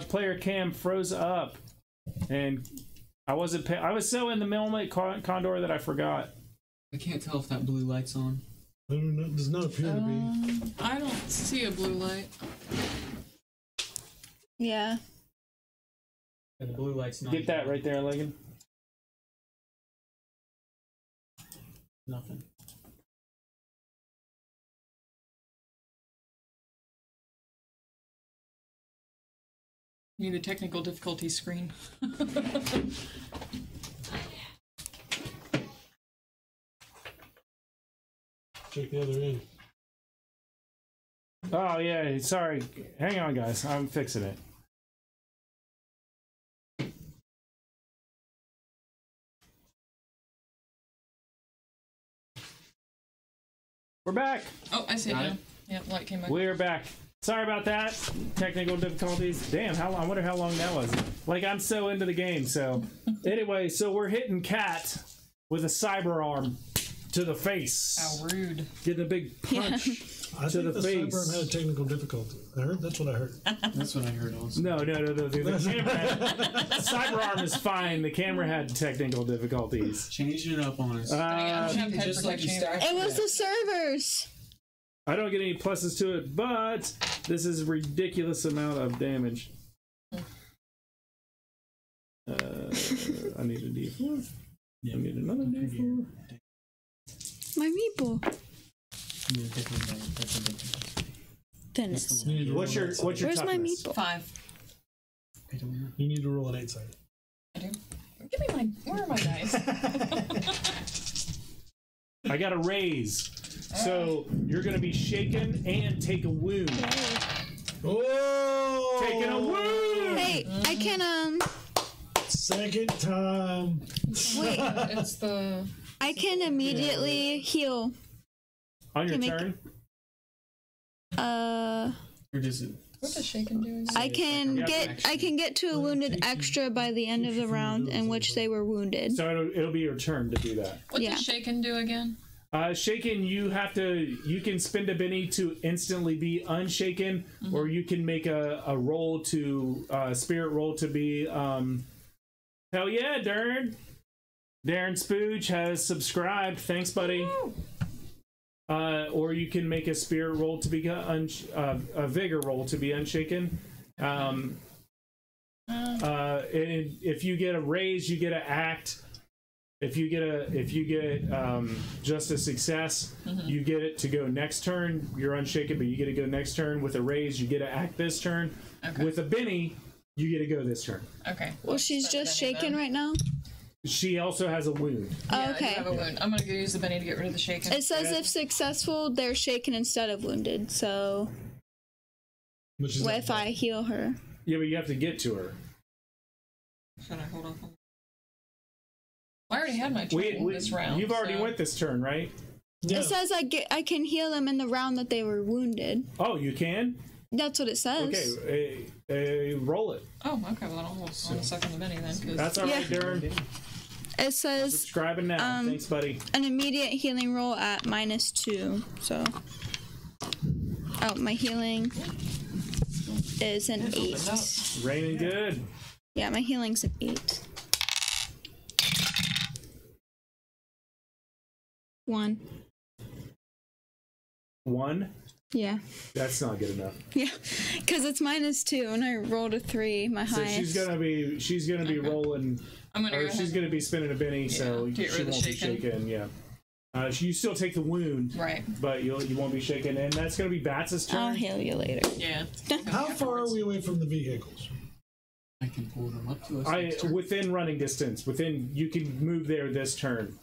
Player cam froze up, and I wasn't. I was so in the moment, Condor, that I forgot. I can't tell if that blue light's on. I don't know, does not appear to be. I don't see a blue light. Yeah. The blue light's not. Get that right there, Ligon. Nothing. You need the technical difficulty screen. Check the other end. Oh yeah, sorry. Hang on, guys. I'm fixing it. We're back. Oh, I see it Got now. it. Yep, light came back. We're back. Sorry about that. Technical difficulties. Damn, I wonder how long that was. Like, I'm so into the game. So, anyway, so we're hitting Cat with a cyber arm to the face. How rude. Getting a big punch I to think the the face. Cyberarm had a technical difficulty. That's what I heard. That's what I heard also. No. The camera cyber arm is fine. The camera had technical difficulties. Changing it up on us. Just like you stacked. It was the servers. I don't get any pluses to it, but this is a ridiculous amount of damage. I need a D4. I need another D4. My meatball. Then it's. What's your Where's my toughness? meatball? 5. I don't know. You need to roll an 8-sided. I do. Give me my. Where are my dice? I got a raise. So you're going to be shaken and take a wound. Oh! Taking a wound! Hey, I can Second time. wait. It's the. I can immediately heal. On your Can make- turn? Or does it? What does shaken do? I can Yeah, get to a wounded extra by the end of the round in which they were wounded. So it'll be your turn to do that. What Yeah. does shaken do again? Shaken, you can spend a Benny to instantly be unshaken, or you can make a roll to spirit roll to be hell yeah, Darren Spooge has subscribed, thanks buddy. Or you can make a spirit roll to be a vigor roll to be unshaken. And if you get a raise, you get an act. If you get just a success, you get it to go next turn. You're unshaken, but you get to go next turn. With a raise, you get to act this turn. Okay. With a Benny, you get to go this turn. Okay. Well, she's just shaken right now. She also has a wound. Oh, Yeah, I do okay. have a wound. I'm gonna go use the Benny to get rid of the shaken. It says if successful, they're shaken instead of wounded. So Which is what if I heal her? Yeah, but you have to get to her. Should I hold off on? I already had my turn this round. You've already so- went this turn, right? Yeah. It says I can heal them in the round that they were wounded. Oh, you can? That's what it says. Okay, roll it. Oh, okay. Well, I'll suck on the Benny then. 'Cause That's all right, Yeah. Darren. It says Subscribing now. Thanks, buddy. an immediate healing roll at -2. So, oh, my healing. is an 8. Raining good. Yeah, my healing's an 8. 1. 1? Yeah. That's not good enough. Yeah, because it's -2, and I rolled a 3, my So highest. she's gonna be rolling, she's gonna be spinning a Benny, so she won't be shaken. Yeah. You still take the wound, right? But you won't be shaken, and that's gonna be Bats' turn. I'll heal you later. Yeah. How far are we away from the vehicles? I can pull them up to us. Within running distance. You can move there this turn.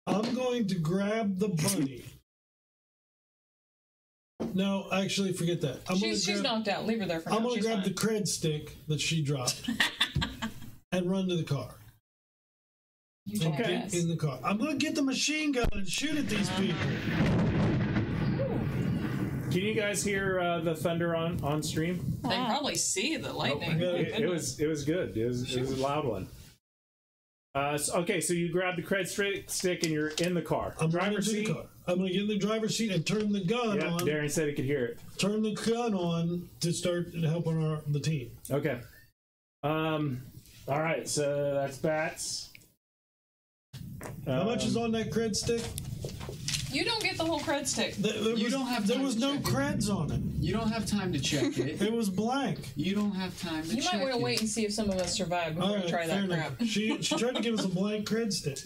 I'm going to grab the bunny. No, actually, forget that. She's knocked out. Leave her there for now. I'm going to grab the cred stick that she dropped and run to the car. Okay. Get in the car. I'm going to get the machine gun and shoot at these people. Can you guys hear the thunder on stream? They can probably see the lightning. It was good. It was a loud one. Okay, so you grab the cred stick and you're in the car. I'm driver's seat. The car. I'm going to get in the driver's seat and turn the gun on. Darren said he could hear it. Turn the gun on to start helping the team. Okay. All right, so that's Bats. How much is on that cred stick? You don't get the whole cred stick. There was no creds on it. You don't have time to check it. It was blank. You don't have time to check it. You might want to wait and see if some of us survive before you try that crap. She tried to give us a blank cred stick.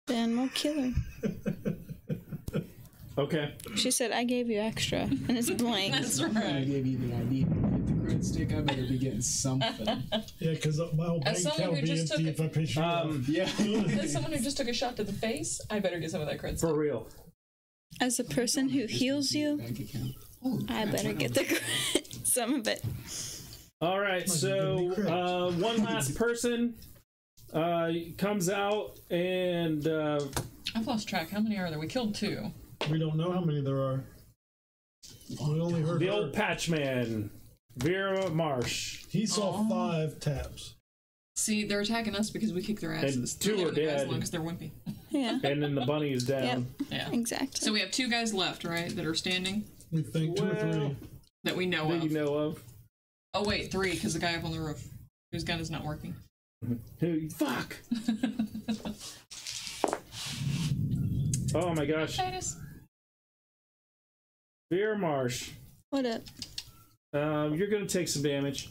Then we'll kill her. Okay. She said, I gave you extra, and it's blank. That's right. I gave you the idea to get the cred stick. I better be getting something. Yeah, because my whole bank account will be empty if I pay you off. Yeah. As someone who just took a shot to the face, I better get some of that cred stick. For real. As a person who heals you, I better get the some of it. All right, so one last person comes out, and I've lost track. How many are there? We killed 2. We don't know how many there are. We only heard the old patchman, Veer Marsh. He saw 5 taps. See, they're attacking us because we kicked their asses. And 2 are dead. Because they're wimpy. Yeah. And then the bunny is down. Yep. Yeah. Exactly. So we have 2 guys left, right, that are standing? We think 2 or 3. That we know of. That you know of. Oh, wait, 3, because the guy up on the roof, whose gun is not working. Fuck! Oh my gosh. Titus. Veer Marsh. What up? You're gonna take some damage.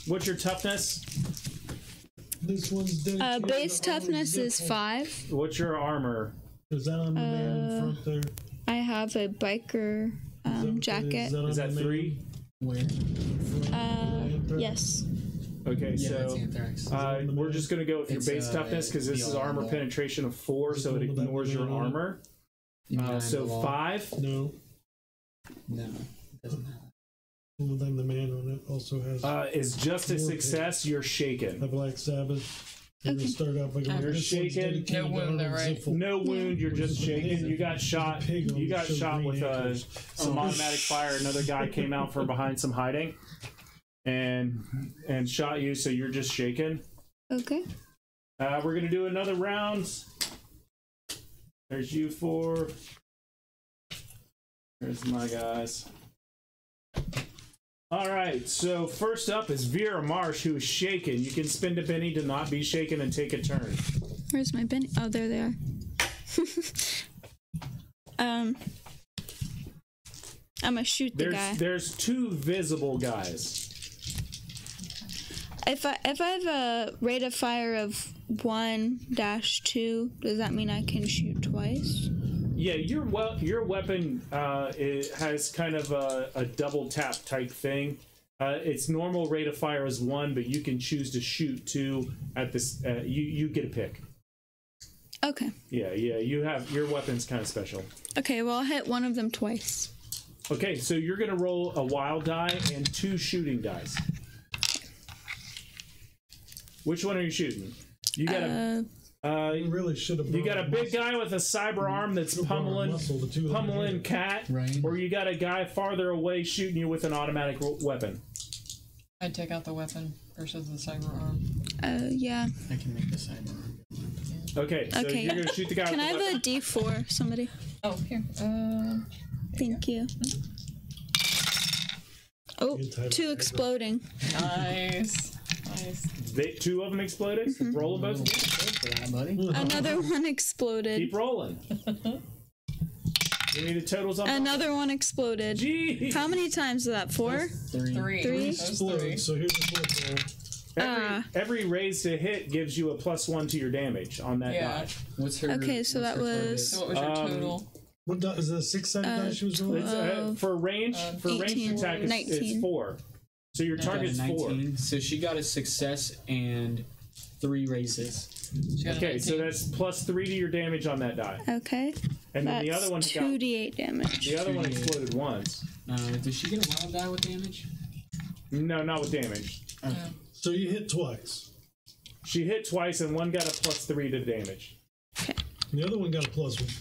What's your toughness? This one's dedicated. Base toughness is 5. What's your armor? Is that on the man in front there? I have a biker jacket. Is that 3? Where? Yes. Okay, Yeah, so we're just gonna go with your base toughness because this is armor penetration of 4, so it ignores your armor. So 5? No. No, it doesn't have. One thing the man on it also has. Is just a success. You're shaken. The Black Sabbath. You're gonna start off like you're shaken. No wound, though, right? No wound. You're just shaken. You got shot. You got shot with some automatic fire. Another guy came out from behind some hiding, and shot you. So you're just shaken. Okay. We're gonna do another round. There's you 4. There's my guys. All right, so first up is Veer Marsh, who is shaken. You can spend a penny to not be shaken and take a turn. Where's my penny? Oh, there they are. I'm gonna shoot the guy. There's 2 visible guys. If I have a rate of fire of 1-2, does that mean I can shoot twice? Yeah, your weapon it has kind of a double tap type thing. Its normal rate of fire is 1, but you can choose to shoot 2 at this. You get a pick. Okay. Yeah. You have your weapon's kind of special. Okay, well I'll hit one of them twice. Okay, so you're gonna roll a wild die and 2 shooting dice. Which one are you shooting? You got you really should have. You got a big guy with a cyber arm that's pummeling Cat, right? Or you got a guy farther away shooting you with an automatic weapon. I'd take out the weapon versus the cyber arm. Yeah. I can make the cyber arm. Okay, so you're gonna shoot the guy. Can with I have a D4, somebody? Oh, here. Thank you. Oh, Untitled 2 Chapter. exploding. Nice. Nice. 2 of them exploded. Roll them both. For that, buddy. Another one exploded. Keep rolling. Give me the totals on Another one exploded. Jeez. How many times is that? 4? 3. Three. Three? That was Explode. 3. So here's the fourth roll. Every raise to hit gives you a +1 to your damage on that Yeah. die. What's her? Okay, so what's that her was- So what was your total? What die, is it a 6-sided die she was rolling? It's, for range, for range 18, attack, it's 19. 4. So your target's 4. 19. So she got a success and 3 raises. She got a Okay, so 19. that's +3 to your damage on that die. Okay. And then That's the other one got, 2d8 damage. the other one 2d8. exploded once. Does she get a wild die with damage? No, not with damage. So you hit twice. She hit twice and one got a +3 to damage. And the other one got a +1.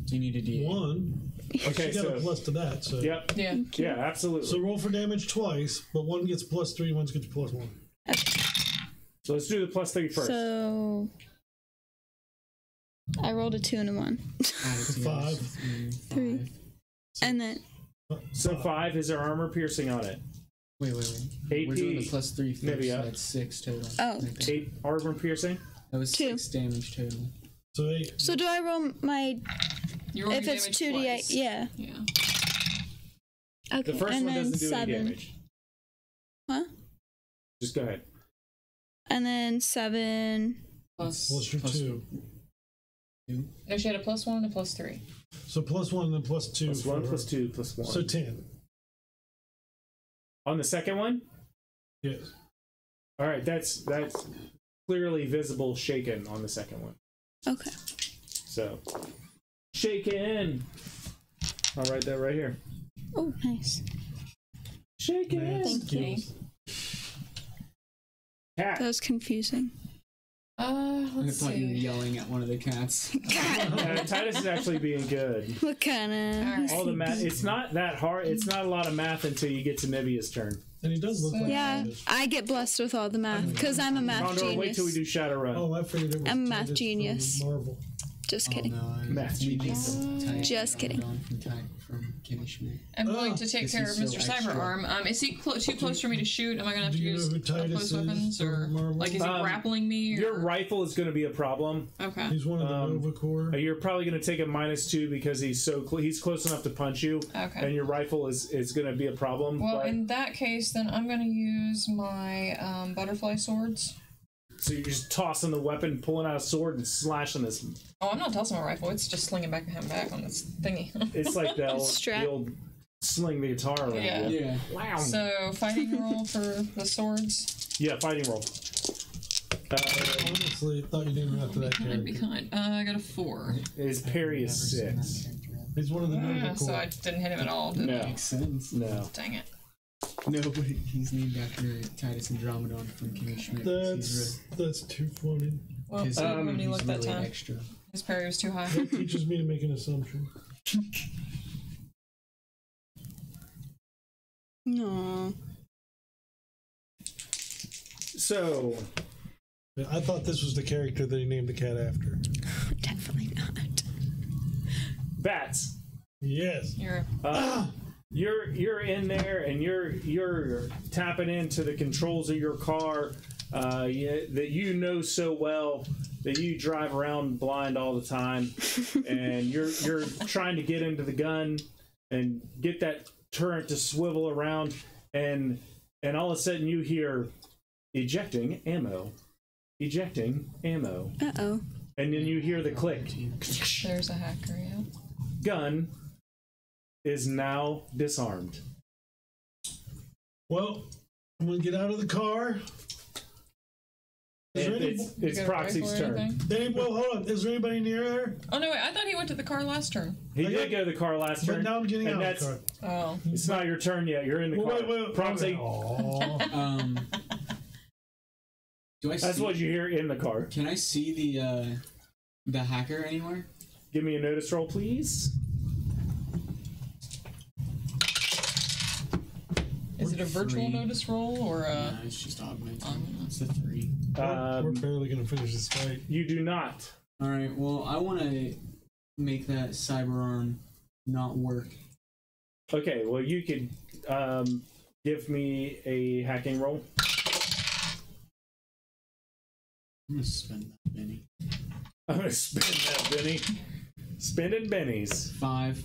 Do you need a D8? Okay, She got a so plus to that. So yep, Yeah. yeah, absolutely. So roll for damage twice, but one gets +3, one gets +1. So let's do the +3 first. So I rolled a 2 and a 1. Five. 3. And then So 5 is her armor piercing on it. Wait. AP. We're doing the +3 first, Nivea. so that's 6 total. Oh. Right there. 8 armor piercing. That was 2. 6 damage total. So 8. so do I roll my You roll if your it's damage 2d8? twice. Yeah. Yeah. Okay. The first and one then doesn't do 7. any damage. Huh? Just go ahead. And then 7. Plus your 2. No, she had a +1 and a +3. So +1 and then +2. +1, for her. +2, +1. So 10. On the second one? Yes. All right, that's clearly visible shaken on the second one. Okay. So, shaken. I'll write that right here. Oh, nice. Shaken. Thank you. Cat. That was confusing. I Let's thought you were see. yelling at one of the cats. Titus is actually being good. What kind of? All the math. It's not that hard. It's not a lot of math until you get to Nevia's turn. And he does look like Yeah, Titus. I get blessed with all the math because I'm a math Condor, wait till we genius. do Shadowrun. Oh, I figured it was I'm a math Titus from genius. Marvel. Just kidding. Oh, no, Math we genius. need some Just kidding. From Kimmy Schmidt. I'm going to take This care of is so Mr. extra. Cyberarm. Is he too close for me to shoot? Am I going to have Do to you use know who Titus close is weapons? from Or, Marvel? like, is he grappling me? Your or- rifle is going to be a problem. Okay. He's one of the Nova Corps. You're probably going to take a -2 because he's he's close enough to punch you. Okay. And your rifle is going to be a problem. Well, but- in that case, then I'm going to use my butterfly swords. so you're just tossing the weapon, pulling out a sword, and slashing this. Oh, I'm not tossing my rifle. It's just slinging back on this thingy. It's like the Strap. old sling the guitar around. Yeah. you. Yeah. Wow. So, fighting roll for the swords. Yeah, fighting roll. Honestly, I thought you didn't after that Be character. kind. I got a 4. His parry is 6. He's one of the Nova So Corps. I didn't hit him at all, did No. I? Makes sense. No. Dang it. No, but he's named after Titus Andromedon from Kimmy Schmidt. That's too funny. Well, He's I didn't have any he's luck that really time. extra. His parry was too high. That teaches me to make an assumption. No. So, I thought this was the character that he named the cat after. Definitely not. bats. Yes. You're You're in there and you're tapping into the controls of your car that you know so well that you drive around blind all the time, and you're trying to get into the gun and get that turret to swivel around, and all of a sudden you hear ejecting ammo, Uh-oh. and then you hear the click. there's a hacker, yeah. Gun is now disarmed. Well, I'm gonna get out of the car. Is there any, It's You got a Proxy's rifle or turn. anything? well, hold on. Is there anybody near there? Oh no, wait! I thought he went to the car last turn. He Okay. did go to the car last But turn. now I'm getting and out of the car. Oh, It's not your turn yet. You're in the car. Wait. Proxy. Aw. Do I That's see, what you hear in the car. Can I see the hacker anywhere? Give me a notice roll, please. is it a virtual 3. notice roll or a? No, it's just augmented. It's a 3. We're barely gonna finish this fight. You do not. All right. Well, I want to make that cyber arm not work Okay, well, you could give me a hacking roll. I'm gonna spend that Benny. I'm gonna spend that Benny. Spending bennies. 5.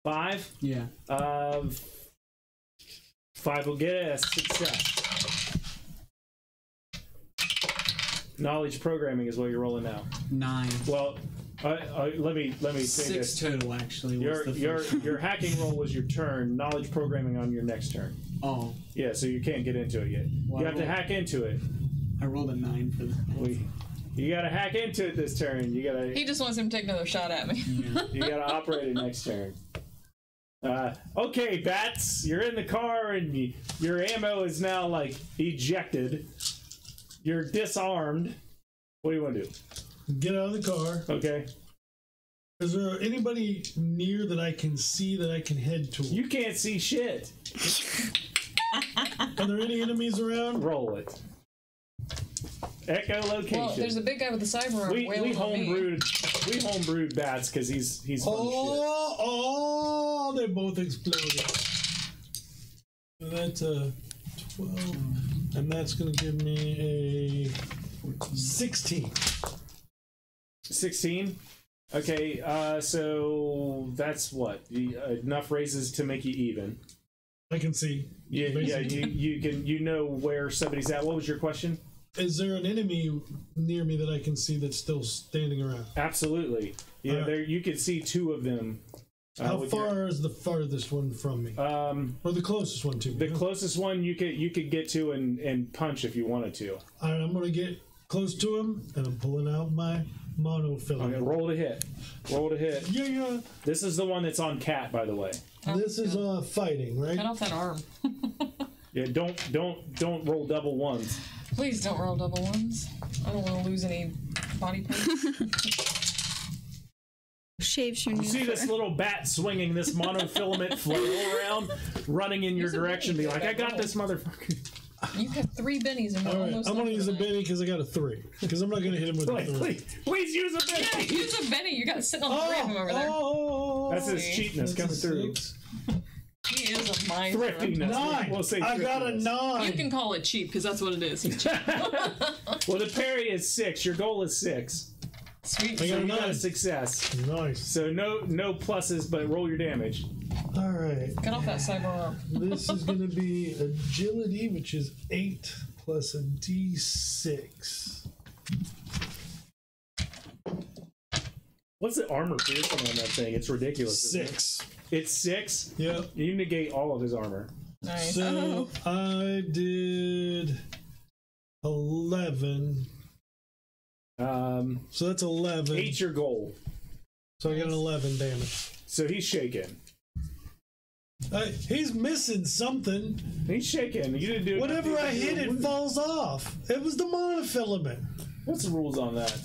5? Yeah. 5 will get a success. Knowledge programming is what you're rolling now. 9. Well, let me say 6 this. total actually. Was Your hacking roll was your turn. Knowledge programming on your next turn. Oh. Yeah, so you can't get into it yet. Well, you have to hack into it. I rolled a 9 for the. You gotta hack into it this turn. You gotta. He just wants him to take another shot at me. Yeah. You gotta operate it next turn. Okay, Bats, you're in the car and your ammo is now like ejected. You're disarmed. What do you want to do? Get out of the car. Okay. Is there anybody near that I can see that I can head to? You can't see shit. Are there any enemies around? Roll it. Echolocation. Well, there's a big guy with the cyber arm. we homebrewed Bats because he's fun as shit. Oh, they both exploded. So that's a 12, and that's going to give me a 16. 16. Okay, so that's what enough raises to make you even. I can see. Yeah, you know where somebody's at. What was your question? Is there an enemy near me that I can see that's still standing around? Absolutely. Yeah, Right. there you could see 2 of them. How far is the farthest one from me? Or the closest one to me? The closest one you could get to and punch if you wanted to. All right, I'm going to get close to him, and I'm pulling out my monofilament. Okay, roll to hit. Roll to hit. Yeah. This is the one that's on Cat, by the way. This is fighting, right? Cut off that arm. Yeah, don't roll double ones. Please don't roll double ones. I don't want to lose any body parts. Shaves your new You see fur. this little bat swinging this monofilament flail around, running in your Use a direction, Benny be like, for I that got roll. this motherfucker. You have 3 bennies and we're All right, almost I'm going to done use for a the night. Benny because I got a 3. Because I'm not going to hit him with a 3. Please use a Yeah, Benny. use a Benny. You got sitting on 3 of them over there. Oh, That's his cheatness coming through. He is a mind Thriftiness. 9. We'll say I got a thriftiness. 9. You can call it cheap because that's what it is. Well, the parry is 6. Your goal is 6. Sweet. I So got a you got a 9. success. Nice. So no pluses, but roll your damage. All right. Cut off that cyber arm. This is going to be agility, which is 8 plus a d6. What's the armor piercing on that thing? It's ridiculous. isn't it? 6. It's 6? Yep. You negate all of his armor. Nice. So I did 11. So that's 11. 8's your goal. So I got an 11 damage. So he's shaking. He's missing something. He's shaking. You didn't do Whatever I hit, it falls off. It was the monofilament. What's the rules on that?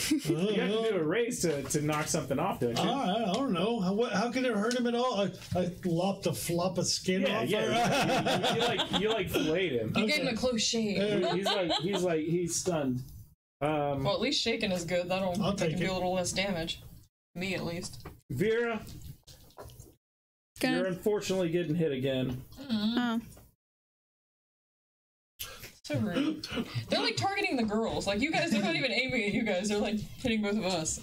You have to do a raise to knock something off, don't you? I don't know. How can it hurt him at all? I lopped a flop of skin Yeah, off. yeah. You filleted him. You gave him a close shave. He's stunned. Well, at least shaking is good. That'll I'll make take him do it. a little less damage. Me, at least. Vera, you're Gonna, unfortunately getting hit again. oh. So rude. They're like targeting the girls. Like, you guys, they're not even aiming at you guys. They're like hitting both of us.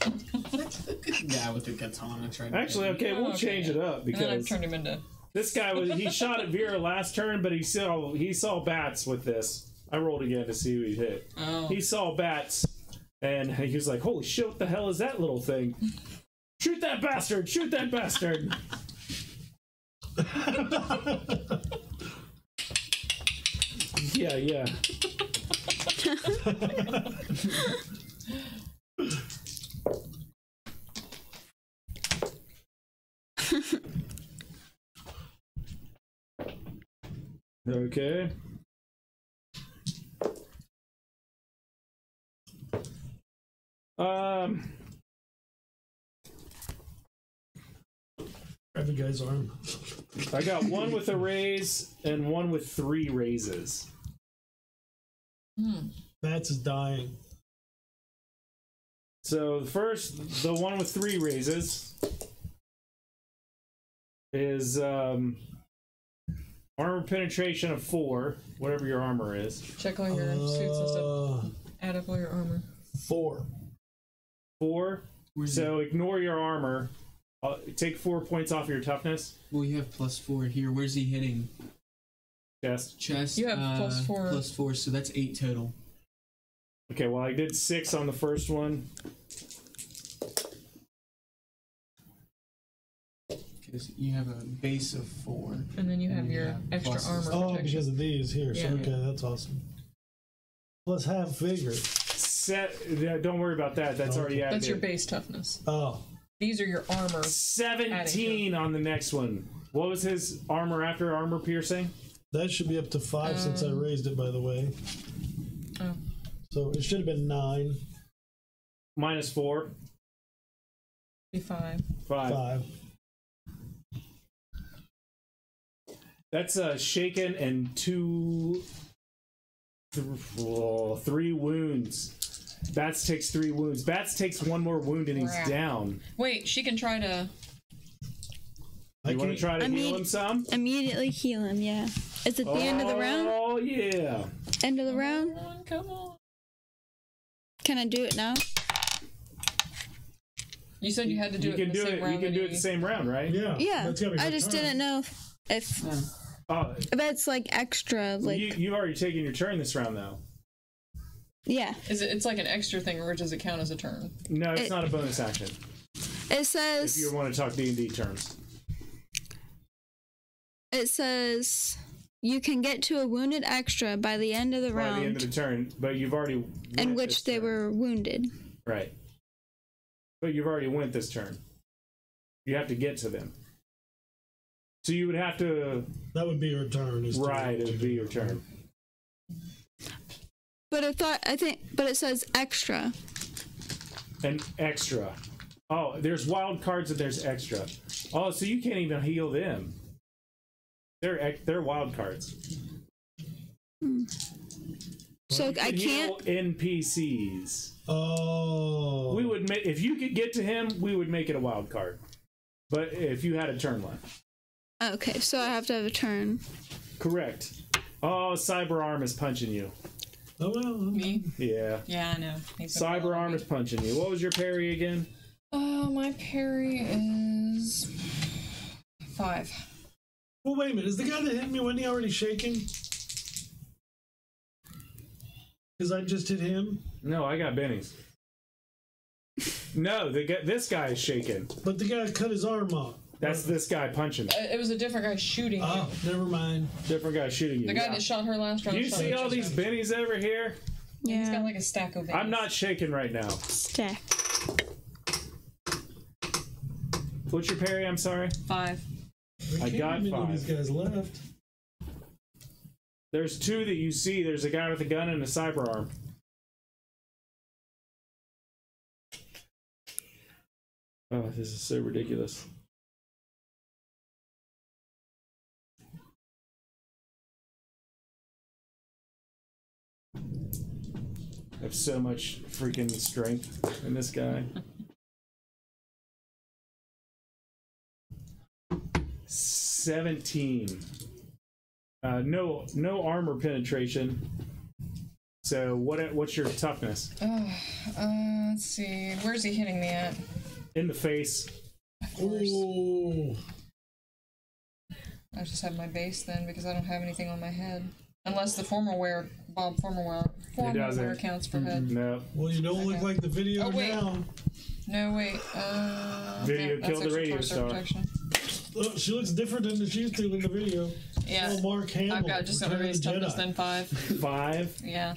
Yeah, with the katana. Actually, okay, we'll change it up And then I've because turned him into. this guy he shot at Vera last turn, but he saw bats with this. I rolled again to see who he hit. Oh. He saw bats, and he was like, "Holy shit! What the hell is that little thing? Shoot that bastard! Shoot that bastard!" Yeah. Okay. Grab the guy's arm. I got one with a raise and one with 3 raises. Bats is dying. So the one with 3 raises is armor penetration of 4, whatever your armor is. Check all your suits and stuff. Add up all your armor. 4. 4. So ignore your armor. Take 4 points off your toughness. Well, you have +4 here. Where's he hitting? Chest. You have +4. +4, so that's 8 total. Okay, well, I did 6 on the first one. Because you have a base of 4. And then you have your extra pluses. armor Oh, protection. because of these here. Yeah. So, okay, that's awesome. Plus half vigor. Don't worry about that. That's already added. That's your base toughness. Oh. These are your armor. 17 on the next one. What was his armor after armor piercing? That should be up to 5 since I raised it, by the way. Oh. So it should have been 9. -4. Be 5. 5. That's shaken and 3 wounds. Bats takes 3 wounds. Bats takes 1 more wound and he's Crap. down. Wait, she can try to... You want to try to heal him some? Immediately heal him, yeah. Is it the end of the round? Oh, yeah. End of the round? Come on. Can I do it now? You said you had to do it in the same round. You can do it the same round, right? Yeah. Yeah. That's gotta be I her just turn. didn't know if that's like extra, like You've already taken your turn this round, though. yeah. It's like an extra thing, or does it count as a turn? No, it's not a bonus action. It says If you want to talk D&D terms. it says you can get to a wounded extra by the end of the By round the end of the turn, but you've already went in this which they turn. were wounded. Right. But you've already went this turn. You have to get to them. So you would have to... That would be your turn. Right, it would be your turn. But but it says extra. An extra. Oh, there's wild cards and there's extra. Oh, so you can't even heal them. They're wild cards. So I Heal can't. NPCs. Oh. We would make, if you could get to him, we would make it a wild card. But if you had a turn left. Okay, so I have to have a turn. Correct. Oh, Cyber Arm is punching you. Oh well. Me? Yeah. Yeah, I know. Cyber Arm is punching you. What was your parry again? My parry is 5. Well, wait a minute. Is the guy that hit me, wasn't he already shaking? Because I just hit him. No, I got Benny's. No, this guy is shaking. But the guy cut his arm off. That's this guy punching. It was a different guy shooting you. Oh, never mind. Different guy shooting you. The guy that shot her last round. Do you see all these bennies over here? Yeah. He's got Yeah. like a stack of bennies. I'm not shaking right now. Stack. What's your parry? I'm sorry. 5. I got Many of 5. these guys left. There's 2 that you see. There's a guy with a gun and a cyber arm. Oh, this is so ridiculous. I have so much freaking strength in this guy. 17. No armor penetration. So what's your toughness? Let's see. Where's he hitting me at? In the face. Of course. Oh. I just have my base then because I don't have anything on my head. Unless the formal wear counts for head. No. Well, you don't look like the video Oh, wait. now. No, wait. Video that's killed the extra radio torso star. protection. Look, she looks different than she used to in the video. Yeah. Oh, Mark Hamill. I've got just a Return of base the toughness Jedi. then 5. 5. Yeah.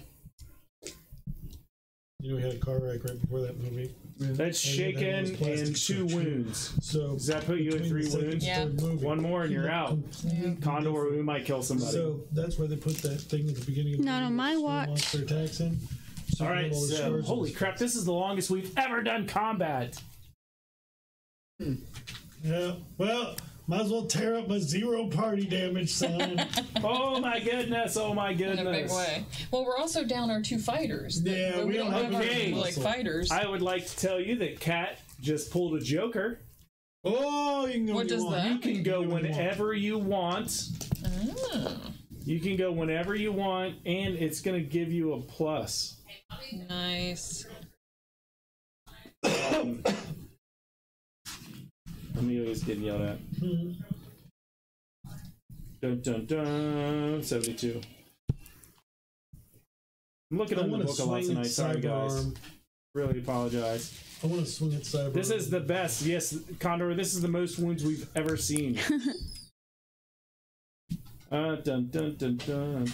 You know, we had a car wreck right before that movie. That's And shaken that was plastic and 2 structure. wounds. So Does that put you at between 3 the second wounds? and Yeah. third movie, One more and you're he looked out. completely Condor, we different. might kill somebody. So that's why they put that thing at the beginning of the Not on movie my where watch. Monster attacks him. So All you right, have all the so scars holy on crap, this is the longest we've ever done combat. his- Yeah. Well, might as well tear up my 0 party damage sign. Oh my goodness, oh my In goodness. a big way. Well, we're also down our 2 fighters. Yeah, we we don't don't have have our any like muscle. fighters. I would like to tell you that Kat just pulled a Joker. Oh, you can go. What does that You can go whenever you want. Oh. You can go whenever you want, and it's going to give you a plus. Nice. Amelia's getting yelled at. Dun dun dun. 72. I'm looking at the book a lot tonight. Sorry, guys. Really apologize. I want to swing at cyber. This is the best. Yes, Condor, this is the most wounds we've ever seen. Dun, dun, dun, dun, dun.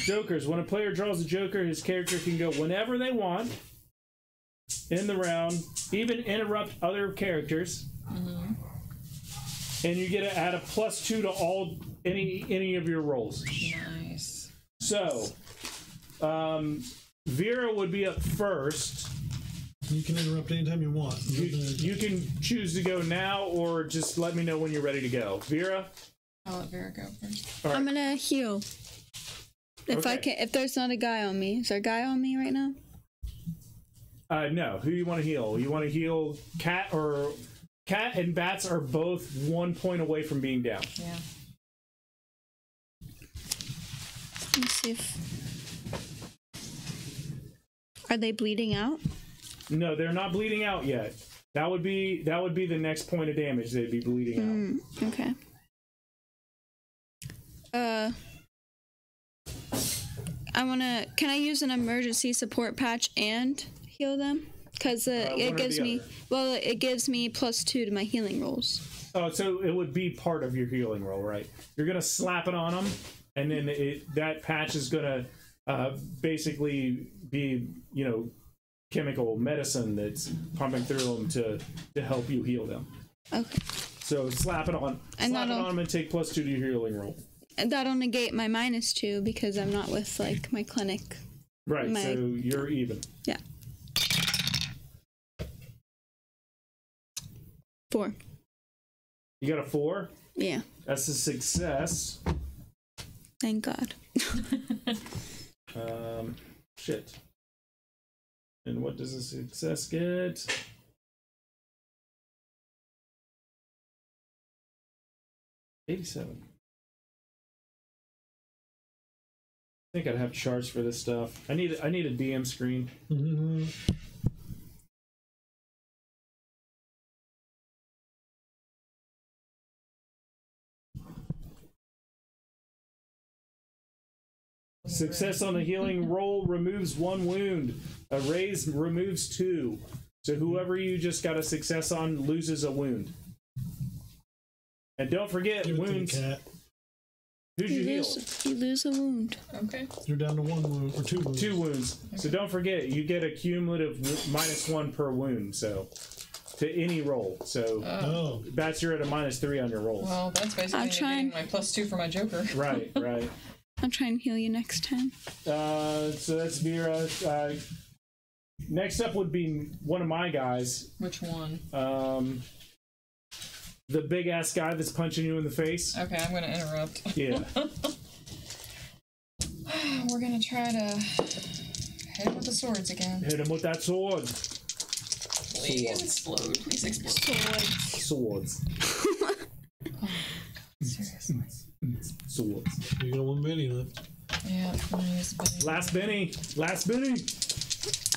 Jokers. When a player draws a joker, his character can go whenever they want in the round, even interrupt other characters. And you get to add a +2 to all any of your rolls. Nice. So, Vera would be up first. You can interrupt anytime you want. You can choose to go now, or just let me know when you're ready to go. Vera? I'll let Vera go first. All right. I'm gonna heal. If I can, if there's not a guy on me, is there a guy on me right now? No. Who do you want to heal? You want to heal Cat, or Cat and Bats are both 1 point away from being down. Yeah. Let's see if... Are they bleeding out? No, they're not bleeding out yet. That would be the next point of damage. They'd be bleeding out. Okay. Can I use an emergency support patch and heal them? Because it gives me, it gives me +2 to my healing rolls. Oh, so it would be part of your healing roll, right? You're gonna slap it on them, and then that patch is gonna basically be, chemical medicine that's pumping through them to help you heal them. Okay. So slap it on. Slap it on them and take +2 to your healing roll. And that'll negate my -2 because I'm not with my clinic. Right. So you're even. Yeah. 4. You got a 4? Yeah. That's a success. Thank God. Shit. And what does a success get? $87. I think I'd have charts for this stuff. I need a DM screen. Success on the healing roll removes 1 wound. A raise removes 2. So whoever you just got a success on loses a wound. And don't forget, wounds. Who'd you heal? You lose a wound. Okay. You're down to 1 wound or 2 wounds. 2 wounds. Okay. So don't forget, you get a cumulative -1 per wound. So to any roll. So Bats, you're at a -3 on your rolls. Well, that's basically getting my +2 for my Joker. Right. I'll try and heal you next time. So that's Vera. Next up would be one of my guys. Which one? The big ass guy that's punching you in the face. Okay, I'm gonna interrupt. Yeah. We're gonna try to hit him with the swords again. Hit him with that sword. Please explode. Please explode. Swords. Seriously. Swords. You got 1 Benny left. Yeah, please, Benny. Last Benny.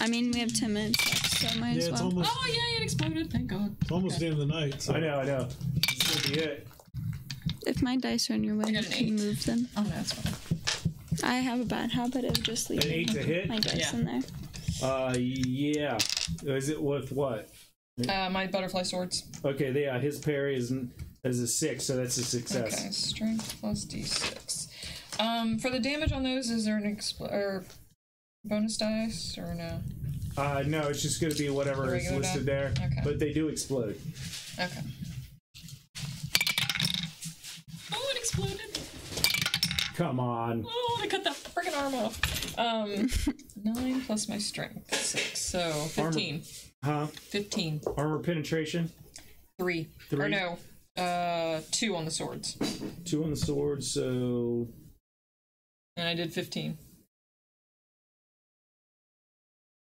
I mean, we have 10 minutes left, so might as well. Almost, oh, yeah, it exploded. Thank God. It's almost the end of the night. So. I know. This is gonna be it. If my dice are in your way, you can move them. Oh, no, that's fine. I have a bad habit of just leaving An 8 to hit? my dice in there. Yeah. Is it with what? My butterfly swords. Okay, yeah, his parry is a 6, so that's a success. Okay, strength plus d6. For the damage on those, is there an bonus dice or no? No, it's just going to be whatever is listed there. Okay. But they do explode. Okay. Oh, it exploded. Come on. Oh, I cut that freaking arm off. 9 plus my strength, 6. So 15. Huh? 15. Armor penetration? 3. 3? Or no, 2 on the swords. 2 on the swords, so... And I did 15.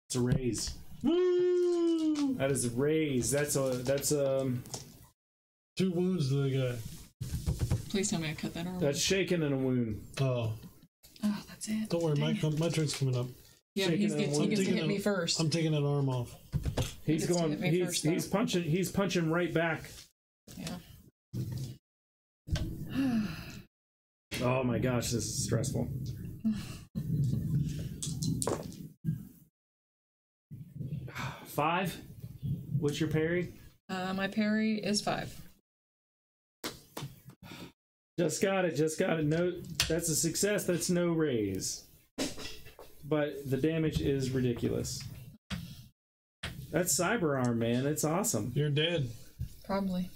It's a raise. Woo! That is a raise. That's 2 wounds to the guy. Please tell me I cut that arm. That's shaken and a wound. Oh. Oh, that's it. Don't worry, my turn's coming up. Yeah, he gets to hit me first. I'm taking that arm off. He's going. He's punching. He's punching right back. Yeah. Oh my gosh, this is stressful. Five. What's your parry? My parry is 5. Just got it. Just got it. No, that's a success. That's no raise. But the damage is ridiculous. That's cyber arm, man. It's awesome. You're dead. Probably.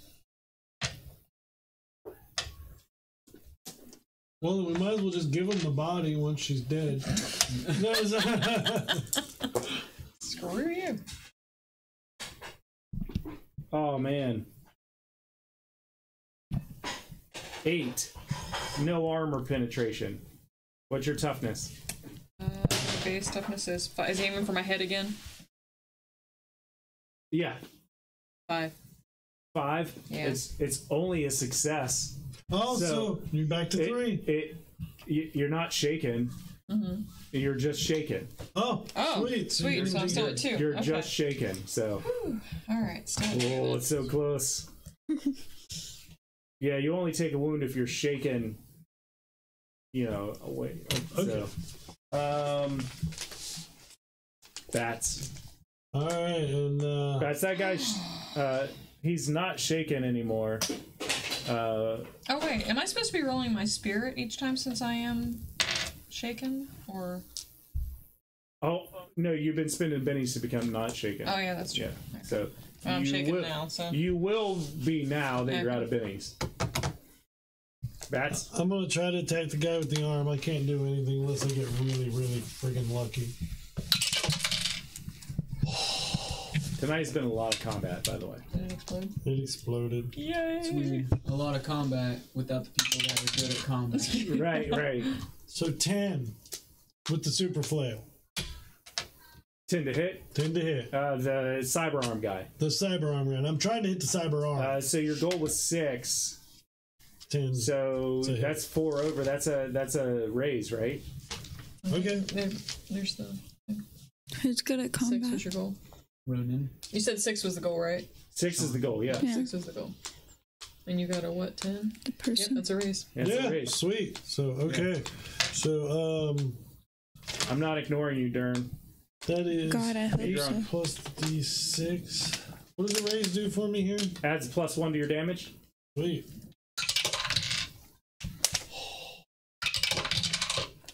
Well, we might as well just give him the body once she's dead. Screw you. Oh man. 8. No armor penetration. What's your toughness? Base toughness is 5. Is he aiming for my head again? Yeah. 5. 5? Yeah. It's only a success. Oh, so you're back to 3. You're not shaken. Mm-hmm. You're just shaken. Oh, sweet. So I'm still at 2. You're just shaken, so. All right, still. Oh, it's so close. Yeah, you only take a wound if you're shaken, away. Okay. So, bats. All right, and Bats. That guy, he's not shaken anymore. Oh wait, am I supposed to be rolling my spirit each time since I am shaken, or? Oh no, you've been spending bennies to become not shaken. Oh yeah, that's true. Yeah. Okay. So I'm shaken now. So you will be now that you're out of bennies. Bats. I'm gonna try to attack the guy with the arm. I can't do anything unless I get really, really friggin' lucky. Tonight's been a lot of combat, by the way. did it explode? It exploded. Yay! It's weird. A lot of combat without the people that are good at combat. Right. So 10 with the super flail. 10 to hit. 10 to hit. The cyber arm guy. The cyber arm gun. I'm trying to hit the cyber arm. So your goal was 6. 10. So that's 4 over. That's a raise, right? Okay. There's the Who's good at 6 combat? was your goal. Ronin. You said 6 was the goal, right? 6 is the goal. Yeah. 6 was the goal. And you got a what? 10. The Yep, person. that's a raise. That's a Yeah, raise. sweet. So, okay. So, I'm not ignoring you, Dern. that is God, I hope 8 so. plus D6. What does the raise do for me here? Adds +1 to your damage. Sweet.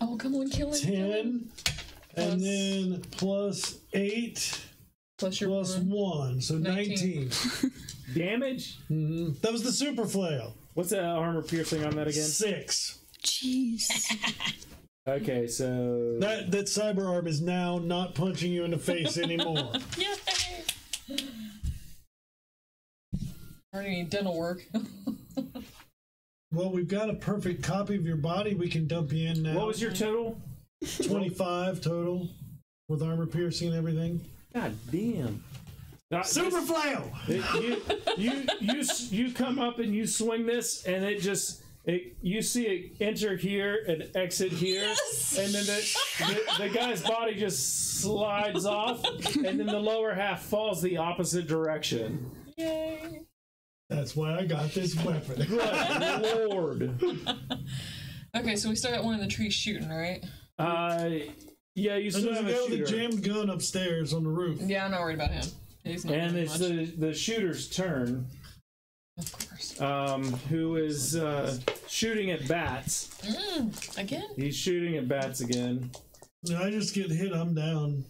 Oh, come on, kill him. 10. And then plus 8 Plus your plus 1. So 19. Damage? That was the super flail. What's the armor piercing on that again? 6. Jeez. Okay, so That cyber arm is now not punching you in the face anymore. Yay! Already need dental work. Well, we've got a perfect copy of your body. We can dump you in now. what was your total? 25 total with armor piercing and everything. God damn. Super flail. You come up and you swing this, and you see it enter here and exit here, Yes! and then the guy's body just slides off, and then the lower half falls the opposite direction. Yay! That's why I got this weapon. Good Lord. Okay, so we still got one in the tree shooting, right? Yeah, you And still there's a have guy a with a shooter. jammed gun upstairs on the roof. Yeah, I'm not worried about him. He's not And doing it's much. the shooter's turn, Of course. who is shooting at bats. Again? He's shooting at bats again. No, I just get hit, I'm down.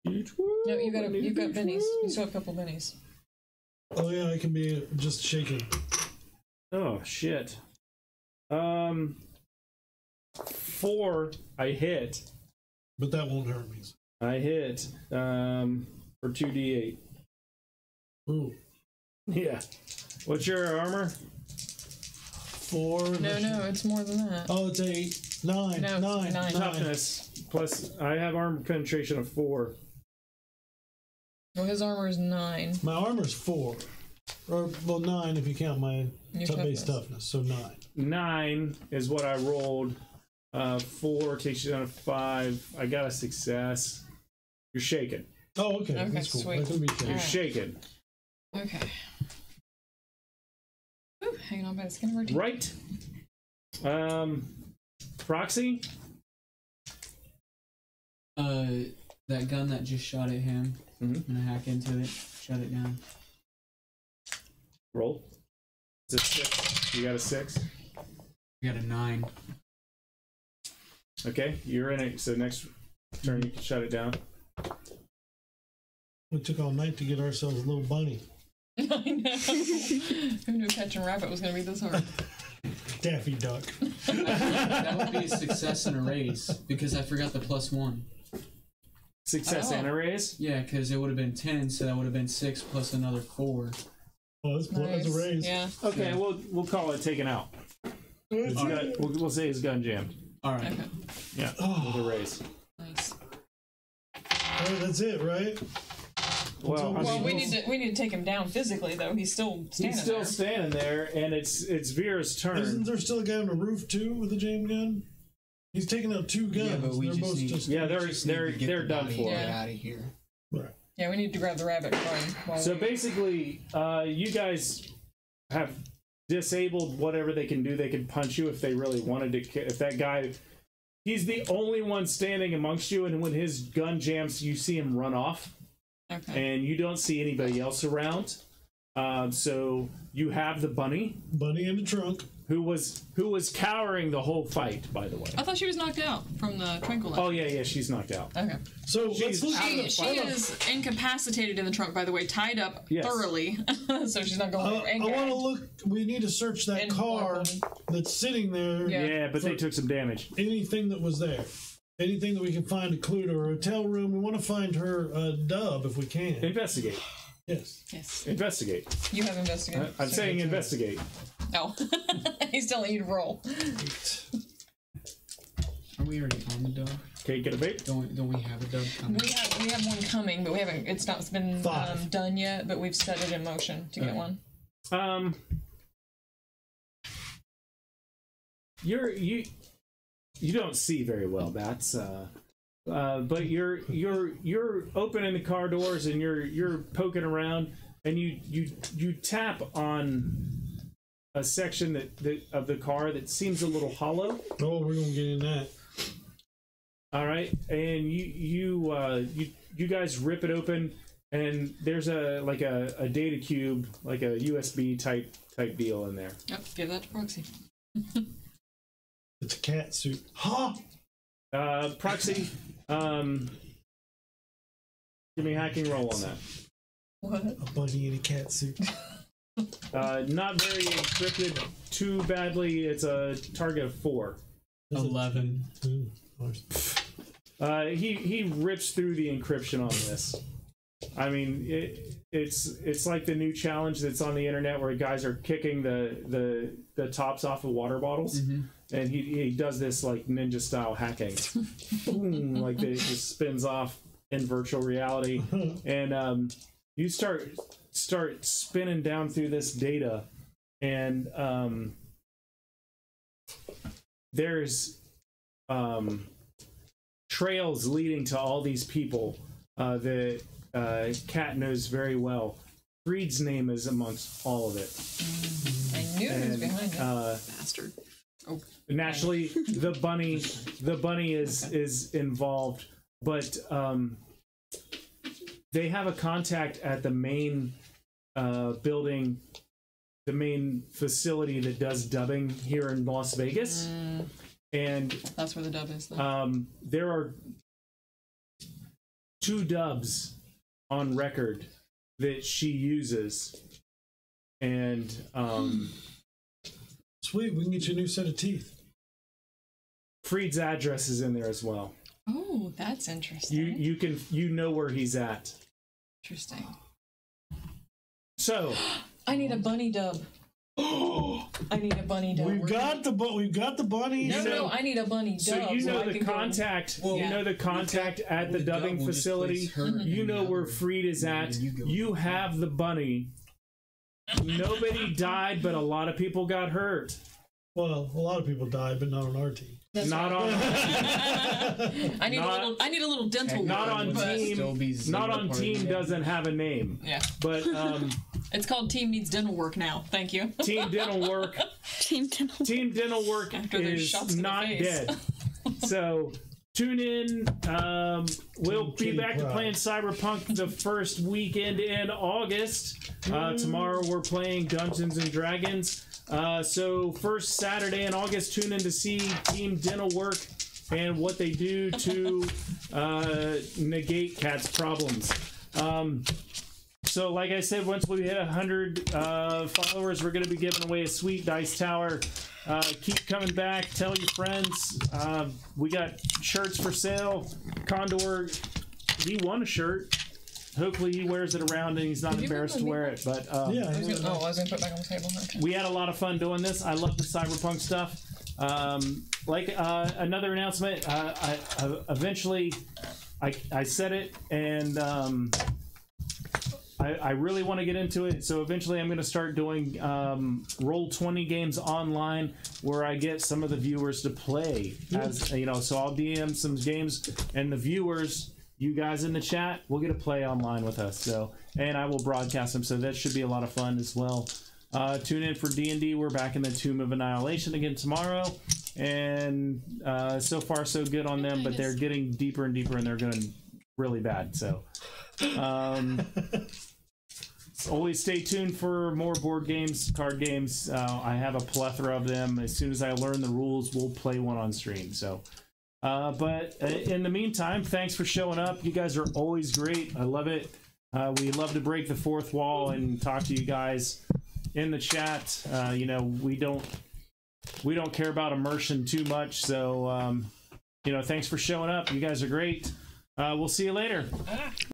No, you've got bennies. You still have a couple bennies. Oh yeah, I can be just shaking. Oh shit. 4. I hit. But that won't hurt me. I hit. For 2d8. Ooh. Yeah. What's your armor? 4. No, it's more than that. Oh, it's 8. 9. No, it's 9. Toughness. Plus, I have armor penetration of 4. Well, his armor is 9. My armor's 4. Or, well, 9 if you count my Your base toughness, so 9. 9 is what I rolled. 4 takes you down to 5. I got a success. You're shaking. Oh, okay. Okay, That's cool. sweet. That could be You're shaken. shaking. Okay. Ooh, hanging on by the skin of our teeth. Right. Proxy? That gun that just shot at him. Mhm. I'm gonna hack into it, shut it down. Roll. It's a 6. You got a 6? We got a 9. Okay, you're in it. So next turn you can shut it down. We took all night to get ourselves a little bunny. I know. Who knew catching a rabbit was going to be this hard? Daffy Duck. That would be a success and a raise because I forgot the +1. Success and a raise? Yeah, because it would have been 10, so that would have been 6 plus another 4. Oh, that's a raise. Yeah. Okay, Yeah. we'll call it taken out. We'll say his gun jammed. All right. Okay. Yeah, with a raise. Nice. Alright, that's it, right? Well, I Well, mean, we need to take him down physically, though. He's still standing he's still there. standing there, and it's Veer's turn. Isn't there still a guy on the roof too with a jam gun? He's taking out 2 guns. Yeah, but we They're just both need- just Yeah, We just need to get they're the done body for. Yeah. out of here. right. Yeah, we need to grab the rabbit and run. while So we- basically, you guys have disabled whatever they can do. They can punch you if they really wanted to. If that guy, he's the only one standing amongst you, and when his gun jams, you see him run off, Okay. and you don't see anybody else around. So you have the bunny, Bunny in the trunk. who was cowering the whole fight, by the way. I thought she was knocked out from the twinkle light. Oh yeah, she's knocked out. Okay. So She's let's look out at of the She is incapacitated in the trunk, by the way, tied up Yes. thoroughly, so she's not going I anywhere. And want to gagged. look. We need to search that And car blindfolded. that's sitting there. Yeah. Yeah, but they took some damage. Anything that was there. Anything that we can find a clue to her hotel room. We want to find her dub if we can. Investigate. Yes. Yes. Investigate. You have investigated. I'm saying investigate. No. He's telling you to roll. Are we already on the dub? Okay, get a bait. Don't we have a dub coming? We have one coming, but we haven't. It's not been 5. done yet. But we've set it in motion to get one. You don't see very well, Bats. But you're opening the car doors and you're poking around and you tap on a section that of the car that seems a little hollow. Oh, we're gonna get in that. All right, and you guys rip it open, and there's a data cube, like a USB type deal in there. Yep. Give that to Proxy. It's a cat suit. Huh? Proxy, give me a hacking roll on that. What? A bunny in a cat suit. Not very encrypted too badly. It's a target of 4. 11. He rips through the encryption on this. I mean, it's like the new challenge that's on the internet where guys are kicking the tops off of water bottles, and he does this like ninja style hacking, boom, like it just spins off in virtual reality, and you start spinning down through this data, and there's trails leading to all these people that Kat knows very well. Freed's name is amongst all of it. I knew he was behind it. Bastard. Oh. Naturally, the bunny is involved, but they have a contact at the main building, the main facility that does dubbing here in Las Vegas, and That's where the dub is, though. there are 2 dubs on record that she uses, and Sweet, we can get you a new set of teeth. Freed's address is in there as well. Oh, that's interesting. You know where he's at. Interesting. So I need a bunny dub. I need a bunny dub. We've got the bunnies. No, I need a bunny dub. So you know the contact. You know the contact at the dubbing facility. You know where Freed is at. You have the bunny. Nobody died, but a lot of people got hurt. Well, a lot of people died, but not on our team. Not on. I need a little dental. Not on team. Not on team doesn't have a name. Yeah. But it's called Team Needs Dental Work now. Thank you. Team Dental Work. Team Dental Work is not dead. So tune in. We'll be back to playing Cyberpunk the first weekend in August. Tomorrow we're playing Dungeons and Dragons. So first Saturday in August, tune in to see Team Dental Work and what they do to negate Cat's problems. So like I said, once we hit 100 followers, we're going to be giving away a sweet dice tower. Keep coming back. Tell your friends. We got shirts for sale. Condor, he won a shirt. Hopefully he wears it around and he's not embarrassed to wear it. But yeah, I was gonna put it back on the table. Okay. We had a lot of fun doing this. I love the Cyberpunk stuff. Another announcement. Eventually, I said it, and I really want to get into it. So eventually, I'm going to start doing Roll20 games online, where I get some of the viewers to play. As you know, so I'll DM some games, and the viewers, you guys in the chat, will get to play online with us. So, and I will broadcast them. So that should be a lot of fun as well. Tune in for D&D. We're back in the Tomb of Annihilation again tomorrow, and so far so good on them. But they're getting deeper and deeper, and they're going really bad. So. Always stay tuned for more board games, card games. I have a plethora of them. As soon as I learn the rules, we'll play one on stream. So, but in the meantime, thanks for showing up. You guys are always great. I love it. We love to break the fourth wall and talk to you guys in the chat. You know, we don't care about immersion too much. So, you know, thanks for showing up. You guys are great. We'll see you later.